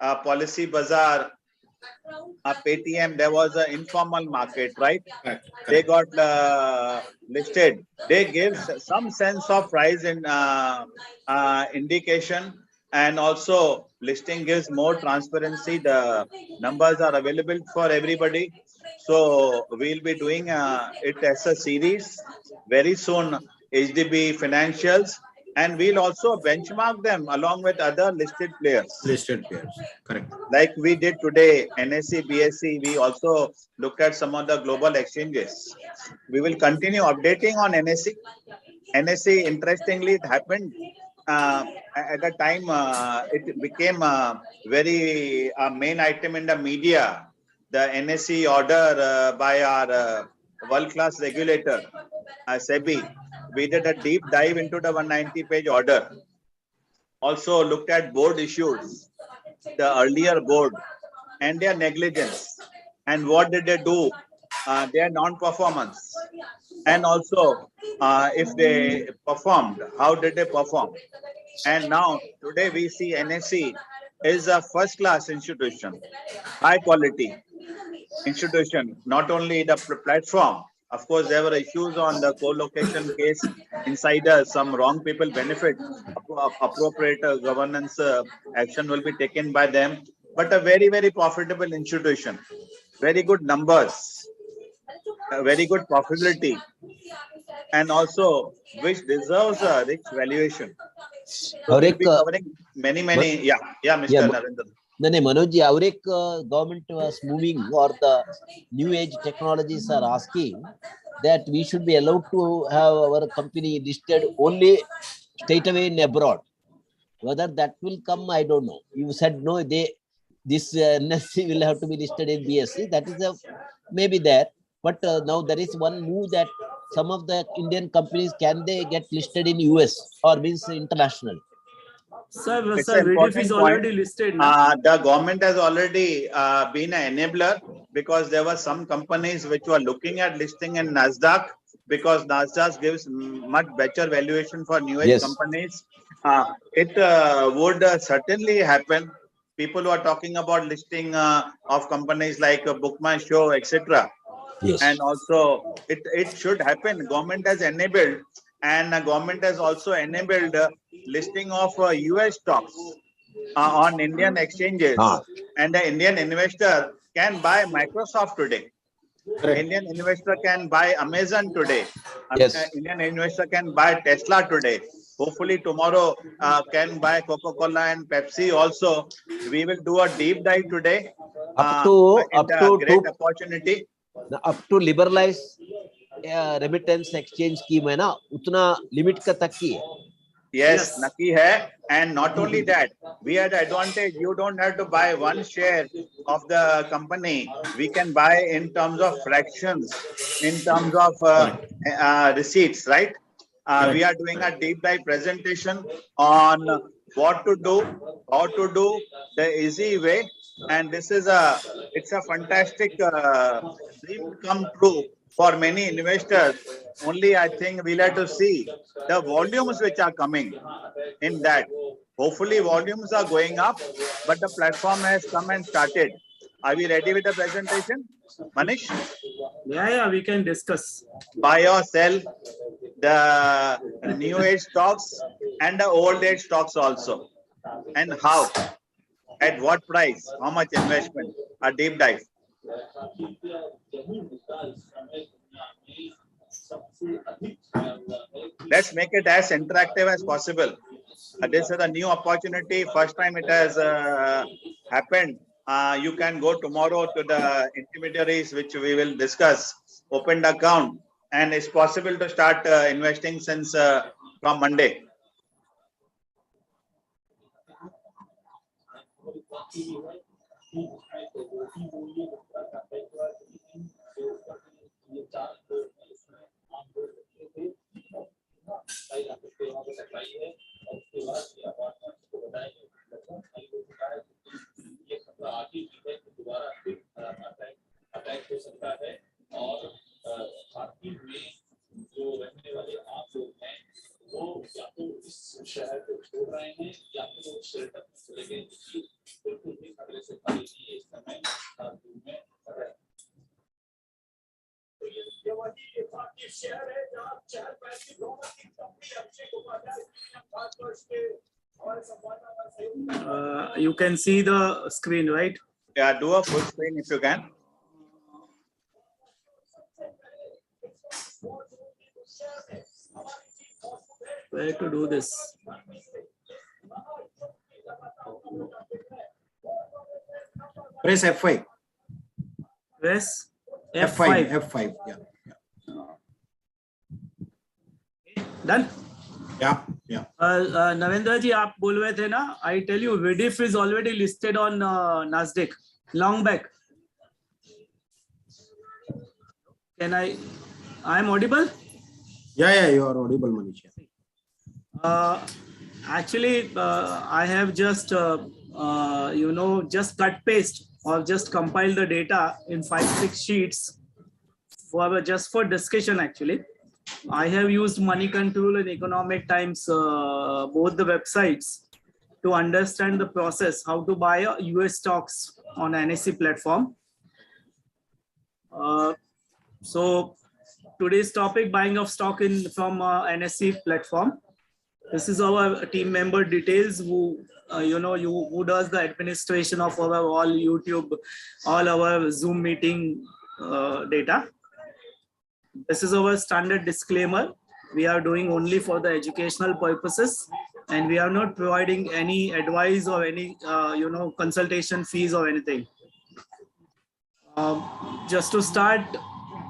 policy bazaar, Paytm, there was an informal market, right? Correct. They got listed. They give some sense of price in indication, and also listing gives more transparency. The numbers are available for everybody. So we'll be doing it as a series very soon. HDB Financials, and we'll also benchmark them along with other listed players. Listed pairs, correct. Like we did today, NSE, BSE, we also looked at some of the global exchanges. We will continue updating on NSE. NSE, interestingly, it happened at a time, it became a very main item in the media. The NSE order by our world-class regulator, SEBI. We did a deep dive into the 190-page order. Also looked at board issues, the earlier board, and their negligence, and what did they do, their non-performance, and also if they performed, how did they perform. And now today we see NSE is a first-class institution, high quality institution, not only the platform. Of course, there were issues on the co-location case, insiders, some wrong people benefit, appropriate governance action will be taken by them, but a very profitable institution, very good numbers, very good profitability, and also which deserves a rich valuation. So we'll be covering many, Mr. Narendra. No, Manoj, our government was moving, or the new age technologies are asking that we should be allowed to have our company listed only straight away in abroad. Whether that will come, I don't know. You said no, this NSE will have to be listed in BSE. That is maybe there, but now there is one move that some of the Indian companies, can they get listed in US or means international? Sir, Rediff is already listed now. The government has already been an enabler, because there were some companies which were looking at listing in NASDAQ, because NASDAQ gives much better valuation for new age companies. It would certainly happen. People who are talking about listing of companies like BookMyShow, etc. Yes. And also it should happen. Government has enabled. and the government has also enabled listing of US stocks on Indian exchanges, and the Indian investor can buy Microsoft today. Correct. Indian investor can buy Amazon today. Yes. Indian investor can buy Tesla today. Hopefully tomorrow can buy Coca-Cola and Pepsi also. We will do a deep dive today. Up to Great opportunity. up to liberalize remittance exchange scheme है ना, उतना limit का तक की है. Yes, Naki hai. And not only that, we had advantage. You don't have to buy one share of the company. We can buy in terms of fractions, in terms of receipts, right? We are doing a deep dive presentation on what to do, how to do, the easy way. And this is it's a fantastic dream come true for many investors. Only I think we'll have to see the volumes which are coming in that. Hopefully volumes are going up, but the platform has come and started. Are we ready with the presentation? Manish? Yeah, we can discuss. Buy or sell the new age stocks and the old age stocks also. And how? At what price? How much investment? A deep dive. Let's make it as interactive as possible. This is a new opportunity. First time it has happened. You can go tomorrow to the intermediaries, which we will discuss. Open the account, and it's possible to start investing since from Monday. You can see the screen, right? Yeah, do a full screen if you can. Where to do this? Press F5. Press F5. F5. F5. Yeah. Done? Yeah. Yeah. Narendra ji, आप बोल रहे थे ना? I tell you, VDF is already listed on Nasdaq long back. Can I am audible? Yeah, you are audible, Manish. Actually, I have just just cut paste or just compile the data in 5-6 sheets just for discussion. Actually, I have used Money Control and Economic Times, both the websites, to understand the process how to buy US stocks on NSE platform. So today's topic: buying of stock from NSE platform. This is our team member details who who does the administration of our all YouTube, all our Zoom meeting data. This is our standard disclaimer. We are doing only for the educational purposes, and we are not providing any advice or any consultation fees or anything. Just to start,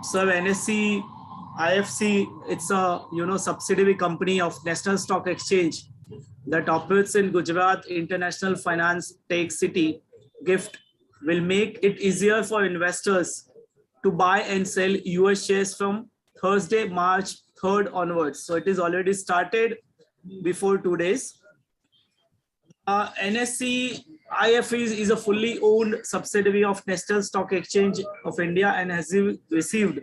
sir, NSE IFSC, it's a subsidiary company of National Stock Exchange that operates in Gujarat. International Finance Tech City GIFT will make it easier for investors to buy and sell US shares from Thursday, March 3rd onwards. So it is already started before 2 days. NSE IFSC is a fully owned subsidiary of National Stock Exchange of India and has received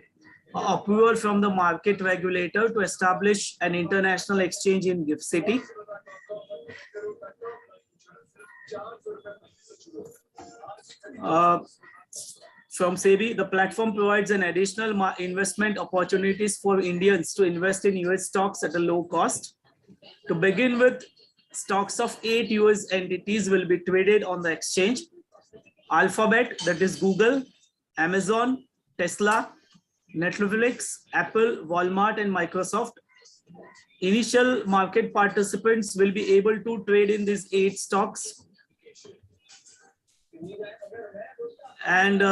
approval from the market regulator to establish an international exchange in GIFT City. from SEBI, the platform provides an additional investment opportunities for Indians to invest in US stocks at a low cost. To begin with, stocks of 8 US entities will be traded on the exchange. Alphabet, that is Google, Amazon, Tesla, Netflix, Apple, Walmart, and Microsoft. Initial market participants will be able to trade in these 8 stocks. And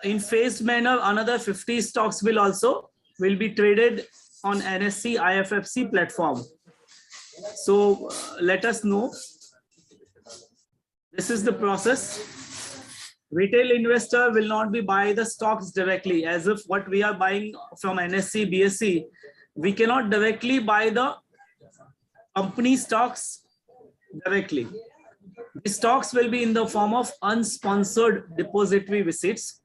in phased manner, another 50 stocks will be traded on NSE IFSC platform. So let us know. This is the process. Retail investor will not be buying the stocks directly, as if what we are buying from NSE, BSE, we cannot directly buy the company stocks directly. The stocks will be in the form of unsponsored depository receipts,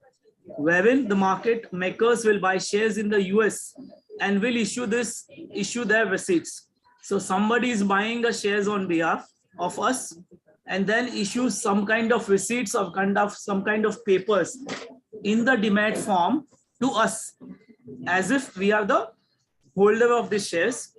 wherein the market makers will buy shares in the US and will issue their receipts. So somebody is buying the shares on behalf of us and then issues some kind of receipts or some kind of papers in the demat form to us, as if we are the holder of the shares.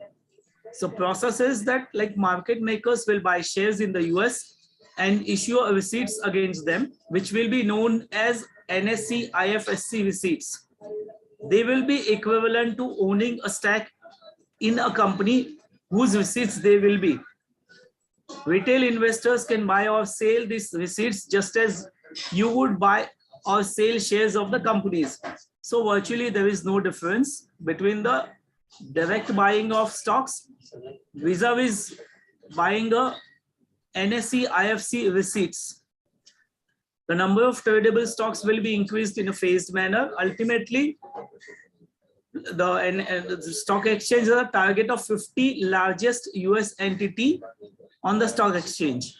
So process is that like market makers will buy shares in the US and issue receipts against them, which will be known as NSE IFSC receipts. They will be equivalent to owning a stake in a company whose receipts they will be. Retail investors can buy or sell these receipts just as you would buy or sell shares of the companies. So virtually there is no difference between the direct buying of stocks vis-a-vis buying a NSE IFSC receipts. The number of tradable stocks will be increased in a phased manner. Ultimately, the stock exchange is a target of 50 largest US entity on the stock exchange.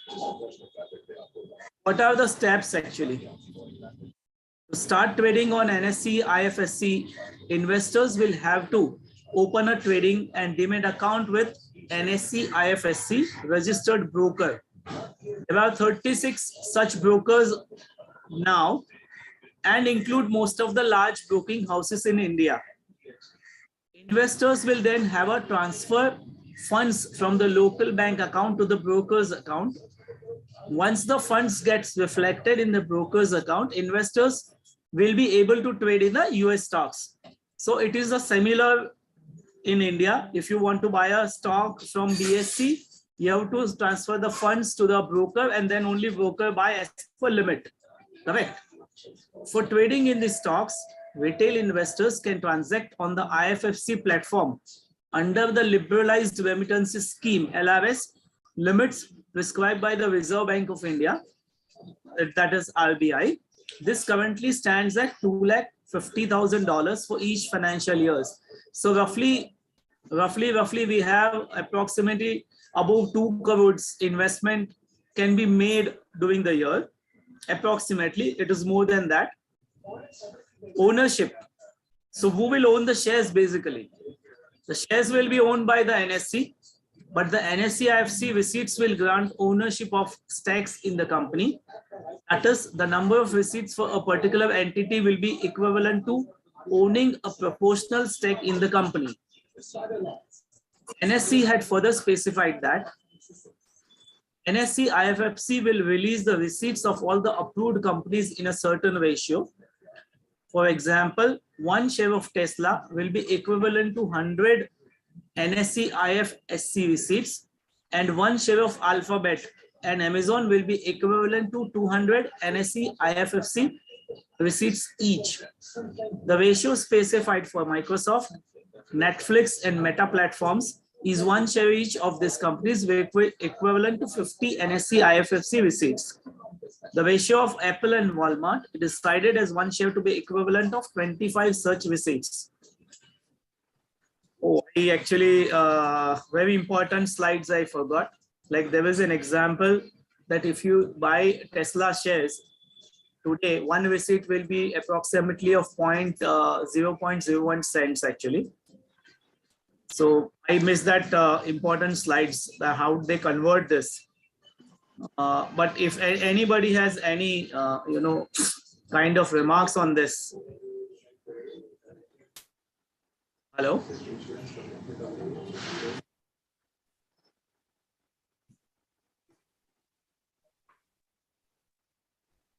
What are the steps actually? To start trading on NSE IFSC, investors will have to open a trading and demat account with NSE IFSC registered broker. There are 36 such brokers now and include most of the large broking houses in India. Investors will then have a transfer funds from the local bank account to the broker's account. Once the funds gets reflected in the broker's account, investors will be able to trade in the US stocks. So it is a similar in India. If you want to buy a stock from BSE, you have to transfer the funds to the broker and then only broker buy as per limit. Correct? For trading in the stocks, retail investors can transact on the IFSC platform under the liberalized remittances scheme, LRS, limits prescribed by the Reserve Bank of India, that is RBI. This currently stands at $250,000 for each financial years. So roughly we have approximately above 2 crores investment can be made during the year. Approximately, it is more than that. Ownership. So who will own the shares basically? The shares will be owned by the NSE, but the NSE IFSC receipts will grant ownership of stakes in the company. That is, the number of receipts for a particular entity will be equivalent to owning a proportional stake in the company. NSE had further specified that NSE IFSC will release the receipts of all the approved companies in a certain ratio. For example, 1 share of Tesla will be equivalent to 100 NSE IFSC receipts, and 1 share of Alphabet and Amazon will be equivalent to 200 NSE IFSC receipts each. The ratio specified for Microsoft, Netflix, and Meta platforms is 1 share each of these companies equivalent to 50 NSE IFSC receipts. The ratio of Apple and Walmart is decided as 1 share to be equivalent of 25 such receipts. Oh, I actually, very important slides I forgot. Like there is an example that if you buy Tesla shares today, 1 receipt will be approximately of 0.01 cents actually. So I missed that important slides, how they convert this. But if anybody has any, kind of remarks on this. Hello.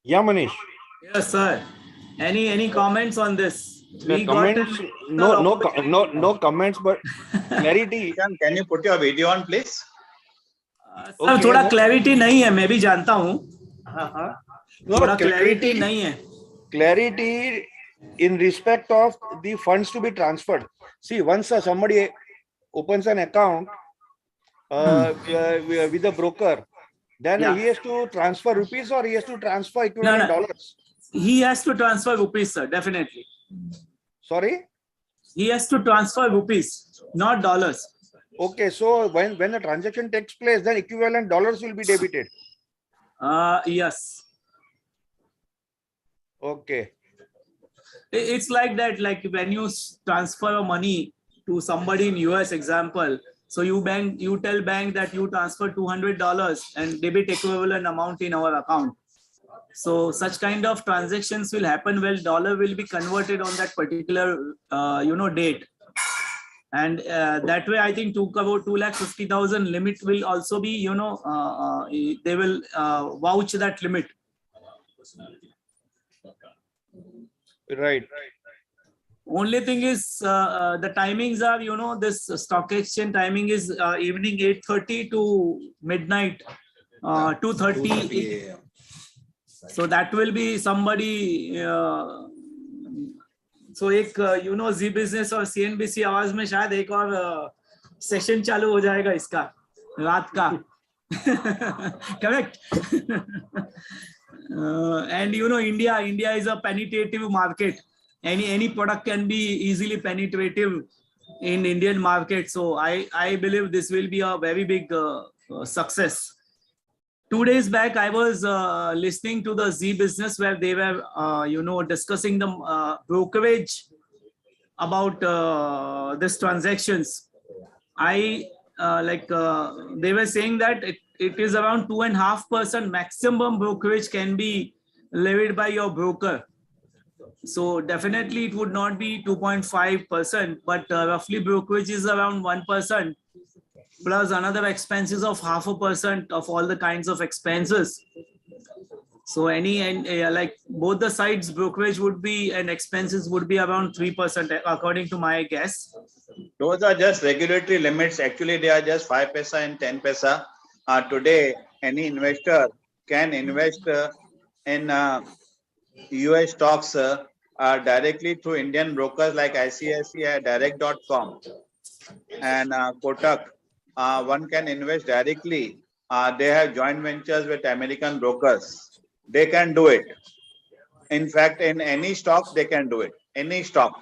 Yeah, Manish. Yes, sir. Any comments on this? The comments, no comments, but clarity. Can you put your video on, please? Sir थोड़ा clarity नहीं है, मैं भी जानता हूँ, थोड़ा clarity नहीं है. Clarity in respect of the funds to be transferred. See, once somebody opens an account with a broker, then he has to transfer rupees or he has to transfer equivalent dollars. He has to transfer rupees, sir, definitely. Sorry? He has to transfer rupees, not dollars. Okay, so when the transaction takes place, then equivalent dollars will be debited. Yes. Okay. It's like that, like when you transfer money to somebody in US, example, so you tell bank that you transfer $200 and debit equivalent amount in our account. So such kind of transactions will happen when dollar will be converted on that particular date. And that way, I think about 250,000 limit will also be, they will vouch that limit. Right. Only thing is the timings are, this stock exchange timing is evening 8:30 to midnight 2:30. So that will be somebody. So एक जी business और CNBC आवाज में शायद एक और session चालू हो जाएगा इसका रात का. Correct. And India is a penetrative market. Any product can be easily penetrative in Indian market. So I believe this will be a very big success. 2 days back, I was listening to the Z Business where they were, discussing the brokerage about this transactions. They were saying that it is around 2.5% maximum brokerage can be levied by your broker. So definitely it would not be 2.5%, but roughly brokerage is around 1%. Plus another expenses of 0.5% of all the kinds of expenses. So like both the sides brokerage would be and expenses would be around 3% according to my guess. Those are just regulatory limits. Actually, they are just 5 paisa and 10 paisa. Today, any investor can invest in US stocks directly through Indian brokers like ICICI Direct.com and Kotak. One can invest directly. They have joint ventures with American brokers. They can do it. In fact, in any stock, they can do it. Any stock.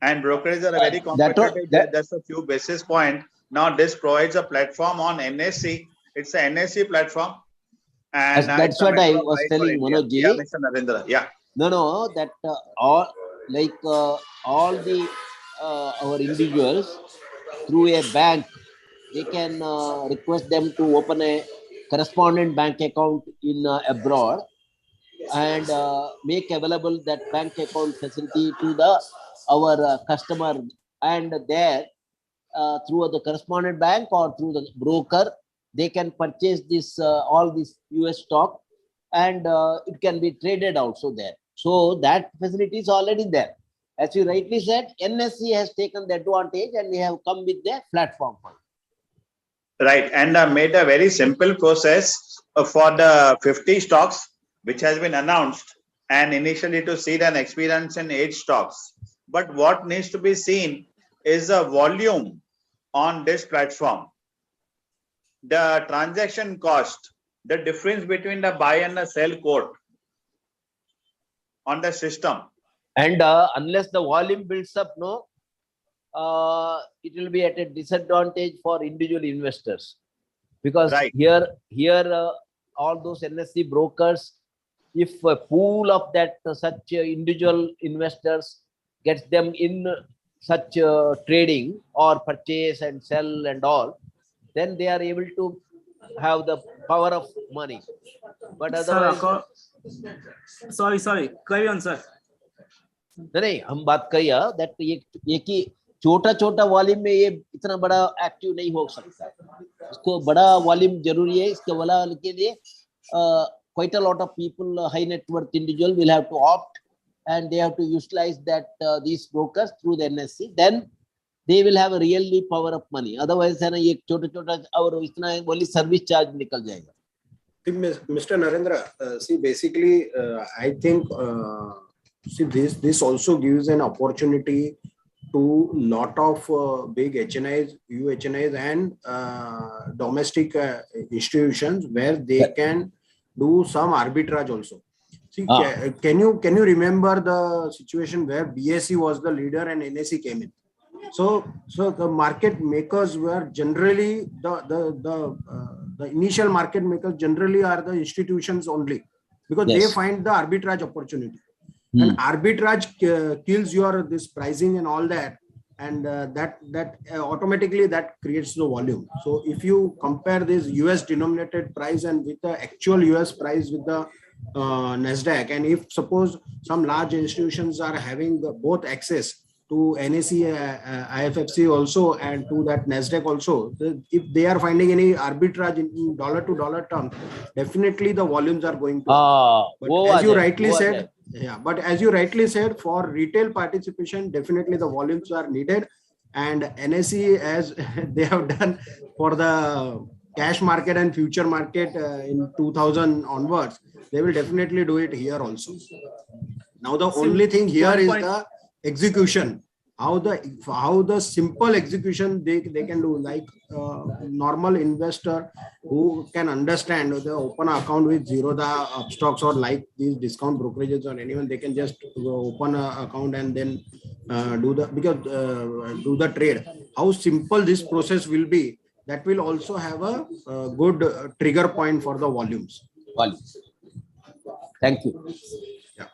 And brokerages are very competitive. That's a few basis points. Now, this provides a platform on NSE. It's an NSE platform. And that's what I was telling Manoj ji. Yeah, Mr. Narendra. Yeah. No, that all the our individuals through a bank, they can request them to open a correspondent bank account in abroad and make available that bank account facility to our customer, and there through the correspondent bank or through the broker, they can purchase this all this US stock, and it can be traded also there. So that facility is already there. As you rightly said, NSE has taken the advantage and we have come with the platform for it. Right, and made a very simple process for the 50 stocks, which has been announced, and initially to seed and experience in 8 stocks. But what needs to be seen is the volume on this platform, the transaction cost, the difference between the buy and the sell quote on the system. And unless the volume builds up, it will be at a disadvantage for individual investors, because here all those NSE brokers, if a pool of that such individual investors gets them in such trading or purchase and sell and all, then they are able to have the power of money. But otherwise, Sorry. Carry on, sir. नहीं हम बात करिए that ये कि छोटा volume में ये इतना बड़ा एक्टिव नहीं हो सकता, इसको बड़ा वॉल्यूम जरूरी है। इसके वाला के लिए quite a lot of people, high net worth individual will have to opt and they have to utilize that these brokers through the NSE, then they will have a really power of money. Otherwise है ना ये छोटा और इतना बोली service charge निकल जाएगा। Mr. Narendra, see, basically, I think, see, this also gives an opportunity to lot of big HNIs, UHNIs, and domestic institutions where they can do some arbitrage also. See, can you remember the situation where BSE was the leader and NSE came in? So the market makers were generally the initial market makers generally are the institutions only, because they find the arbitrage opportunity. And arbitrage kills your this pricing and all that, and that automatically that creates the volume. So if you compare this US denominated price and with the actual US price with the NASDAQ, and if suppose some large institutions are having both access to NSE, IFSC also, and to that NASDAQ also, if they are finding any arbitrage in dollar to dollar terms, definitely the volumes are going to. But as you rightly said, but as you rightly said, for retail participation, definitely the volumes are needed, and NSE, as they have done for the cash market and future market in 2000 onwards, they will definitely do it here also. Now the only thing here is the execution, how the simple execution they can do, like normal investor who can understand the open account with Zerodha stocks or like these discount brokerages or anyone, they can just open an account and then do the trade. How simple this process will be, that will also have a good trigger point for the volumes. Thank you.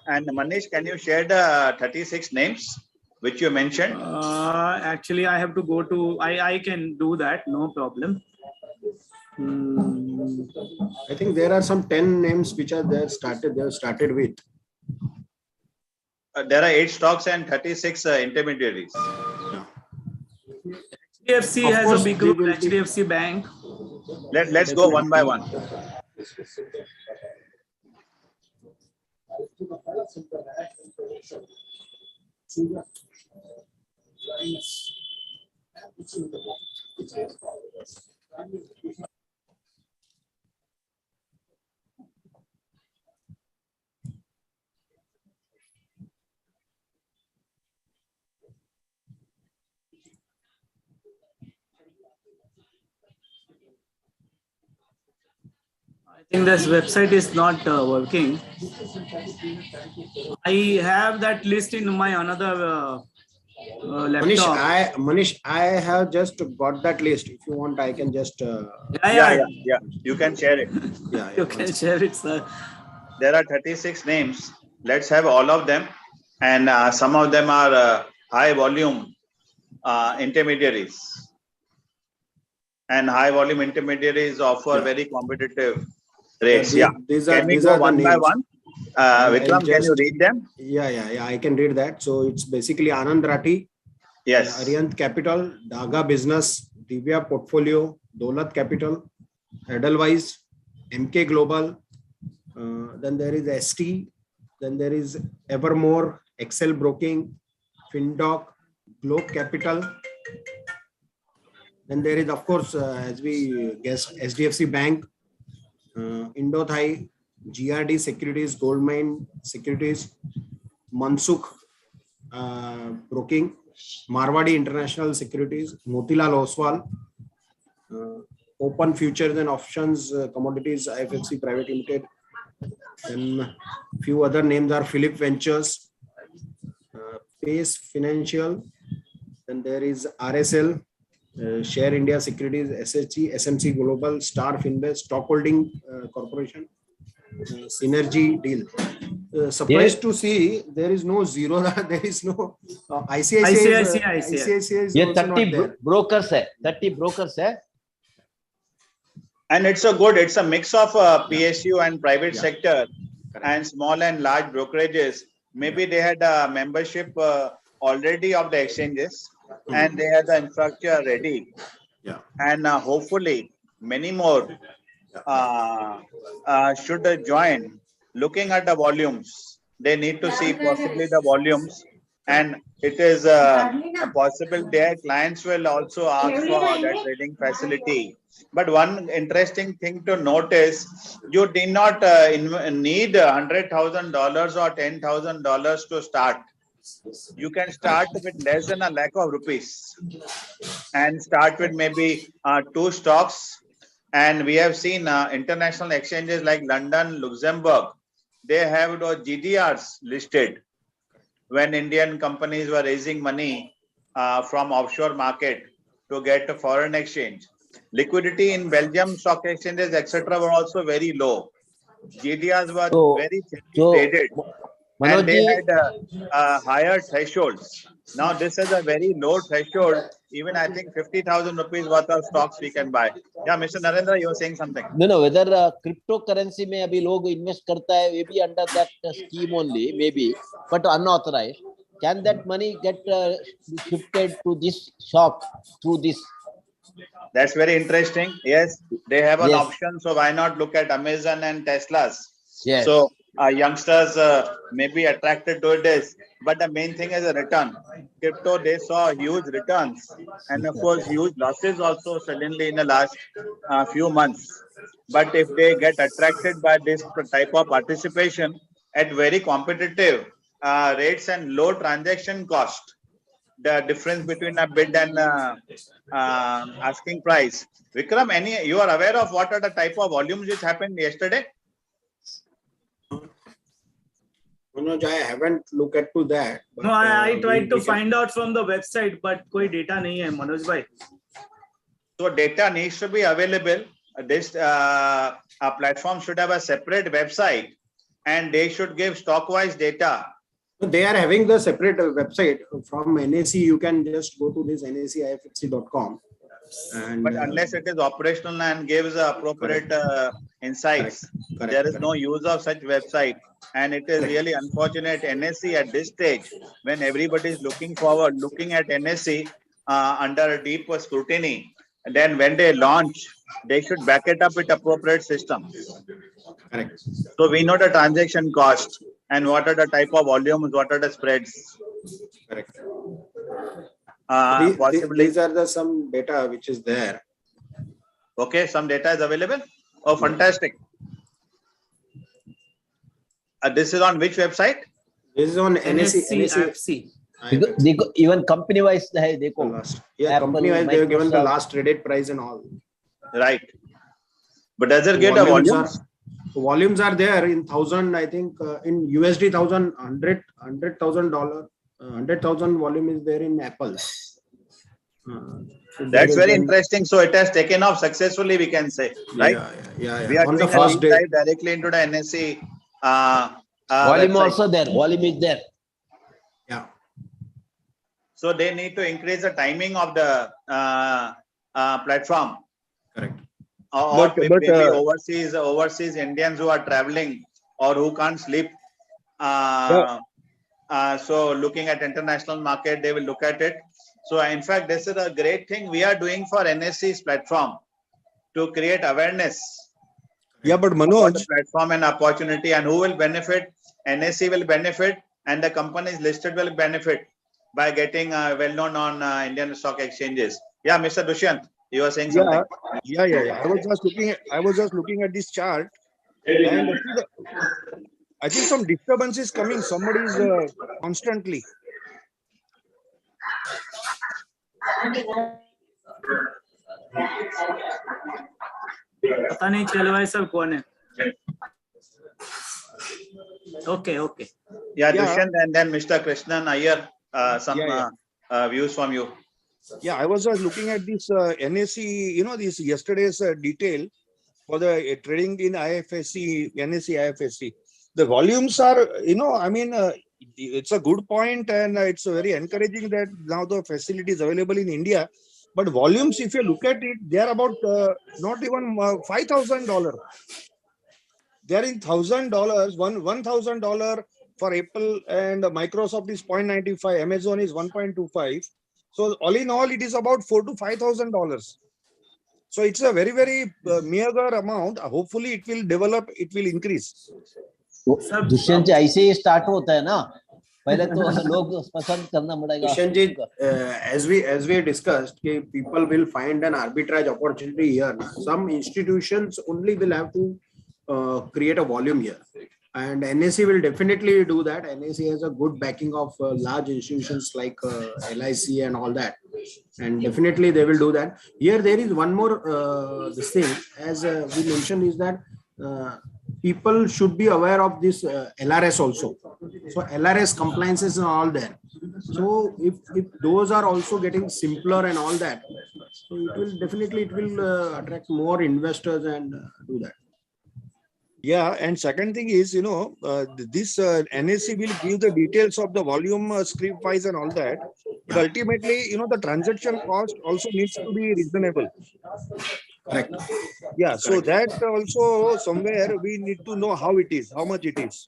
And Manish, can you share the 36 names which you mentioned? Actually, I have to go to. I can do that, no problem. I think there are some 10 names which are there started. They have started with. There are 8 stocks and 36 intermediaries. HDFC has a big group. HDFC Bank. Let's go one by one. I think this website is not working. I have that list in my another laptop. Manish, I have just got that list. If you want, I can just. Yeah. You can share it. You can share it, sir. There are 36 names. Let's have all of them, and some of them are high volume intermediaries, and high volume intermediaries offer very competitive rates. Can we go one by one? Vikram, can you read them? Yeah, I can read that. So it's basically Anand Rathi, yes, Arihant Capital, Daga Business, Divya Portfolio, Dolat Capital, Edelweiss, MK Global, then there is ST, then there is Evermore, Excel Broking, Findoc, Globe Capital. Then there is, of course, as we guessed, SDFC Bank, Indothai, GRD Securities, Goldmine Securities, Mansukh Broking, Marwadi International Securities, Motilal Oswal, Open Futures and Options Commodities IFSC Private Limited. Then few other names are Philip Ventures, Pace Financial. Then there is RSL, Share India Securities, SHG, SMC Global, Star Finvest, Stock Holding Corporation, Synergy Deal. Surprised to see there is no zero, there is no ICICI is ये also 30 not there. brokers है, 30 brokers है. And it's a mix of PSU and private sector. and small and large brokerages, maybe they had a membership already of the exchanges and they had the infrastructure ready. Yeah. And hopefully many more should join. Looking at the volumes, they need to see possibly the volumes, and it is possible their clients will also ask for that trading facility. But one interesting thing to notice, you did not need $100,000 or $10,000 to start. You can start with less than a lakh of rupees and start with maybe 2 stocks. And we have seen international exchanges like London, Luxembourg, they have those GDRs listed when Indian companies were raising money from offshore market to get a foreign exchange. Liquidity in Belgium stock exchanges, etc., were also very low. GDRs were very thinly traded, and they had higher thresholds. Now this is a very low threshold. Even I think 50,000 rupees worth of stocks we can buy. Yeah, Mr. Narendra, you were saying something. No, whether cryptocurrency में अभी लोग invest करता है, maybe under that scheme only, maybe, but unauthorized. Can that money get shifted to this shop through this? That's very interesting. Yes, they have an option. So why not look at Amazon and Teslas? Yes. So youngsters may be attracted to this, but the main thing is a return. Crypto, they saw huge returns, and of course huge losses also suddenly in the last few months. But if they get attracted by this type of participation at very competitive rates and low transaction cost, the difference between a bid and asking price. Vikram, you are aware of what are the type of volumes which happened yesterday? Manoj, I haven't looked at to that. But, no, I tried to find out from the website, but koi data nahi hai, Manoj bhai. So data needs to be available. This platform should have a separate website, and they should give stock-wise data. They are having the separate website from NSE. You can just go to this NSEGIFT.com. But unless it is operational and gives appropriate insights, there is no use of such website. And it is really unfortunate NSE at this stage, when everybody is looking at NSE under deep scrutiny. And then when they launch, they should back it up with appropriate systems. Correct. So we know the transaction cost and what are the type of volumes, what are the spreads. Correct. Possibly these are some data which is there. Okay, some data is available. Oh, fantastic. This is on which website? This is on NSE. Even company wise, company wise, they have given the last traded price and all. Right. But does it get a volumes? Volumes are there in 1,000, I think in USD, $100,000. 100,000 volume is there in Apple. So that's very interesting. So it has taken off successfully, we can say, right? Yeah. We are on doing the first day directly into the NSE. Volume website. also there. Volume is there. Yeah. So they need to increase the timing of the platform. Correct. Or maybe overseas Indians who are traveling or who can't sleep. So looking at international market, they will look at it. So in fact, this is a great thing we are doing for NSE's platform to create awareness. Yeah, but Manoj, the platform and opportunity, and who will benefit? NSE will benefit, and the companies listed will benefit by getting well known on Indian stock exchanges. Yeah, Mr. Dushyant, you were saying something. Yeah. I was just looking at this chart, and I think some disturbance is coming. Somebody is constantly. पता नहीं चल रहा है sir कौन है. Okay. Yeah, Dushyant, and then Mr. Krishnan Iyer, some views from you. Yeah, I was just looking at this NSE, this yesterday's detail for the trading in IFSC, NSE IFSC. The volumes are, it's a good point, and it's very encouraging that now the facility is available in India. But volumes, if you look at it, they are about not even $5,000. they are in $1,000. $1,000 for Apple and Microsoft is 0.95. Amazon is 1.25. So all in all, it is about $4,000 to $5,000. So it's a very, very meager amount. Hopefully, it will develop. It will increase. Dushyant जी ऐसे ही start होता है ना, पहले तो लोग पसंद करना पड़ेगा. Dushyant ji, as we discussed, people will find an arbitrage opportunity here. Some institutions only will have to create a volume here, and NSE will definitely do that. NSE has a good backing of large institutions like LIC and all that, and definitely they will do that. Here there is one more this thing, as we mentioned, is that people should be aware of this LRS also. So LRS compliances and all there. So if those are also getting simpler and all that, so it will definitely attract more investors and do that. Yeah, and second thing is, this NSE will give the details of the volume, script wise and all that. But ultimately, the transaction cost also needs to be reasonable. Correct. Yeah, so that also somewhere we need to know how it is, how much it is.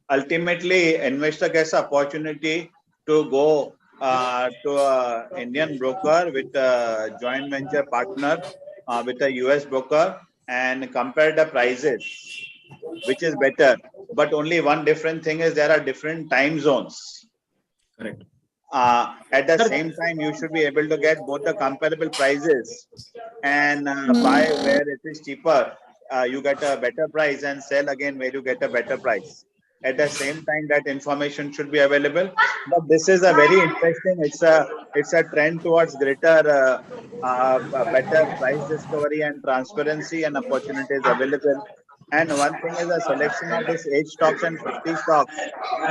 Ultimately, investor gets opportunity to go to an Indian broker with a joint venture partner with a US broker and compare the prices, which is better. But only one different thing is there are different time zones. Correct. At the same time, you should be able to get both the comparable prices and buy where it is cheaper. You get a better price and sell again where you get a better price. At the same time, that information should be available. But this is a very interesting. It's a trend towards greater, better price discovery and transparency and opportunities available. And one thing is a selection of this 8 stocks and 50 stocks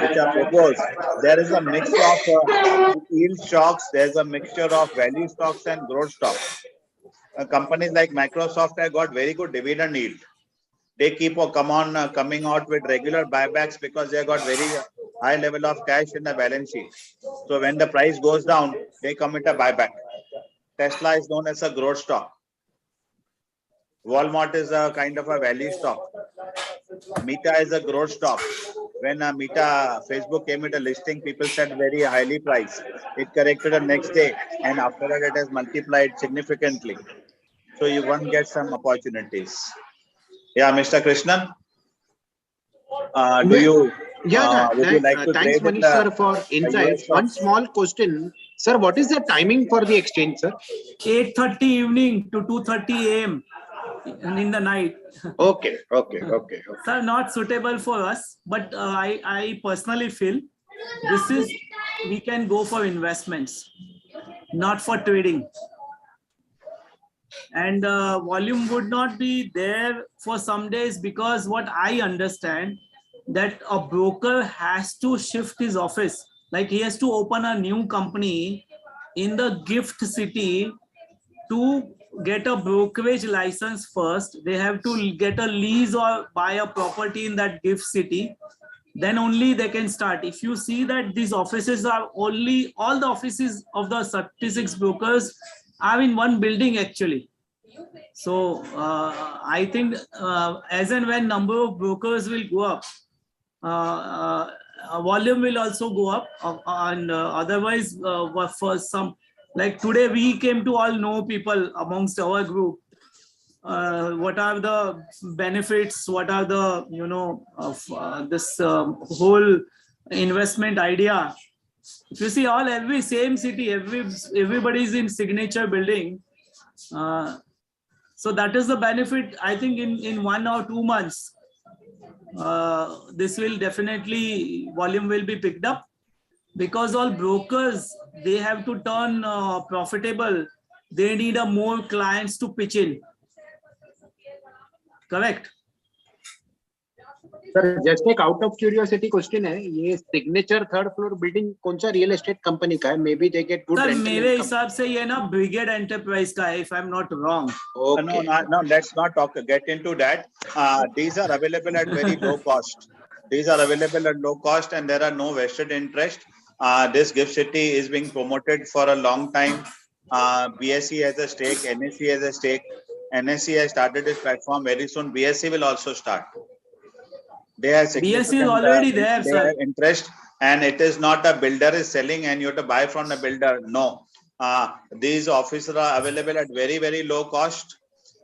which are proposed. There is a mix of yield stocks. There's a mixture of value stocks and growth stocks. Companies like Microsoft have got very good dividend yield. They keep coming out with regular buybacks because they got very high level of cash in the balance sheet. So when the price goes down, they commit a buyback. Tesla is known as a growth stock. Walmart is a kind of a value stock. Meta is a growth stock. When Meta, Facebook came with a listing, people said very highly priced. It corrected the next day, and after that it has multiplied significantly. So you won't get some opportunities. Yeah, Mr. Krishnan, would you like to thanks, trade Manish sir, for insights. One small question, sir. What is the timing for the exchange, sir? 8:30 evening to 2:30 a.m. in the night. Okay. Sir, not suitable for us, but I personally feel we can go for investments, not for trading. And volume would not be there for some days because what I understand that a broker has to shift his office. Like he has to open a new company in the gift city to get a brokerage license first. They have to get a lease or buy a property in that gift city. Then only they can start. If you see that these offices are all the offices of the 36 brokers are in one building actually. So I think as and when number of brokers will go up, volume will also go up, and otherwise for some, like today we came to all know people amongst our group. What are the benefits? What are the of this whole investment idea? If you see every same city, everybody is in signature building. So that is the benefit. I think in 1 or 2 months, this will definitely volume will be picked up because all brokers, they have to turn profitable. They need more clients to pitch in. Correct. Sir, just एक out of curiosity question है, ये signature third floor building कौन सा real estate company का है? Maybe they get good. Sir, मेरे हिसाब से ये ना Brigade Enterprise का है, if I'm not wrong. Okay. No, let's not get into that. These are available at very low cost. These are available at low cost, and there are no vested interest. This gift city is being promoted for a long time. BSE has a stake, NSE has a stake. NSE has started its platform. Very soon, BSE will also start. They have BSE is already there, they sir. have interest, and it is not a builder is selling and you have to buy from the builder. No, these offices are available at very, very low cost,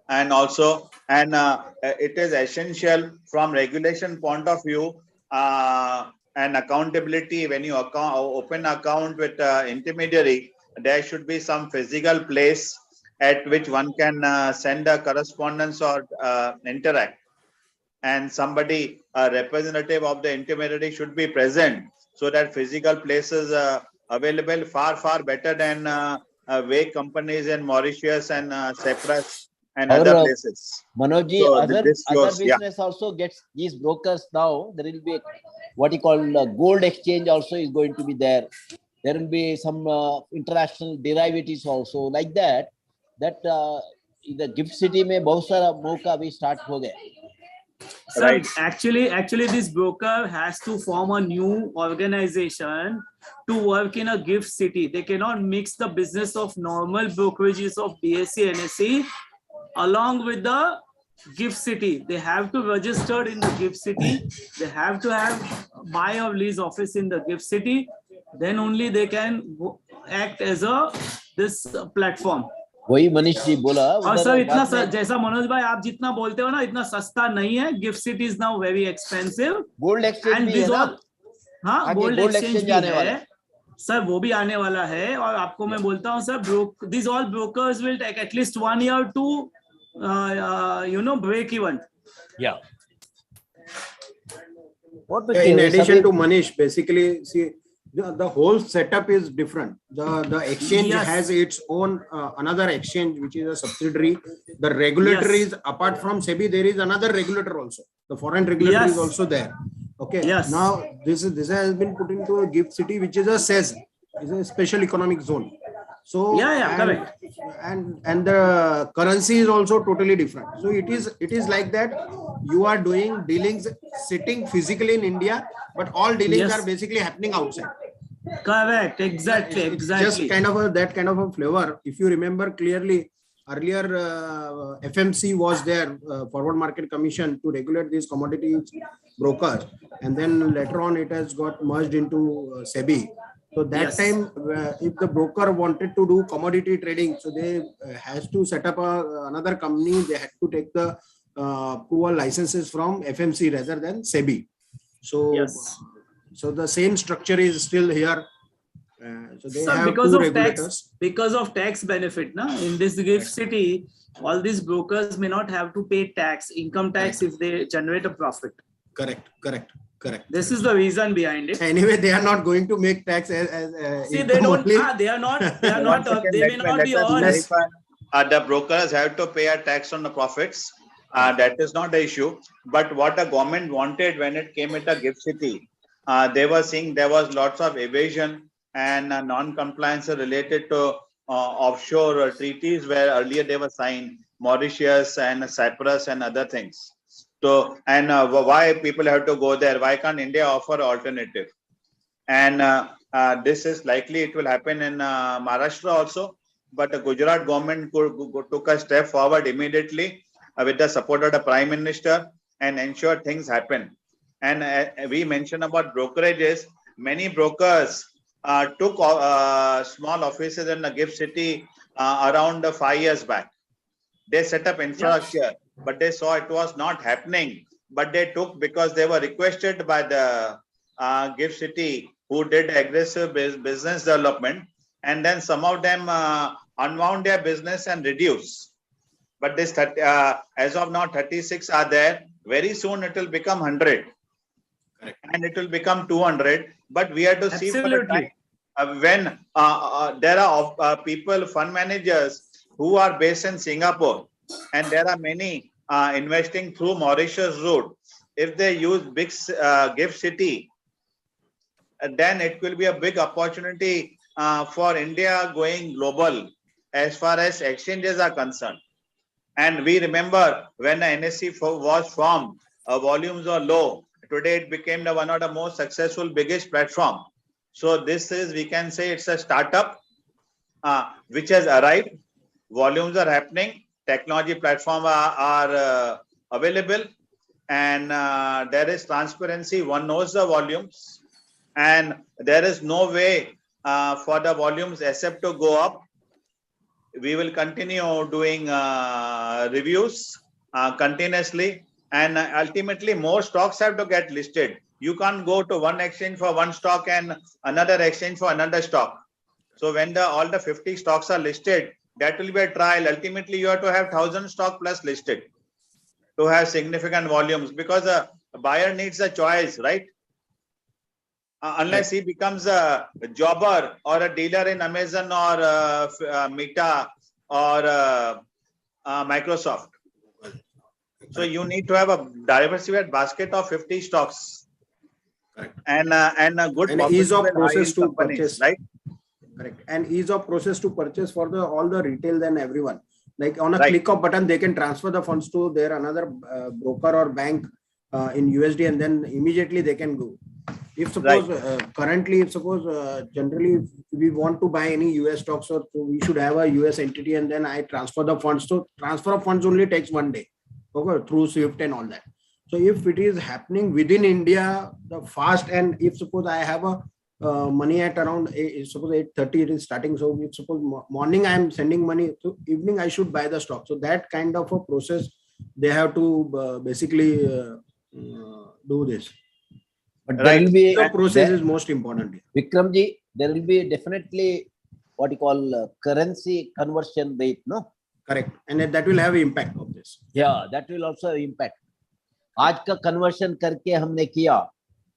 and also, and it is essential from regulation point of view and accountability. When you open account with intermediary, there should be some physical place at which one can send a correspondence or interact. And somebody, a representative of the intermediary should be present, so that physical places available far better than vague companies in Mauritius and Cyprus and other places. Manojji, So other this shows, business also gets these brokers now. There will be what you call gold exchange also is going to be there. There will be some international derivatives also like that. That in the GIFT City में बहुत सारा मौका भी start हो गया. Sir, Right. actually, this broker has to form a new organization to work in a GIFT City. They cannot mix the business of normal brokerages of BSE, NSE along with the GIFT City. They have to register in the GIFT City. They have to have buy or lease office in the GIFT City. Then only they can act as this platform. वही मनीष जी बोला. और sir इतना जैसा मनोज भाई आप जितना बोलते हो ना इतना सस्ता नहीं है. Gift city is now very expensive. Gold exchange भी है ना. हाँ, गोल्ड एक्सचेंज भी है सर, वो भी आने वाला है. और आपको मैं बोलता हूँ sir, this all brokers will take at least 1 year to break even. Yeah. In addition to Manish, basically, see, the whole setup is different. The exchange has its own another exchange which is a subsidiary. The regulator is apart from SEBI. There is another regulator also. The foreign regulator is also there. Okay. Yes. Now this has been put into a GIFT City, which is a SEZ, is a special economic zone. So correct. And the currency is also totally different. So it is like that. You are doing dealings sitting physically in India, but all dealings are basically happening outside. Correct. Exactly. It's just kind of that kind of a flavor. If you remember clearly, earlier FMC was there, Forward Market Commission, to regulate these commodities brokers, and then later on it has got merged into SEBI. So that time, if the broker wanted to do commodity trading, so they has to set up another company. They had to take the approval licenses from FMC rather than SEBI. So, so the same structure is still here. So they have because two of regulators. Because of tax benefit, na, in this GIFT City, all these brokers may not have to pay income tax if they generate a profit. Correct. This is the reason behind it. Anyway, they are not going to make tax as see, they don't. They are not. They are not. They may not be honest. The brokers have to pay a tax on the profits. That is not the issue. But what the government wanted when it came at a GIFT City, they were seeing there was lots of evasion and non-compliance related to offshore treaties where earlier they were signed, Mauritius and Cyprus and other things. So, and why people have to go there? Why can't India offer alternative? And this is likely it will happen in Maharashtra also. But the Gujarat government took a step forward immediately with the support of the Prime Minister and ensured things happen. And we mentioned about brokerages. Many brokers took small offices in the GIFT City around 5 years back. They set up infrastructure, but they saw it was not happening. But they took because they were requested by the GIFT City, who did aggressive business development, and then some of them unwound their business and reduced. But this as of now 36 are there. Very soon it will become 100. Correct. And it will become 200. But we have to see for the time when there are people, fund managers who are based in Singapore, and there are many investing through Mauritius route. If they use big GIFT City, then it will be a big opportunity for India going global as far as exchanges are concerned. And we remember when the NSE was formed, volumes were low. Today it became one of the most successful, biggest platform. So this is, we can say it's a startup which has arrived. Volumes are happening, technology platform are available, and there is transparency. One knows the volumes, and there is no way for the volumes except to go up. We will continue doing reviews continuously, and ultimately more stocks have to get listed. You can't go to one exchange for one stock and another exchange for another stock. So when all the 50 stocks are listed, that will be a trial. Ultimately, you have to have 1,000 stock plus listed to have significant volumes, because a buyer needs a choice, right? Unless he becomes a jobber or a dealer in Amazon or Meta or Microsoft. So you need to have a diversified basket of 50 stocks. Correct. And a good and ease of process to companies, purchase, right? Correct. And ease of process to purchase for all the retail and everyone. Like on a Right. click of button, they can transfer the funds to their another broker or bank in USD, and then immediately they can go. If suppose currently, if suppose generally if we want to buy any US stocks, so we should have a US entity, and then I transfer the funds. So transfer of funds only takes 1 day, okay, through SWIFT and all that. So if it is happening within India, the fast, and if suppose I have a money at around suppose 8:30 it is starting. So if suppose morning I am sending money, so evening I should buy the stock. So that kind of a process they have to basically do this. But there will be the process is most important. Vikramji, there will be definitely what you call currency conversion rate, no? Correct, and that will have impact of this. Yeah, that will also have impact. आज का conversion करके हमने किया,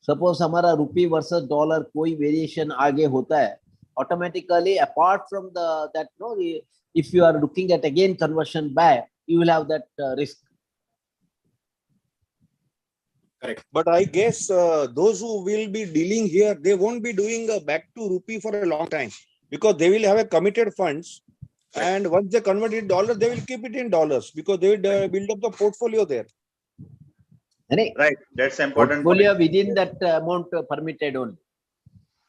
suppose हमारा rupee versus dollar कोई variation आगे होता है, automatically apart from that, no, if you are looking at again conversion back, you will have that risk. Correct. But I guess those who will be dealing here, they won't be doing a back to rupee for a long time, because they will have a committed funds. Correct. And once they convert it in dollars, they will keep it in dollars, because they will build up the portfolio there. Right. That's important. Portfolio within that amount permitted only.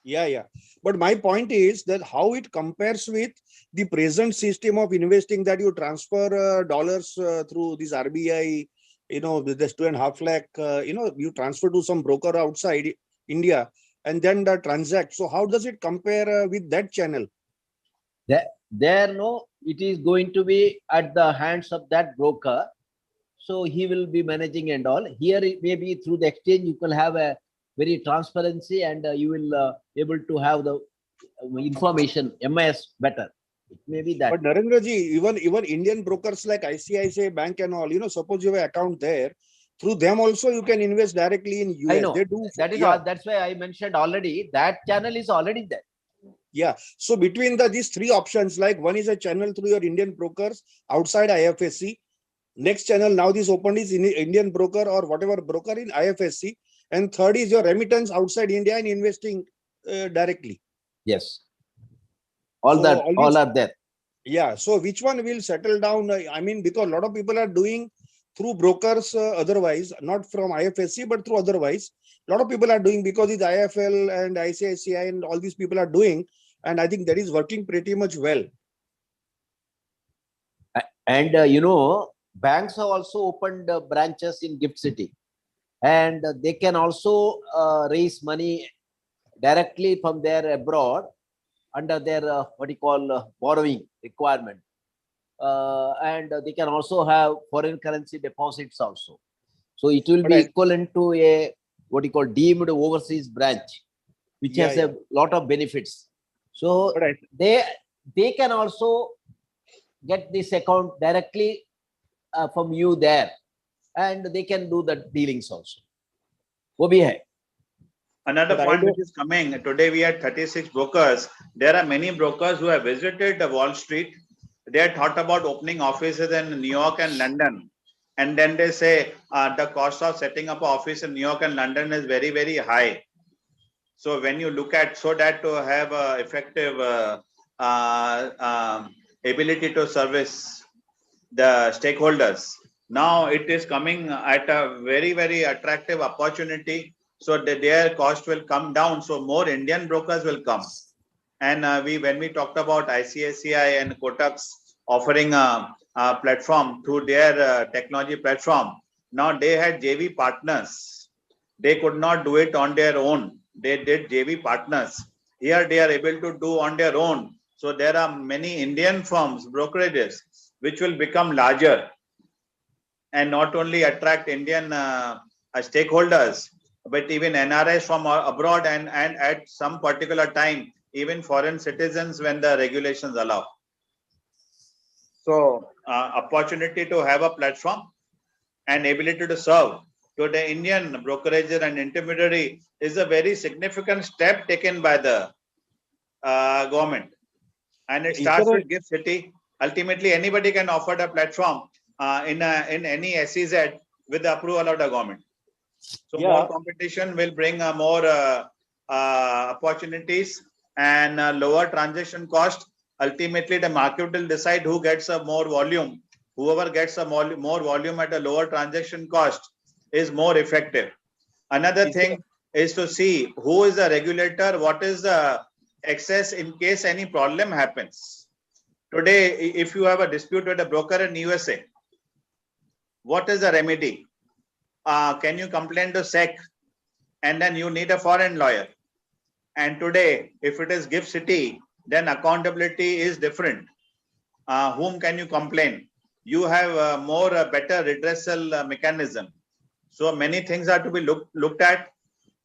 Yeah. But my point is that how it compares with the present system of investing, that you transfer dollars through this RBI, this 2.5 lakh, you transfer to some broker outside India and then transact. So how does it compare with that channel? There, no, it is going to be at the hands of that broker. So he will be managing and all. Here, maybe through the exchange, you can have a very transparency, and you will able to have the information, MIS better. It may be that. But Narendra ji, even Indian brokers like ICICI Bank and all, suppose you have an account there, through them also you can invest directly in US. I know. They do. That is all. That's why I mentioned already that channel is already there. Yeah. So between these three options, like one is a channel through your Indian brokers outside IFSC. Next channel now this opened is in Indian broker or whatever broker in IFSC. And third is your remittance outside India and investing directly. Yes. All are there. Yeah. So which one will settle down? I mean, because a lot of people are doing through brokers otherwise, not from IFSC, but through otherwise. A lot of people are doing because it's IFL and ICICI and all these people are doing. And I think that is working pretty much well. And, banks have also opened branches in GIFT City. And they can also raise money directly from there abroad under their borrowing requirement. And they can also have foreign currency deposits also. So it will be equivalent to a deemed overseas branch, which has a lot of benefits. So they can also get this account directly from you there, and they can do the dealings also. Another point which is coming, today we had 36 brokers. There are many brokers who have visited Wall Street. They had thought about opening offices in New York and London. And then they say the cost of setting up an office in New York and London is very, very high. So when you look at, so that to have effective ability to service the stakeholders, now it is coming at a very, very attractive opportunity. So that their cost will come down. So more Indian brokers will come. And when we talked about ICICI and Kotak's offering platform through their technology platform. Now they had JV partners. They could not do it on their own. They did JV partners. Here they are able to do on their own. So there are many Indian firms, brokerages, which will become larger and not only attract Indian stakeholders, but even NRIs from abroad and at some particular time, even foreign citizens when the regulations allow. So opportunity to have a platform and ability to serve to the Indian brokerage and intermediary is a very significant step taken by the government. And it starts with GIFT City. Ultimately, anybody can offer the platform in any SEZ with the approval of the government. So more competition will bring more opportunities and lower transaction cost. Ultimately, the market will decide who gets a more volume. Whoever gets a more volume at a lower transaction cost is more effective. Another thing is to see who is the regulator, what is the excess in case any problem happens. Today, if you have a dispute with a broker in USA, what is the remedy? Can you complain to SEC? And then you need a foreign lawyer. And today, if it is GIFT City, then accountability is different. Whom can you complain? You have a better redressal mechanism. So many things are to be looked at.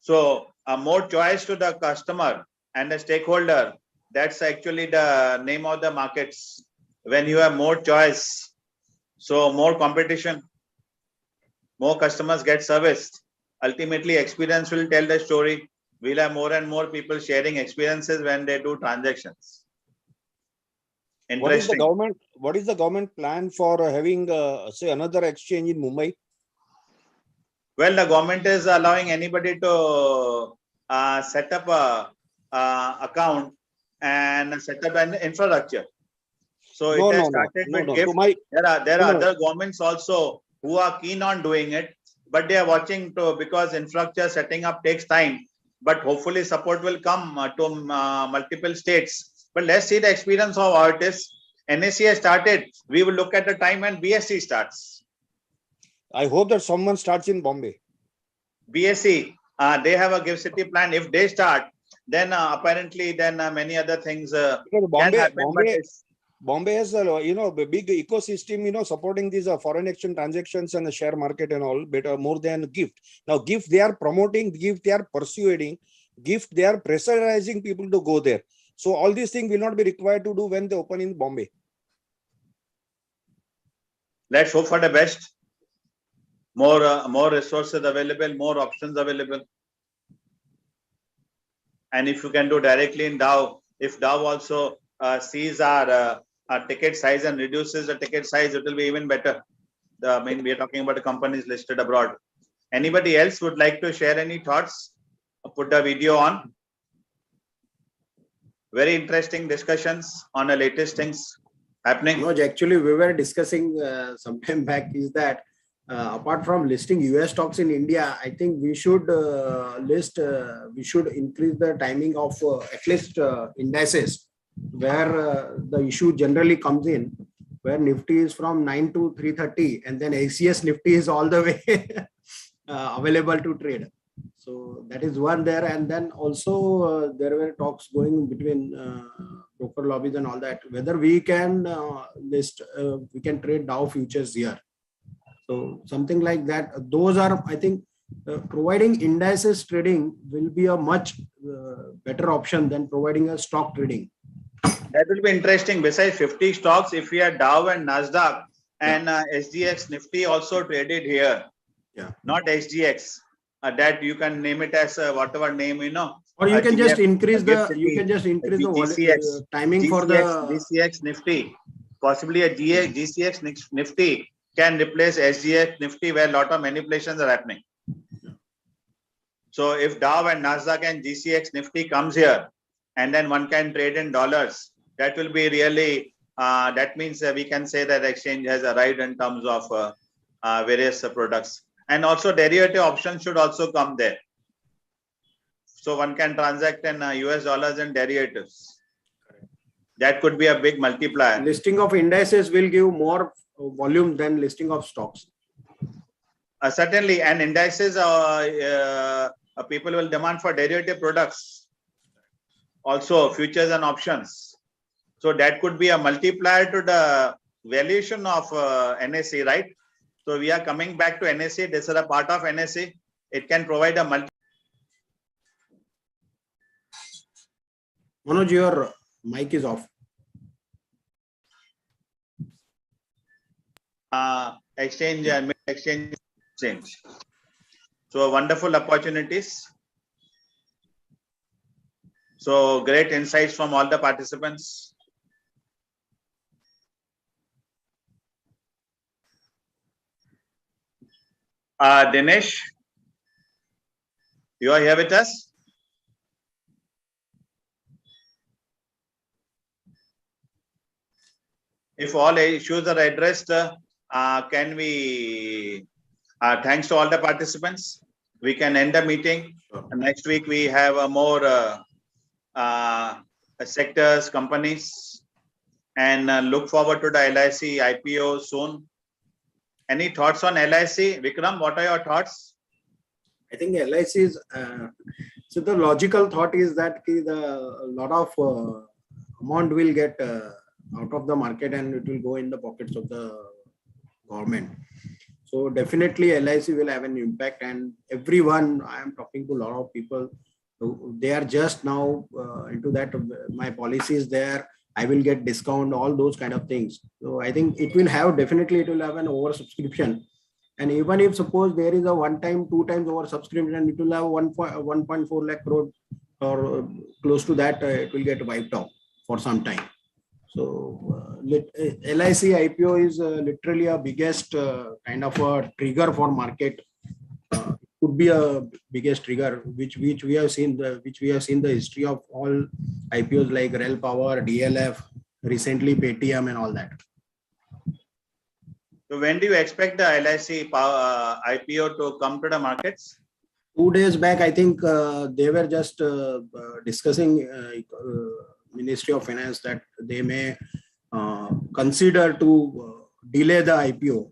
So more choice to the customer and the stakeholder. That's actually the name of the markets. When you have more choice, so more competition, more customers get serviced. Ultimately, experience will tell the story. We'll have more and more people sharing experiences when they do transactions. What is the government plan for having, say, another exchange in Mumbai? Well, the government is allowing anybody to set up a account and set up an infrastructure. So it has started with GIFT. There are other governments also who are keen on doing it, but they are watching because infrastructure setting up takes time. But hopefully support will come to multiple states. But let's see the experience of how it is. NSE has started. We will look at the time when BSE starts. I hope that someone starts in Bombay. BSE, they have a GIFT City plan. If they start, then apparently then many other things can happen. Bombay has a big ecosystem, supporting these foreign exchange transactions and the share market and all, better more than GIFT. Now GIFT, they are promoting, GIFT, they are persuading, GIFT, they are pressurizing people to go there. So all these things will not be required to do when they open in Bombay. Let's hope for the best. More resources available, more options available. And if you can do directly in Dow, if Dow also sees our ticket size and reduces the ticket size, it will be even better. We are talking about the companies listed abroad. Anybody else would like to share any thoughts? Put the video on. Very interesting discussions on the latest things happening. No, actually, we were discussing some time back is that apart from listing US stocks in India, I think we should we should increase the timing of at least indices, where the issue generally comes in, where Nifty is from 9 to 330 and then ACS Nifty is all the way available to trade. So that is one there. And then also there were talks going between broker lobbies and all that, whether we can we can trade Dow futures here. So something like that. Those are, I think, providing indices trading will be a much better option than providing a stock trading. That will be interesting. Besides 50 stocks, if we had Dow and Nasdaq and SGX Nifty also traded here, not SGX, that you can name it as whatever name, or you can just increase the the timing for the GCX Nifty. Possibly a GCX Nifty can replace SGX Nifty, where a lot of manipulations are happening. So if Dow and Nasdaq and GCX Nifty comes here, and then one can trade in dollars, that will be really, that means we can say that exchange has arrived in terms of various products. And also derivative options should also come there. So one can transact in US dollars and derivatives. That could be a big multiplier. Listing of indices will give more volume than listing of stocks. Certainly, and indices, people will demand for derivative products, also futures and options. So that could be a multiplier to the valuation of NSE, right? So we are coming back to NSE. This is a part of NSE. It can provide a Manoj, your mic is off. Exchange and mid-exchange change. So wonderful opportunities. So great insights from all the participants. Dinesh, you are here with us? If all issues are addressed, can we, thanks to all the participants, we can end the meeting. Next week, we have more sectors, companies, and look forward to the LIC IPO soon. Any thoughts on LIC? Vikram, what are your thoughts? I think LIC is, so the logical thought is that a lot of amount will get out of the market and it will go in the pockets of the government. So definitely LIC will have an impact, and everyone, I am talking to a lot of people, they are just now into that, my policy is there, I will get discount, all those kind of things. So I think it will have, definitely it will have an oversubscription. And even if suppose there is a one time, two times oversubscription, it will have 1.4 lakh crore or close to that, it will get wiped out for some time. So LIC IPO is literally a biggest kind of a trigger for market. Could be a biggest trigger, which we have seen the history of all IPOs like Rel Power, DLF, recently Paytm and all that. So when do you expect the LIC IPO to come to the markets? 2 days back, I think they were just discussing Ministry of Finance that they may consider to delay the IPO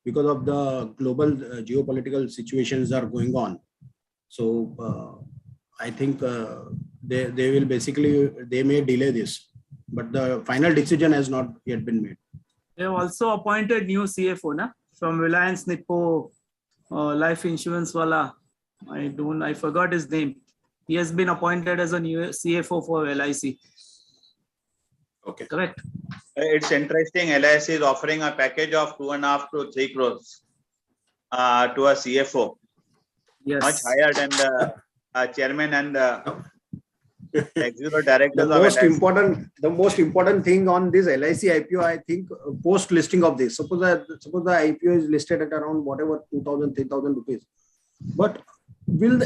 because of the global geopolitical situations are going on. So I think they will basically, they may delay this, but the final decision has not yet been made. They have also appointed new CFO from Reliance Nippo Life Insurance Wala. I forgot his name. He has been appointed as a new CFO for LIC. Okay. Correct. It's interesting. LIC is offering a package of 2.5 to 3 crores to a CFO. Yes. Much higher than the chairman and the executive directors The of most LIC. most important thing on this LIC IPO, I think, post listing of this. Suppose the IPO is listed at around whatever 2,000, 3,000 rupees. But will the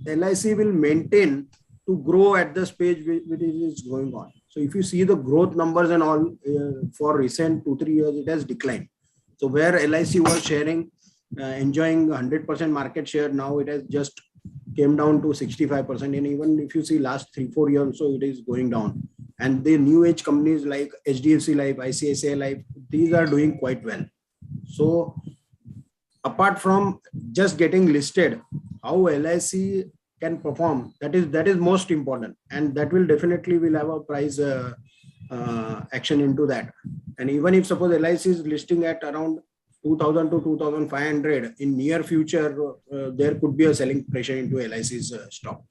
LIC will maintain to grow at the stage which is going on? So if you see the growth numbers and all for recent 2-3 years, it has declined. So where LIC was sharing, enjoying 100% market share, now it has just came down to 65%. And even if you see last 3-4 years, so it is going down. And the new age companies like HDFC Life, ICICI Life, these are doing quite well. So apart from just getting listed, how LIC can perform, that is most important, and that will definitely will have a price action into that. And even if suppose LIC is listing at around 2,000 to 2,500 in near future, there could be a selling pressure into LIC's stock.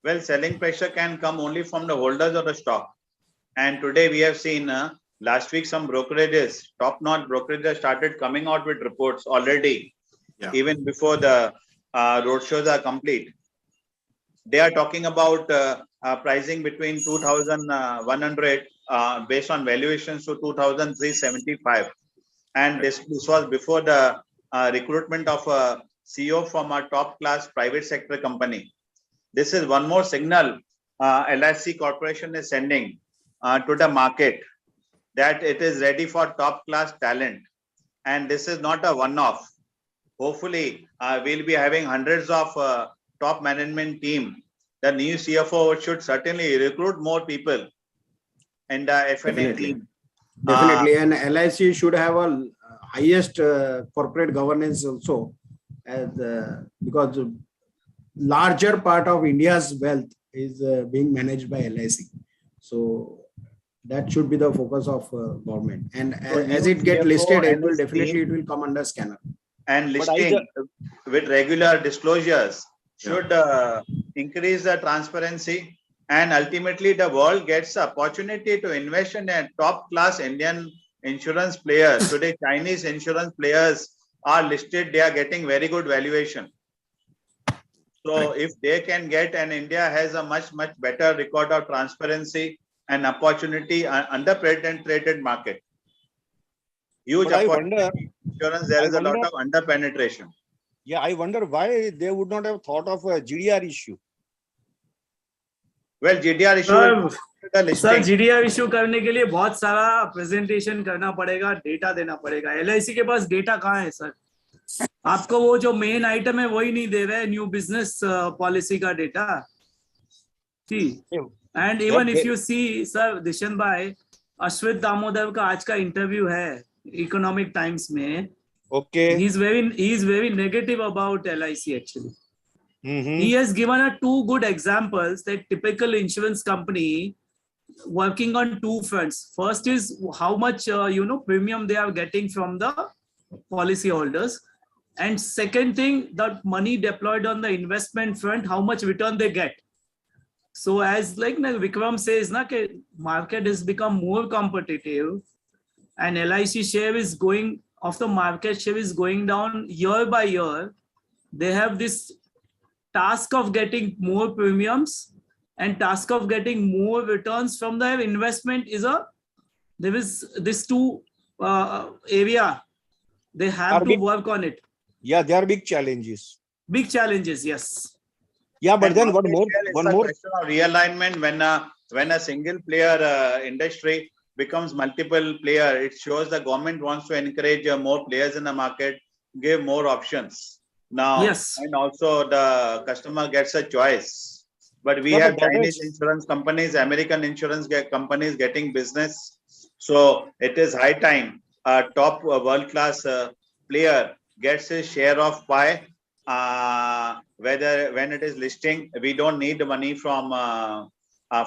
Well, selling pressure can come only from the holders of the stock. And today we have seen last week some brokerages, top-notch brokerages started coming out with reports already, even before the roadshows are complete. They are talking about pricing between 2,100 based on valuations to 2,375. And this was before the recruitment of a CEO from a top-class private sector company. This is one more signal LIC Corporation is sending to the market that it is ready for top-class talent. And this is not a one-off. Hopefully, we'll be having hundreds of top management team. The new CFO should certainly recruit more people in the F&A Definitely. team. Definitely, and LIC should have a highest corporate governance also, as because larger part of India's wealth is being managed by LIC. So that should be the focus of government. And as it get listed, it will definitely come under scanner. And listing with regular disclosures should increase the transparency, and ultimately the world gets the opportunity to invest in a top class Indian insurance players. Today, Chinese insurance players are listed, they are getting very good valuation. So if they can get, and India has a much better record of transparency and opportunity under penetrated market. Huge opportunity. Insurance, there is a lot of under penetration. Yeah, I wonder why they would not have thought of a GDR issue. Well, GDR issue. Sir GDR issue करने के लिए बहुत सारा presentation करना पड़ेगा, data देना पड़ेगा. LIC के पास डेटा कहाँ है सर? आपको वो जो मेन आइटम है वही नहीं दे रहे, न्यू बिजनेस पॉलिसी का data. And even if you see sir, Dushyant भाई, अश्वित दामोदर का आज का इंटरव्यू है इकोनॉमिक टाइम्स में. Okay. He is very negative about LIC actually. He has given a two good examples that typical insurance company working on two fronts. First is how much premium they are getting from the policy holders, and second thing, the money deployed on the investment front, how much return they get. So as like Vikram says, market has become more competitive, and LIC share is going of the market share is going down year by year. They have this task of getting more premiums and task of getting more returns from their investment. There is this two area they have to work on it. Yeah, there are big challenges. Big challenges, yes. Yeah, but then one more question of realignment when a single player industry becomes multiple player. It shows the government wants to encourage more players in the market, give more options. Now, yes, and also the customer gets a choice. But we have Chinese insurance companies, American insurance companies getting business. So it is high time a top world-class player gets his share of pie. Whether when it is listing, we don't need money from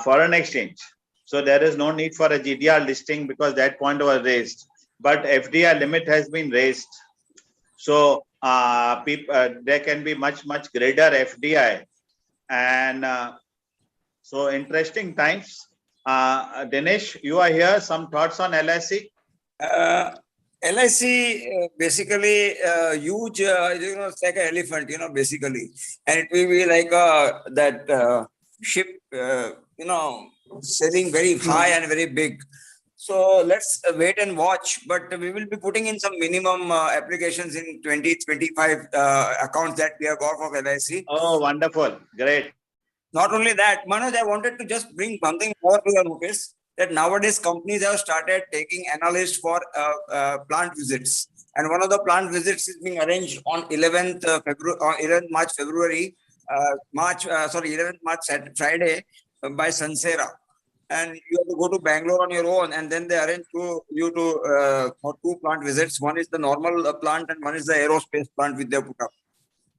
foreign exchange. So there is no need for a GDR listing because that point was raised. But FDI limit has been raised. So there can be much greater FDI. And so interesting times. Dinesh, you are here. Some thoughts on LIC? LIC basically huge, it's like an elephant, basically. And it will be like that ship, sailing very high and very big. So let's wait and watch, but we will be putting in some minimum applications in 2025 accounts that we have got of LIC. Oh, wonderful. Great. Not only that, Manoj, I wanted to just bring something more to your notice, that nowadays companies have started taking analysts for plant visits. And one of the plant visits is being arranged on 11th March, Friday by Sansera. And you have to go to Bangalore on your own, and then they arrange for two plant visits. One is the normal plant and one is the aerospace plant which they put up.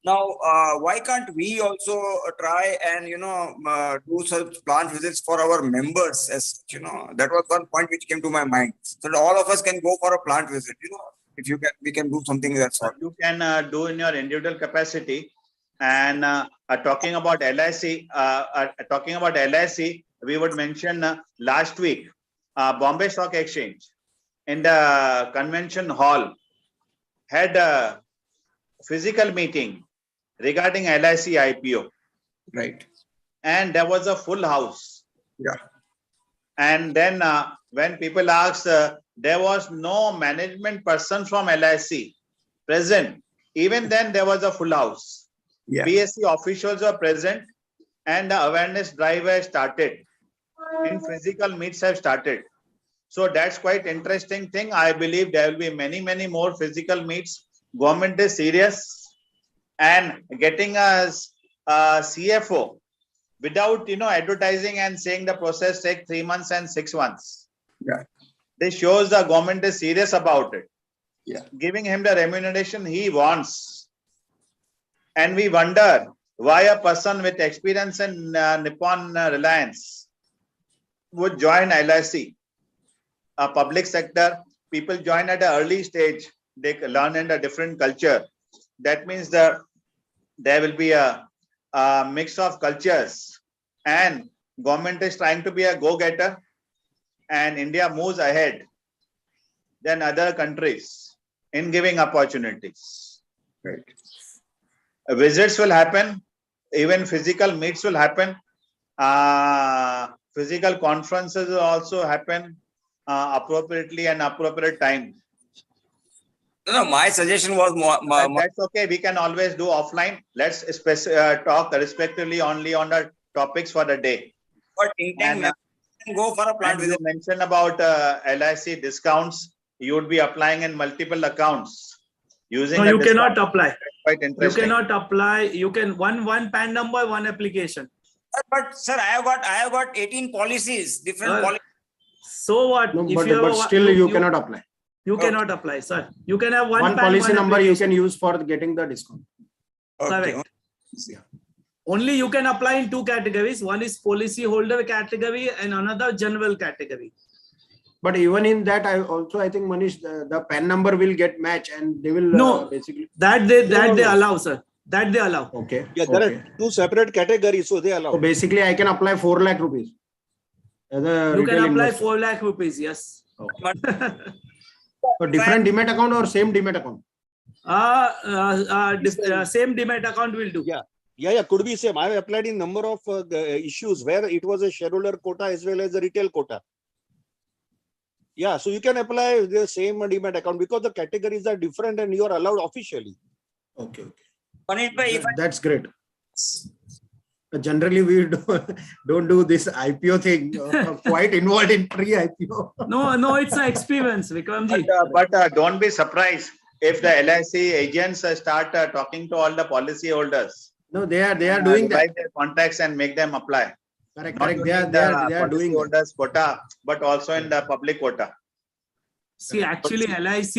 Now, why can't we also try and, do such plant visits for our members? As that was one point which came to my mind. So that all of us can go for a plant visit, if you can, we can do something that sort. You can do in your individual capacity. And talking about LIC, we would mention last week, Bombay Stock Exchange in the convention hall had a physical meeting regarding LIC IPO. Right. And there was a full house. Yeah. And then when people asked, there was no management person from LIC present. Even then there was a full house. Yeah. BSC officials were present and the awareness drive has started. In physical meets have started. So that's quite interesting thing. I believe there will be many more physical meets. Government is serious, and getting a CFO without, advertising and saying the process takes 3 months and 6 months. Yeah. This shows the government is serious about it. Yeah. Giving him the remuneration he wants. And we wonder why a person with experience in Nippon Reliance would join LIC. A public sector, people join at an early stage. They learn in a different culture. That means that there will be a mix of cultures, and government is trying to be a go-getter, and India moves ahead than other countries in giving opportunities. Right. Visits will happen, even physical meets will happen, physical conferences will also happen appropriately and appropriate time. No, my suggestion was more. That's okay. We can always do offline. Let's talk respectively only on the topics for the day. But intent go for a plant You visit. mentioned about LIC discounts. You would be applying in multiple accounts using. No, you cannot apply. Quite You interesting. cannot apply. You can one PAN number, one application. But sir, I have got 18 policies, different policies. So what? No, If but, you have but a- still you cannot apply. You cannot apply, sir. You can have one One PAN, policy one number you application. can use for getting the discount. Okay. Correct. Only you can apply in two categories. One is policy holder category and another general category. But even in that, I think Manish, the PAN number will get match, and they will No. basically. That they allow, sir. That they allow. Okay. Yeah, there okay. are two separate categories, so they allow. So basically, I can apply 4 lakh rupees. As a You can retail apply investor. 4 lakh rupees. Yes. So different demat account or same demat account? Same demat account will do. Yeah. Yeah, could be same. I have applied in number of issues where it was a shareholder quota as well as a retail quota. Yeah, so you can apply the same demat account because the categories are different and you are allowed officially. Okay. Manish bhai, if I That's great. Generally, we don't do this IPO thing. Quite involved in pre-IPO. No, it's an experience, Vikramji. But don't be surprised if the LIC agents start talking to all the policy holders. No, they are doing that. Provide their contacts and make them apply. Correct. Not Correct. only They in are the policy doing that. holders quota, but also in the public quota. See, actually, LIC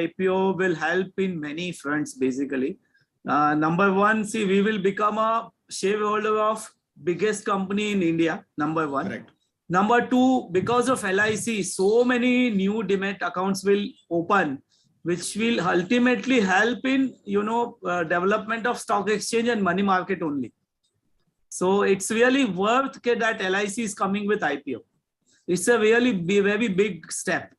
IPO will help in many fronts, basically. Number one, see, we will become a shareholder of biggest company in India, number one. Correct. Number two, because of LIC, so many new demat accounts will open, which will ultimately help in, development of stock exchange and money market only. So it's really worth that LIC is coming with IPO. It's a really very big step.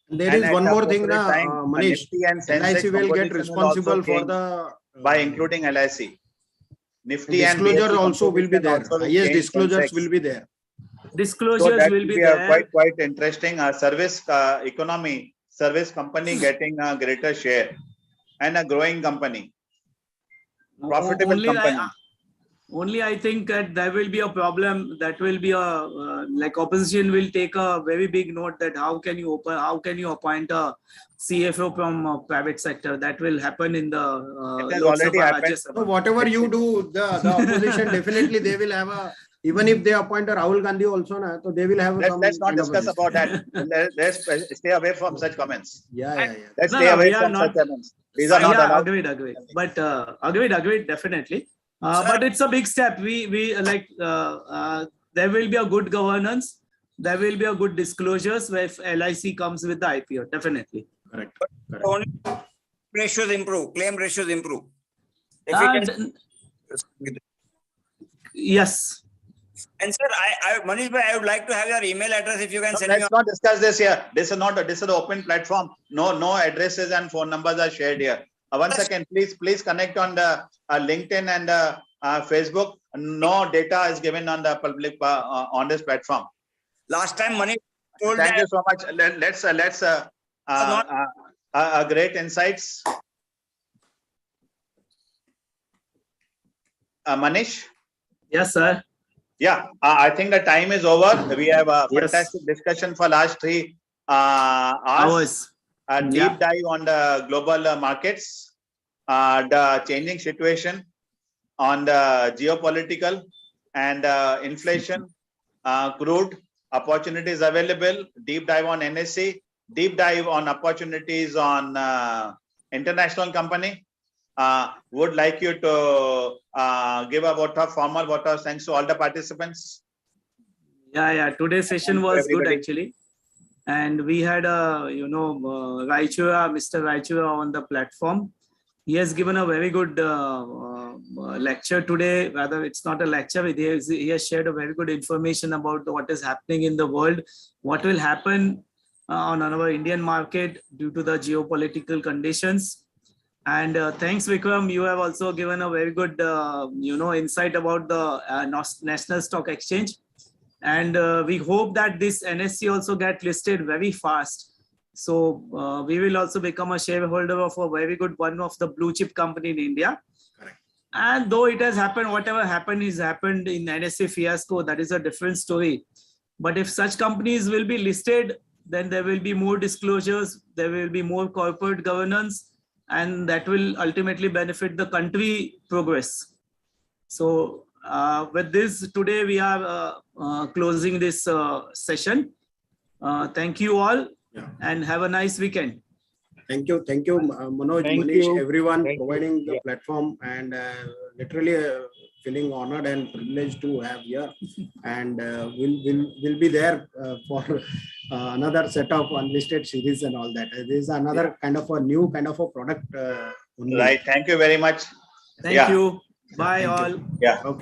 There is And one at more thing, appropriate time, Manish. Nifty and Sensex LIC will get composition responsible also for change the by including LIC. Nifty and disclosure BSE also will be there. composition also will Highest change disclosures Sensex. will be there. Disclosures So that will be there. quite interesting. Service economy, service company getting a greater share and a growing company, profitable company. Only I think that there will be a problem. That will be like opposition will take a very big note that how can you appoint a CFO from private sector? That will happen in the It has Lok already Sabha, happened. Rajya Sabha. So whatever you do, the opposition definitely they will have a. Even if they appoint a Rahul Gandhi also, so they will have. Let's not kind of a discuss about that. Let's stay away from such comments. Yeah. Let's No, stay no, away we are from not- such comments. These are not allowed. Agreed. But agreed, definitely. But it's a big step. We like there will be a good governance. There will be a good disclosures where if LIC comes with the IPO, definitely. Correct. only ratios improve, claim ratios improve. If we can, Yes. and sir, Manish bhai, I would like to have your email address if you can send me. Let's not discuss this here. This is an open platform. No addresses and phone numbers are shared here. One second, please connect on the LinkedIn and Facebook. No data is given on the public on this platform. Last time Manish told Thank that. you so much. Let's great insights. Manish? Yes, sir. Yeah, I think the time is over. We have a Yes. fantastic discussion for last 3 hours. A deep dive on the global markets, the changing situation, on the geopolitical and inflation, crude, opportunities available, deep dive on NSE, deep dive on opportunities on international company. Would like you to give a vote of formal vote of thanks to all the participants. Yeah. Today's session was good actually. And we had Raichura, Mr. Raichura on the platform. He has given a very good lecture today. Rather, it's not a lecture. He has shared a very good information about what is happening in the world, what will happen on our Indian market due to the geopolitical conditions. And thanks, Vikram. You have also given a very good, insight about the National Stock Exchange. And we hope that this NSE also get listed very fast. So we will also become a shareholder of a very good one of the blue chip company in India. Correct. And though it has happened, whatever happened is happened in NSE fiasco, that is a different story. But if such companies will be listed, then there will be more disclosures, there will be more corporate governance, and that will ultimately benefit the country progress. So with this, today we are closing this session. Thank you all, and have a nice weekend. Thank you, Manoj, Manish, everyone providing the platform, and literally feeling honored and privileged to have here. And we'll be there for another set of unlisted series and all that. This is another kind of a new kind of a product. Right. Thank you very much. Thank you. Bye all. Yeah. Okay.